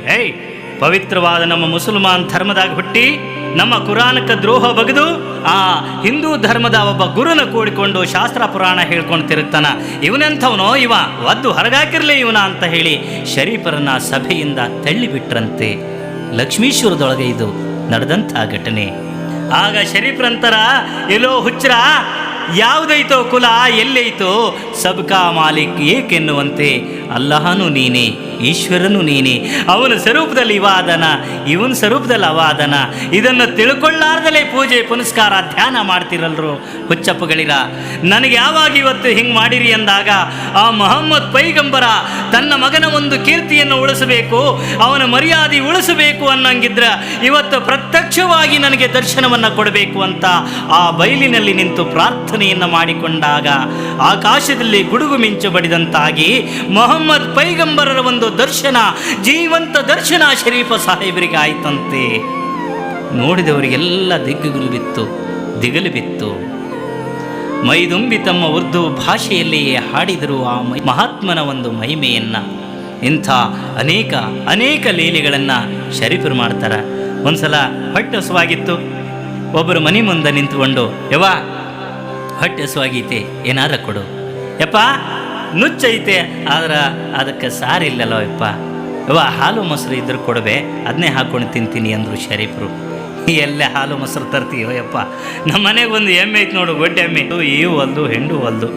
A: ಪವಿತ್ರವಾದ ನಮ್ಮ ಮುಸಲ್ಮಾನ್ ಧರ್ಮದಾಗ ಹುಟ್ಟಿ ನಮ್ಮ ಕುರಾನಕ್ಕೆ ದ್ರೋಹ ಬಗೆದು ಆ ಹಿಂದೂ ಧರ್ಮದ ಒಬ್ಬ ಗುರುನ ಕೂಡಿಕೊಂಡು ಶಾಸ್ತ್ರ ಪುರಾಣ ಹೇಳ್ಕೊಂಡು ತಿರುಗ್ತಾನ, ಇವನೆಂಥವನೋ, ಇವ ಒದ್ದು ಹೊರಗಾಕಿರ್ಲಿ ಇವನ ಅಂತ ಹೇಳಿ ಶರೀಫರನ್ನ ಸಭೆಯಿಂದ ತಳ್ಳಿಬಿಟ್ರಂತೆ. ಲಕ್ಷ್ಮೀಶ್ವರದೊಳಗೆ ಇದು ನಡೆದಂಥ ಘಟನೆ. ಆಗ ಶರೀಫರಂತರ, ಎಲ್ಲೋ ಹುಚ್ಚರ, ಯಾವುದೈತೋ ಕುಲ, ಎಲ್ಲೈತೋ ಸಬ್ಕಾ ಮಾಲಿಕ್ ಏಕೆನ್ನುವಂತೆ ಅಲ್ಲಹನು ನೀನೇ, ಈಶ್ವರನು ನೀನೇ, ಅವನ ಸ್ವರೂಪದಲ್ಲಿ ಇವ ಅದನ, ಇವನ ಸ್ವರೂಪದಲ್ಲಿ ಅವ ಅದನ, ಇದನ್ನು ತಿಳ್ಕೊಳ್ಳಾರ್ದಲೇ ಪೂಜೆ ಪುನಸ್ಕಾರ ಧ್ಯಾನ ಮಾಡ್ತಿರಲ್ರು ಹುಚ್ಚಪ್ಪಗಳಿರ. ನನಗೆ ಯಾವಾಗ ಇವತ್ತು ಹಿಂಗೆ ಮಾಡಿರಿ ಅಂದಾಗ ಆ ಮೊಹಮ್ಮದ್ ಪೈಗಂಬರ ತನ್ನ ಮಗನ ಒಂದು ಕೀರ್ತಿಯನ್ನು ಉಳಿಸಬೇಕು, ಅವನ ಮರ್ಯಾದೆ ಉಳಿಸಬೇಕು ಅನ್ನಂಗಿದ್ರ ಇವತ್ತು ಪ್ರತ್ಯಕ್ಷವಾಗಿ ನನಗೆ ದರ್ಶನವನ್ನು ಕೊಡಬೇಕು ಅಂತ ಆ ಬಯಲಿನಲ್ಲಿ ನಿಂತು ಪ್ರಾರ್ಥನೆಯನ್ನು ಮಾಡಿಕೊಂಡಾಗ ಆಕಾಶದಲ್ಲಿ ಗುಡುಗು ಮಿಂಚು ಬಡಿದಂತಾಗಿ ಮೊಹಮ್ಮದ್ ಪೈಗಂಬರರ ಒಂದು ದರ್ಶನ, ಜೀವಂತ ದರ್ಶನ ಶರೀಫ ಸಾಹೇಬರಿಗೆ ಆಯ್ತಂತೆ. ನೋಡಿದವರಿಗೆಲ್ಲ ದಿಗಲು ಬಿತ್ತು. ಮೈದುಂಬಿ ತಮ್ಮ ಉರ್ದು ಭಾಷೆಯಲ್ಲಿಯೇ ಹಾಡಿದರು ಆ ಮಹಾತ್ಮನ ಒಂದು ಮಹಿಮೆಯನ್ನು. ಇಂಥ ಅನೇಕ ಲೀಲೆಗಳನ್ನು ಶರೀಫರು ಮಾಡ್ತಾರೆ. ಒಂದ್ಸಲ ಹೊಟ್ಟೆ ಹಸುವಾಗಿತ್ತು. ಒಬ್ಬರು ಮನೆ ಮುಂದೆ ನಿಂತ್ಕೊಂಡು, ಯವ್ವ ಹೊಟ್ಟೆ ಹಸುವಾಗೈತೆ, ಏನಾರ ಕೊಡು. ಯಪ್ಪ ನುಚ್ಚೈತೆ, ಆದ್ರೆ ಅದಕ್ಕೆ ಸಾರಿಲ್ಲಲ್ಲೋ ಯಪ್ಪ. ಯವ್ವ ಹಾಲು ಮೊಸರು ಇದ್ರೆ ಕೊಡಬೇ, ಅದನ್ನೇ ಹಾಕ್ಕೊಂಡು ತಿಂತೀನಿ ಅಂದರು ಶರೀಫರು. ಎಲ್ಲೇ ಹಾಲು ಮೊಸರು ತರ್ತೀಯೋ ಯಪ್ಪ, ನಮ್ಮ ಮನೆಗೆ ಒಂದು ಎಮ್ಮೆ ಐತೆ ನೋಡು, ಗೊಡ್ಡೆ ಎಮ್ಮೆ, ಈ ಹೊಲ್ದು ಹೆಂಡು ಹೊಲ್ದು,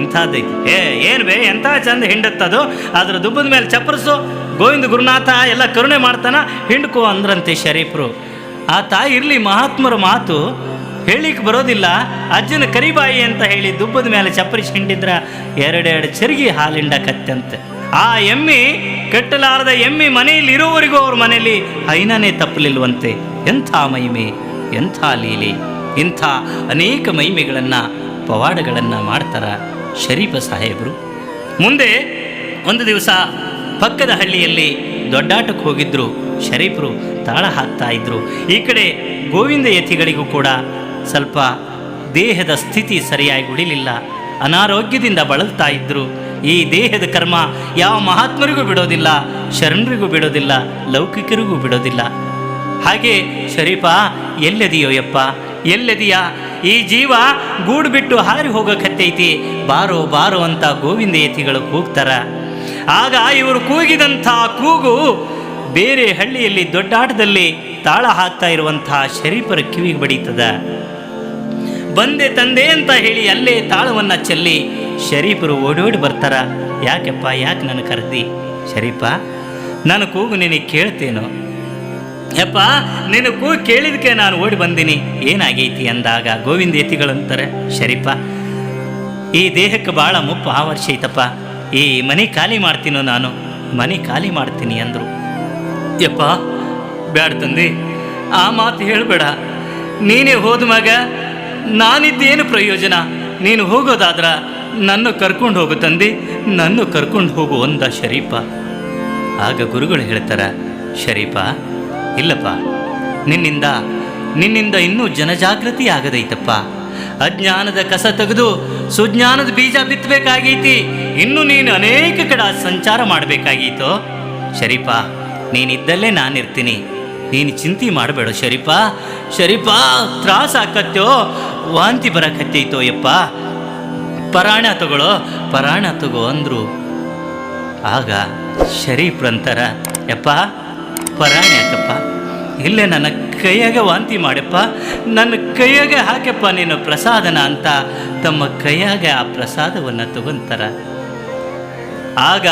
A: ಇಂಥದ್ದೈತಿ. ಏನು ಬೇ, ಎಂಥ ಚಂದ ಹಿಂಡತ್ತದು, ಅದ್ರ ದುಬ್ಬದ ಮೇಲೆ ಚಪ್ಪರಿಸು, ಗೋವಿಂದ ಗುರುನಾಥ ಎಲ್ಲ ಕರುಣೆ ಮಾಡ್ತಾನ, ಹಿಂಡ್ಕೋ ಅಂದ್ರಂತೆ ಶರೀಫರು. ಆ ತಾಯಿ ಇರಲಿ, ಮಹಾತ್ಮರ ಮಾತು ಹೇಳಿಕ್ಕೆ ಬರೋದಿಲ್ಲ. ಅಜ್ಜನ ಕರಿಬಾಯಿ ಅಂತ ಹೇಳಿ ದುಬ್ಬದ ಮೇಲೆ ಚಪ್ಪರಿಸಿ ಹಿಂಡಿದ್ರ 2 ಚರಿಗೆ ಹಾಲಿಂಡಕತ್ತಂತೆ. ಆ ಎಮ್ಮೆ, ಕಟ್ಟಲಾರದ ಎಮ್ಮೆ ಮನೆಯಲ್ಲಿ ಇರೋವರೆಗೂ ಅವ್ರ ಮನೆಯಲ್ಲಿ ಹೈನನೇ ತಪ್ಪಲಿಲ್ವಂತೆ. ಎಂಥ ಮಹಿಮೆ, ಎಂಥ ಲೀಲೆ, ಇಂಥ ಅನೇಕ ಮಹಿಮೆಗಳನ್ನು, ಪವಾಡಗಳನ್ನು ಮಾಡ್ತಾರ ಶರೀಫ ಸಾಹೇಬರು. ಮುಂದೆ ಒಂದು ದಿವಸ ಪಕ್ಕದ ಹಳ್ಳಿಯಲ್ಲಿ ದೊಡ್ಡಾಟಕ್ಕೆ ಹೋಗಿದ್ರು ಶರೀಫರು, ತಾಳ ಹಾಕ್ತಾ ಇದ್ರು. ಈ ಕಡೆ ಗೋವಿಂದ ಯತಿಗಳಿಗೂ ಕೂಡ ಸ್ವಲ್ಪ ದೇಹದ ಸ್ಥಿತಿ ಸರಿಯಾಗಿ ಉಳಿಲಿಲ್ಲ, ಅನಾರೋಗ್ಯದಿಂದ ಬಳಲ್ತಾ ಇದ್ದರು. ಈ ದೇಹದ ಕರ್ಮ ಯಾವ ಮಹಾತ್ಮರಿಗೂ ಬಿಡೋದಿಲ್ಲ, ಶರಣರಿಗೂ ಬಿಡೋದಿಲ್ಲ, ಲೌಕಿಕರಿಗೂ ಬಿಡೋದಿಲ್ಲ. ಹಾಗೆ ಶರೀಫ, ಎಲ್ಲೆದೆಯೋ ಯಪ್ಪ, ಎಲ್ಲೆದೆಯಾ, ಈ ಜೀವ ಗೂಡು ಬಿಟ್ಟು ಹಾರಿ ಹೋಗಕತ್ತೈತಿ, ಬಾರೋ ಬಾರೋ ಅಂತ ಗೋವಿಂದ ಯತಿಗಳು ಕೂಗ್ತಾರ. ಆಗ ಇವರು ಕೂಗಿದಂಥ ಕೂಗು ಬೇರೆ ಹಳ್ಳಿಯಲ್ಲಿ ದೊಡ್ಡಾಟದಲ್ಲಿ ತಾಳ ಹಾಕ್ತಾ ಇರುವಂತಹ ಶರೀಫರ ಕಿವಿಗೆ ಬಡೀತದ. ಬಂದೆ ತಂದೆ ಅಂತ ಹೇಳಿ ಅಲ್ಲೇ ತಾಳವನ್ನು ಚೆಲ್ಲಿ ಶರೀಫರು ಓಡೋಡಿ ಬರ್ತಾರ. ಯಾಕೆಪ್ಪ, ಯಾಕೆ ನನ್ನ ಕರೆದಿ? ಶರೀಫ, ನಾನು ಕೂಗು ನಿನಗೆ ಕೇಳ್ತೇನೋ? ಯಪ್ಪ, ನಿನ್ನ ಕೂಗು ಕೇಳಿದಕ್ಕೆ ನಾನು ಓಡಿ ಬಂದೀನಿ, ಏನಾಗೈತಿ ಅಂದಾಗ ಗೋವಿಂದ ಯತಿಗಳಂತಾರೆ, ಶರೀಫ, ಈ ದೇಹಕ್ಕೆ ಭಾಳ ಮುಪ್ಪು ಆವರ್ಷೈತಪ್ಪ, ಈ ಮನೆ ಖಾಲಿ ಮಾಡ್ತೀನೋ, ನಾನು ಮನೆ ಖಾಲಿ ಮಾಡ್ತೀನಿ ಅಂದರು. ಯಪ್ಪ, ಬ್ಯಾಡ ತಂದೆ, ಆ ಮಾತು ಹೇಳಬೇಡ. ನೀನೇ ಹೋದ ಮಗ, ನಾನಿದ್ದೇನು ಪ್ರಯೋಜನ? ನೀನು ಹೋಗೋದಾದ್ರ ನನ್ನ ಕರ್ಕೊಂಡು ಹೋಗು ತಂದೆ, ನನ್ನ ಕರ್ಕೊಂಡು ಹೋಗು ಅಂದ ಶರೀಫ. ಆಗ ಗುರುಗಳು ಹೇಳ್ತಾರ, ಶರೀಫ, ಇಲ್ಲಪ್ಪ, ನಿನ್ನಿಂದ ಇನ್ನೂ ಜನಜಾಗೃತಿ ಆಗದೈತಪ್ಪ. ಅಜ್ಞಾನದ ಕಸ ತೆಗೆದು ಸುಜ್ಞಾನದ ಬೀಜ ಬಿತ್ತಬೇಕಾಗೈತಿ. ಇನ್ನು ನೀನು ಅನೇಕ ಕಡೆ ಸಂಚಾರ ಮಾಡಬೇಕಾಗೀತೋ. ಶರೀಫ, ನೀನಿದ್ದಲ್ಲೇ ನಾನಿರ್ತೀನಿ, ನೀನು ಚಿಂತೆ ಮಾಡಬೇಡ ಶರೀಫ. ಶರೀಫ, ತ್ರಾಸ ಆಕತ್ತೋ, ವಾಂತಿ ಬರಕತ್ತೈತೋ ಯಪ್ಪ, ಪರಾಣ ತಗೋ ಅಂದರು. ಆಗ ಶರೀಫ್ರಂತಾರ, ಯಪ್ಪ, ಪರಾಣ ಯಾಕಪ್ಪ? ಇಲ್ಲೇ ನನ್ನ ಕೈಯಾಗ ವಾಂತಿ ಮಾಡಪ್ಪ, ನನ್ನ ಕೈಯಾಗ ಹಾಕಪ್ಪ ನೀನು ಪ್ರಸಾದನ ಅಂತ ತಮ್ಮ ಕೈಯಾಗ ಆ ಪ್ರಸಾದವನ್ನು ತಗೊಂತಾರ. ಆಗ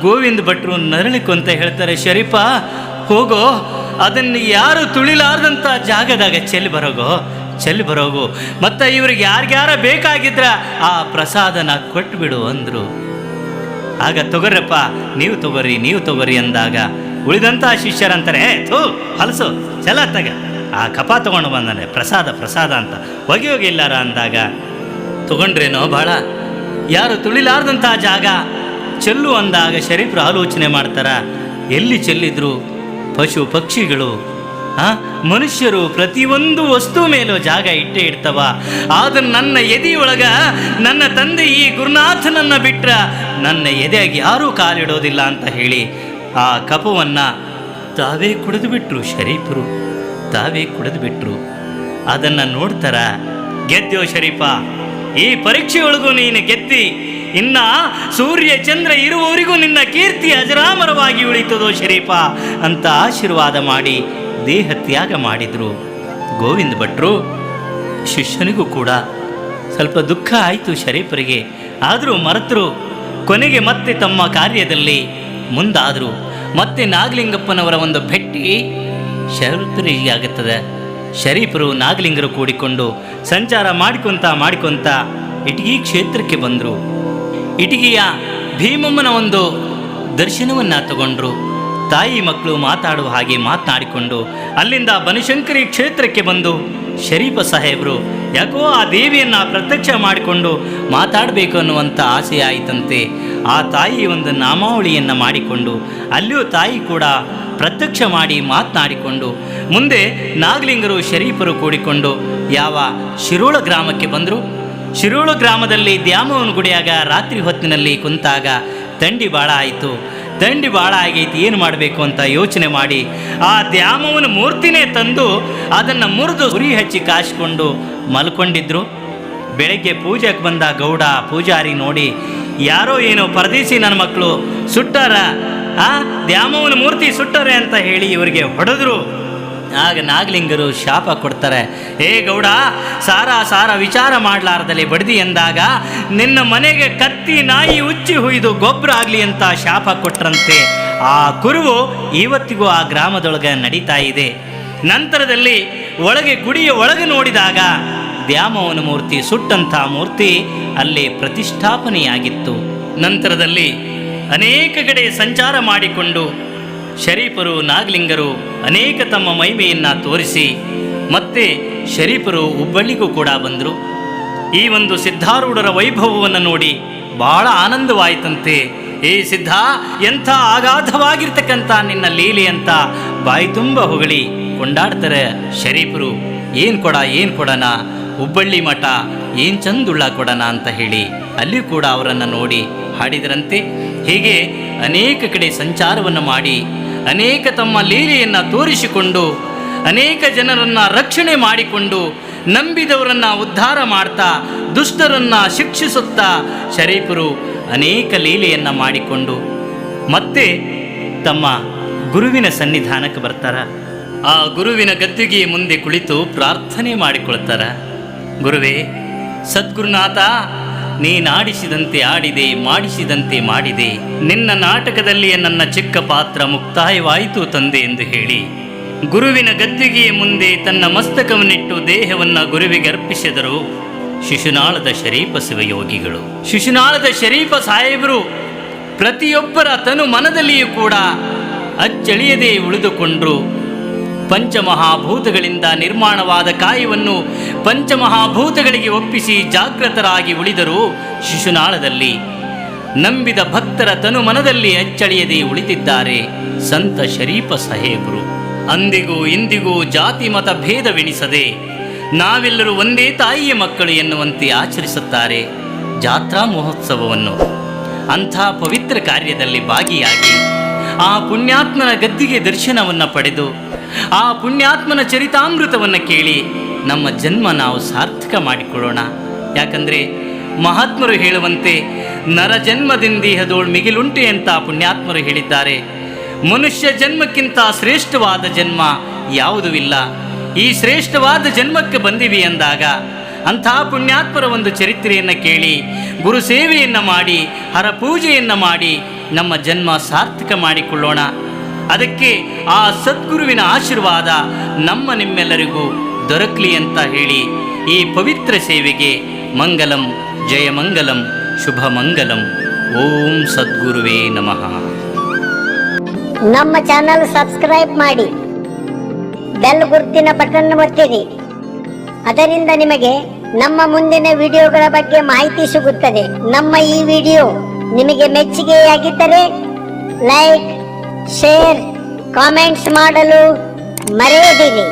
A: ಗೋವಿಂದ ಭಟ್ರು ನರಳಿಕೊಂತ ಹೇಳ್ತಾರೆ, ಶರೀಫ, ಹೋಗೋ, ಅದನ್ನು ಯಾರು ತುಳಿಲಾರ್ದಂಥ ಜಾಗದಾಗ ಚೆಲ್ಲಿ ಬರೋಗು, ಮತ್ತು ಇವ್ರಿಗೆ ಯಾರ್ಯಾರ ಬೇಕಾಗಿದ್ರ ಆ ಪ್ರಸಾದನ ಕೊಟ್ಬಿಡು ಅಂದರು. ಆಗ ತಗೋರಪ್ಪ, ನೀವು ತಗೋರಿ ಅಂದಾಗ ಉಳಿದಂಥ ಶಿಷ್ಯರಂತಾರೆ, ಹಲಸು ಚಲ ತಗ, ಆ ಕಪ ತೊಗೊಂಡು ಬಂದಾನೆ, ಪ್ರಸಾದ ಅಂತ ಹೋಗಿ ಇಲ್ಲಾರ ಅಂದಾಗ ತಗೊಂಡ್ರೇನೋ ಭಾಳ, ಯಾರು ತುಳಿಲಾರ್ದಂಥ ಜಾಗ ಚೆಲ್ಲು ಅಂದಾಗ ಶರೀಫರು ಆಲೋಚನೆ ಮಾಡ್ತಾರ, ಎಲ್ಲಿ ಚೆಲ್ಲಿದ್ರು ಪಶು ಪಕ್ಷಿಗಳು ಮನುಷ್ಯರು ಪ್ರತಿಯೊಂದು ವಸ್ತು ಮೇಲೂ ಜಾಗ ಇಟ್ಟೇ ಇಡ್ತವ. ಆದ್ರೆ ನನ್ನ ಎದೆಯೊಳಗ ನನ್ನ ತಂದೆ ಈ ಗುರುನಾಥನನ್ನು ಬಿಟ್ರ ನನ್ನ ಎದೆಯಾಗಿ ಯಾರೂ ಕಾಲಿಡೋದಿಲ್ಲ ಅಂತ ಹೇಳಿ ಆ ಕಪವನ್ನು ತಾವೇ ಕುಡಿದು ಬಿಟ್ರು. ಶರೀಫರು ತಾವೇ ಕುಡಿದು ಬಿಟ್ರು. ಅದನ್ನು ನೋಡ್ತಾರ, ಗೆದ್ದೆಯೋ ಶರೀಫ, ಈ ಪರೀಕ್ಷೆಯೊಳಗೂ ನೀನು ಗೆದ್ದಿ, ಇನ್ನ ಸೂರ್ಯ ಚಂದ್ರ ಇರುವವರೆಗೂ ನಿನ್ನ ಕೀರ್ತಿ ಅಜರಾಮರವಾಗಿ ಉಳಿತದೋ ಶರೀಫ ಅಂತ ಆಶೀರ್ವಾದ ಮಾಡಿ ದೇಹ ತ್ಯಾಗ ಮಾಡಿದರು. ಗೋವಿಂದ ಭಟ್ರು ಶಿಷ್ಯನಿಗೂ ಕೂಡ ಸ್ವಲ್ಪ ದುಃಖ ಆಯಿತು ಶರೀಫರಿಗೆ, ಆದರೂ ಮರೆತರು. ಕೊನೆಗೆ ಮತ್ತೆ ತಮ್ಮ ಕಾರ್ಯದಲ್ಲಿ ಮುಂದಾದರು. ಮತ್ತೆ ನಾಗಲಿಂಗಪ್ಪನವರ ಒಂದು ಭೇಟಿ ಶರೀಫರಿಗೆ ಆಗುತ್ತದೆ. ಶರೀಫರು ನಾಗಲಿಂಗರು ಕೂಡಿಕೊಂಡು ಸಂಚಾರ ಮಾಡಿಕೊಂತ ಇಟಗಿ ಕ್ಷೇತ್ರಕ್ಕೆ ಬಂದರು. ಇಟಗಿಯ ಭೀಮಮ್ಮನ ಒಂದು ದರ್ಶನವನ್ನು ತಗೊಂಡ್ರು. ತಾಯಿ ಮಕ್ಕಳು ಮಾತಾಡುವ ಹಾಗೆ ಮಾತನಾಡಿಕೊಂಡು ಅಲ್ಲಿಂದ ಬನಶಂಕರಿ ಕ್ಷೇತ್ರಕ್ಕೆ ಬಂದು ಶರೀಫ ಸಾಹೇಬರು ಯಾಕೋ ಆ ದೇವಿಯನ್ನು ಪ್ರತ್ಯಕ್ಷ ಮಾಡಿಕೊಂಡು ಮಾತಾಡಬೇಕು ಅನ್ನುವಂಥ ಆಸೆ ಆಯಿತಂತೆ. ಆ ತಾಯಿ ಒಂದು ನಾಮಾವಳಿಯನ್ನು ಮಾಡಿಕೊಂಡು ಅಲ್ಲಿಯೂ ತಾಯಿ ಕೂಡ ಪ್ರತ್ಯಕ್ಷ ಮಾಡಿ ಮಾತನಾಡಿಕೊಂಡು ಮುಂದೆ ನಾಗಲಿಂಗರು ಶರೀಫರು ಕೂಡಿಕೊಂಡು ಯಾವ ಶಿರೋಳ ಗ್ರಾಮಕ್ಕೆ ಬಂದರು. ಶಿರೋಳ ಗ್ರಾಮದಲ್ಲಿ ದ್ಯಾಮವನ ಗುಡಿಯಾಗ ರಾತ್ರಿ ಹೊತ್ತಿನಲ್ಲಿ ಕುಂತಾಗ ಥಂಡಿ ಭಾಳ ಆಯಿತು. ಥಂಡಿ ಭಾಳ ಆಗೈತಿ, ಏನು ಮಾಡಬೇಕು ಅಂತ ಯೋಚನೆ ಮಾಡಿ ಆ ದ್ಯಾಮವನ ಮೂರ್ತಿನೇ ತಂದು ಅದನ್ನು ಮುರಿದು ಉರಿ ಹಚ್ಚಿ ಕಾಯಿಸ್ಕೊಂಡು ಮಲ್ಕೊಂಡಿದ್ರು. ಬೆಳಗ್ಗೆ ಪೂಜೆಗೆ ಬಂದ ಗೌಡ ಪೂಜಾರಿ ನೋಡಿ, ಯಾರೋ ಏನೋ ಪರದೇಶಿ ನನ್ನ ಮಕ್ಕಳು ಸುಟ್ಟಾರ, ದ್ಯಾಮವನ ಮೂರ್ತಿ ಸುಟ್ಟರೆ ಅಂತ ಹೇಳಿ ಇವರಿಗೆ ಹೊಡೆದ್ರು. ಆಗ ನಾಗಲಿಂಗರು ಶಾಪ ಕೊಡ್ತಾರೆ, ಏ ಗೌಡ, ಸಾರ ವಿಚಾರ ಮಾಡಲಾರ್ದಲ್ಲಿ ಬಡ್ದಿ ಎಂದಾಗ ನಿನ್ನ ಮನೆಗೆ ಕತ್ತಿ ನಾಯಿ ಉಚ್ಚಿ ಹುಯ್ದು ಗೊಬ್ಬರ ಆಗಲಿ ಅಂತ ಶಾಪ ಕೊಟ್ರಂತೆ. ಆ ಕುರುವು ಇವತ್ತಿಗೂ ಆ ಗ್ರಾಮದೊಳಗೆ ನಡೀತಾ ಇದೆ. ನಂತರದಲ್ಲಿ ಗುಡಿಯ ಒಳಗೆ ನೋಡಿದಾಗ ದ್ಯಾಮವನ ಮೂರ್ತಿ ಸುಟ್ಟಂಥ ಮೂರ್ತಿ ಅಲ್ಲಿ ಪ್ರತಿಷ್ಠಾಪನೆಯಾಗಿತ್ತು. ನಂತರದಲ್ಲಿ ಅನೇಕ ಕಡೆ ಸಂಚಾರ ಮಾಡಿಕೊಂಡು ಶರೀಫರು ನಾಗಲಿಂಗರು ಅನೇಕ ತಮ್ಮ ಮಹಿಮೆಯನ್ನು ತೋರಿಸಿ ಮತ್ತೆ ಶರೀಫರು ಹುಬ್ಬಳ್ಳಿಗೂ ಕೂಡ ಬಂದರು. ಈ ಒಂದು ಸಿದ್ಧಾರೂಢರ ವೈಭವವನ್ನು ನೋಡಿ ಬಹಳ ಆನಂದವಾಯಿತಂತೆ. ಏ ಸಿದ್ಧ, ಎಂಥ ಅಗಾಧವಾಗಿರ್ತಕ್ಕಂಥ ನಿನ್ನ ಲೀಲೆ ಅಂತ ಬಾಯಿ ತುಂಬ ಹೊಗಳಿ ಕೊಂಡಾಡ್ತಾರೆ ಶರೀಫರು. ಏನು ಕೊಡೋಣ, ಹುಬ್ಬಳ್ಳಿ ಮಠ ಏನು ಚಂದುಳ್ಳ ಕೊಡೋಣ ಅಂತ ಹೇಳಿ ಅಲ್ಲಿ ಕೂಡ ಅವರನ್ನು ನೋಡಿ ಹಾಡಿದರಂತೆ. ಹೀಗೆ ಅನೇಕ ಕಡೆ ಸಂಚಾರವನ್ನು ಮಾಡಿ ಅನೇಕ ತಮ್ಮ ಲೀಲೆಯನ್ನು ತೋರಿಸಿಕೊಂಡು ಅನೇಕ ಜನರನ್ನು ರಕ್ಷಣೆ ಮಾಡಿಕೊಂಡು ನಂಬಿದವರನ್ನು ಉದ್ಧಾರ ಮಾಡ್ತಾ ದುಷ್ಟರನ್ನು ಶಿಕ್ಷಿಸುತ್ತಾ ಶರೀಫರು ಅನೇಕ ಲೀಲೆಯನ್ನು ಮಾಡಿಕೊಂಡು ಮತ್ತೆ ತಮ್ಮ ಗುರುವಿನ ಸನ್ನಿಧಾನಕ್ಕೆ ಬರ್ತಾರ. ಆ ಗುರುವಿನ ಗದ್ದಿಗೆಯ ಮುಂದೆ ಕುಳಿತು ಪ್ರಾರ್ಥನೆ ಮಾಡಿಕೊಳ್ತಾರ. ಗುರುವೇ, ಸದ್ಗುರುನಾಥ, ನೀನಾಡಿಸಿದಂತೆ ಆಡಿದೆ, ಮಾಡಿಸಿದಂತೆ ಮಾಡಿದೆ. ನಿನ್ನ ನಾಟಕದಲ್ಲಿ ನನ್ನ ಚಿಕ್ಕ ಪಾತ್ರ ಮುಕ್ತಾಯವಾಯಿತು ತಂದೆ ಎಂದು ಹೇಳಿ ಗುರುವಿನ ಗದ್ದಿಗೆಯ ಮುಂದೆ ತನ್ನ ಮಸ್ತಕವನ್ನಿಟ್ಟು ದೇಹವನ್ನು ಗುರುವಿಗೆ ಅರ್ಪಿಸಿದರು ಶಿಶುನಾಳದ ಶರೀಫ ಶಿವಯೋಗಿಗಳು. ಶಿಶುನಾಳದ ಶರೀಫ ಸಾಹೇಬರು ಪ್ರತಿಯೊಬ್ಬರ ತನು ಮನದಲ್ಲಿಯೂ ಕೂಡ ಅಚ್ಚಳಿಯದೆ ಉಳಿದುಕೊಂಡರು. ಪಂಚಮಹಾಭೂತಗಳಿಂದ ನಿರ್ಮಾಣವಾದ ಕಾಯವನ್ನು ಪಂಚಮಹಾಭೂತಗಳಿಗೆ ಒಪ್ಪಿಸಿ ಜಾಗೃತರಾಗಿ ಉಳಿದರು ಶಿಶುನಾಳದಲ್ಲಿ. ನಂಬಿದ ಭಕ್ತರ ತನು ಮನದಲ್ಲಿ ಅಚ್ಚಳಿಯದೆ ಉಳಿದಿದ್ದಾರೆ ಸಂತ ಶರೀಫ ಸಾಹೇಬರು. ಅಂದಿಗೂ ಇಂದಿಗೂ ಜಾತಿ ಮತ ಭೇದವೆಣಿಸದೆ ನಾವೆಲ್ಲರೂ ಒಂದೇ ತಾಯಿಯ ಮಕ್ಕಳು ಎನ್ನುವಂತೆ ಆಚರಿಸುತ್ತಾರೆ ಜಾತ್ರಾ ಮಹೋತ್ಸವವನ್ನು. ಅಂಥ ಪವಿತ್ರ ಕಾರ್ಯದಲ್ಲಿ ಭಾಗಿಯಾಗಿ ಆ ಪುಣ್ಯಾತ್ಮನ ಗದ್ದಿಗೆ ದರ್ಶನವನ್ನು ಪಡೆದು ಆ ಪುಣ್ಯಾತ್ಮನ ಚರಿತಾಮೃತವನ್ನು ಕೇಳಿ ನಮ್ಮ ಜನ್ಮ ನಾವು ಸಾರ್ಥಕ ಮಾಡಿಕೊಳ್ಳೋಣ. ಯಾಕಂದರೆ ಮಹಾತ್ಮರು ಹೇಳುವಂತೆ ನರ ಜನ್ಮದಿಂದಿಹದೋಳು ಮಿಗಿಲುಂಟೆ ಅಂತ ಪುಣ್ಯಾತ್ಮರು ಹೇಳಿದ್ದಾರೆ. ಮನುಷ್ಯ ಜನ್ಮಕ್ಕಿಂತ ಶ್ರೇಷ್ಠವಾದ ಜನ್ಮ ಯಾವುದೂ ಇಲ್ಲ. ಈ ಶ್ರೇಷ್ಠವಾದ ಜನ್ಮಕ್ಕೆ ಬಂದಿವಿ ಅಂದಾಗ ಅಂಥ ಪುಣ್ಯಾತ್ಮರ ಒಂದು ಚರಿತ್ರೆಯನ್ನು ಕೇಳಿ ಗುರು ಸೇವೆಯನ್ನು ಮಾಡಿ ಹರ ಪೂಜೆಯನ್ನು ಮಾಡಿ ನಮ್ಮ ಜನ್ಮ ಸಾರ್ಥಕ ಮಾಡಿಕೊಳ್ಳೋಣ. ಅದಕ್ಕೆ ಆ ಸದ್ಗುರುವಿನ ಆಶೀರ್ವಾದ ನಮ್ಮ ನಿಮ್ಮೆಲ್ಲರಿಗೂ ದೊರಕಲಿ ಅಂತ ಹೇಳಿ ಈ ಪವಿತ್ರ ಸೇವೆಗೆ ಮಂಗಲಂ ಜಯ ಮಂಗಲಂ ಶುಭ ಮಂಗಲಂ. ಓಂ ಸದ್ಗುರುವೇ ನಮಃ.
B: ನಮ್ಮ ಚಾನಲ್ ಸಬ್ಸ್ಕ್ರೈಬ್ ಮಾಡಿ, ಬೆಲ್ ಗುರುತಿನ ಬಟನ್ ಒತ್ತಿರಿ. ಅದರಿಂದ ನಿಮಗೆ ನಮ್ಮ ಮುಂದಿನ ವಿಡಿಯೋಗಳ ಬಗ್ಗೆ ಮಾಹಿತಿ ಸಿಗುತ್ತದೆ. ನಮ್ಮ ಈ ವಿಡಿಯೋ ನಿಮಗೆ ಮೆಚ್ಚುಗೆಯಾಗಿದ್ದರೆ ಲೈಕ್, ಶೇರ್, ಕಾಮೆಂಟ್ಸ್ ಮಾಡಲು ಮರೆಯದಿರಿ.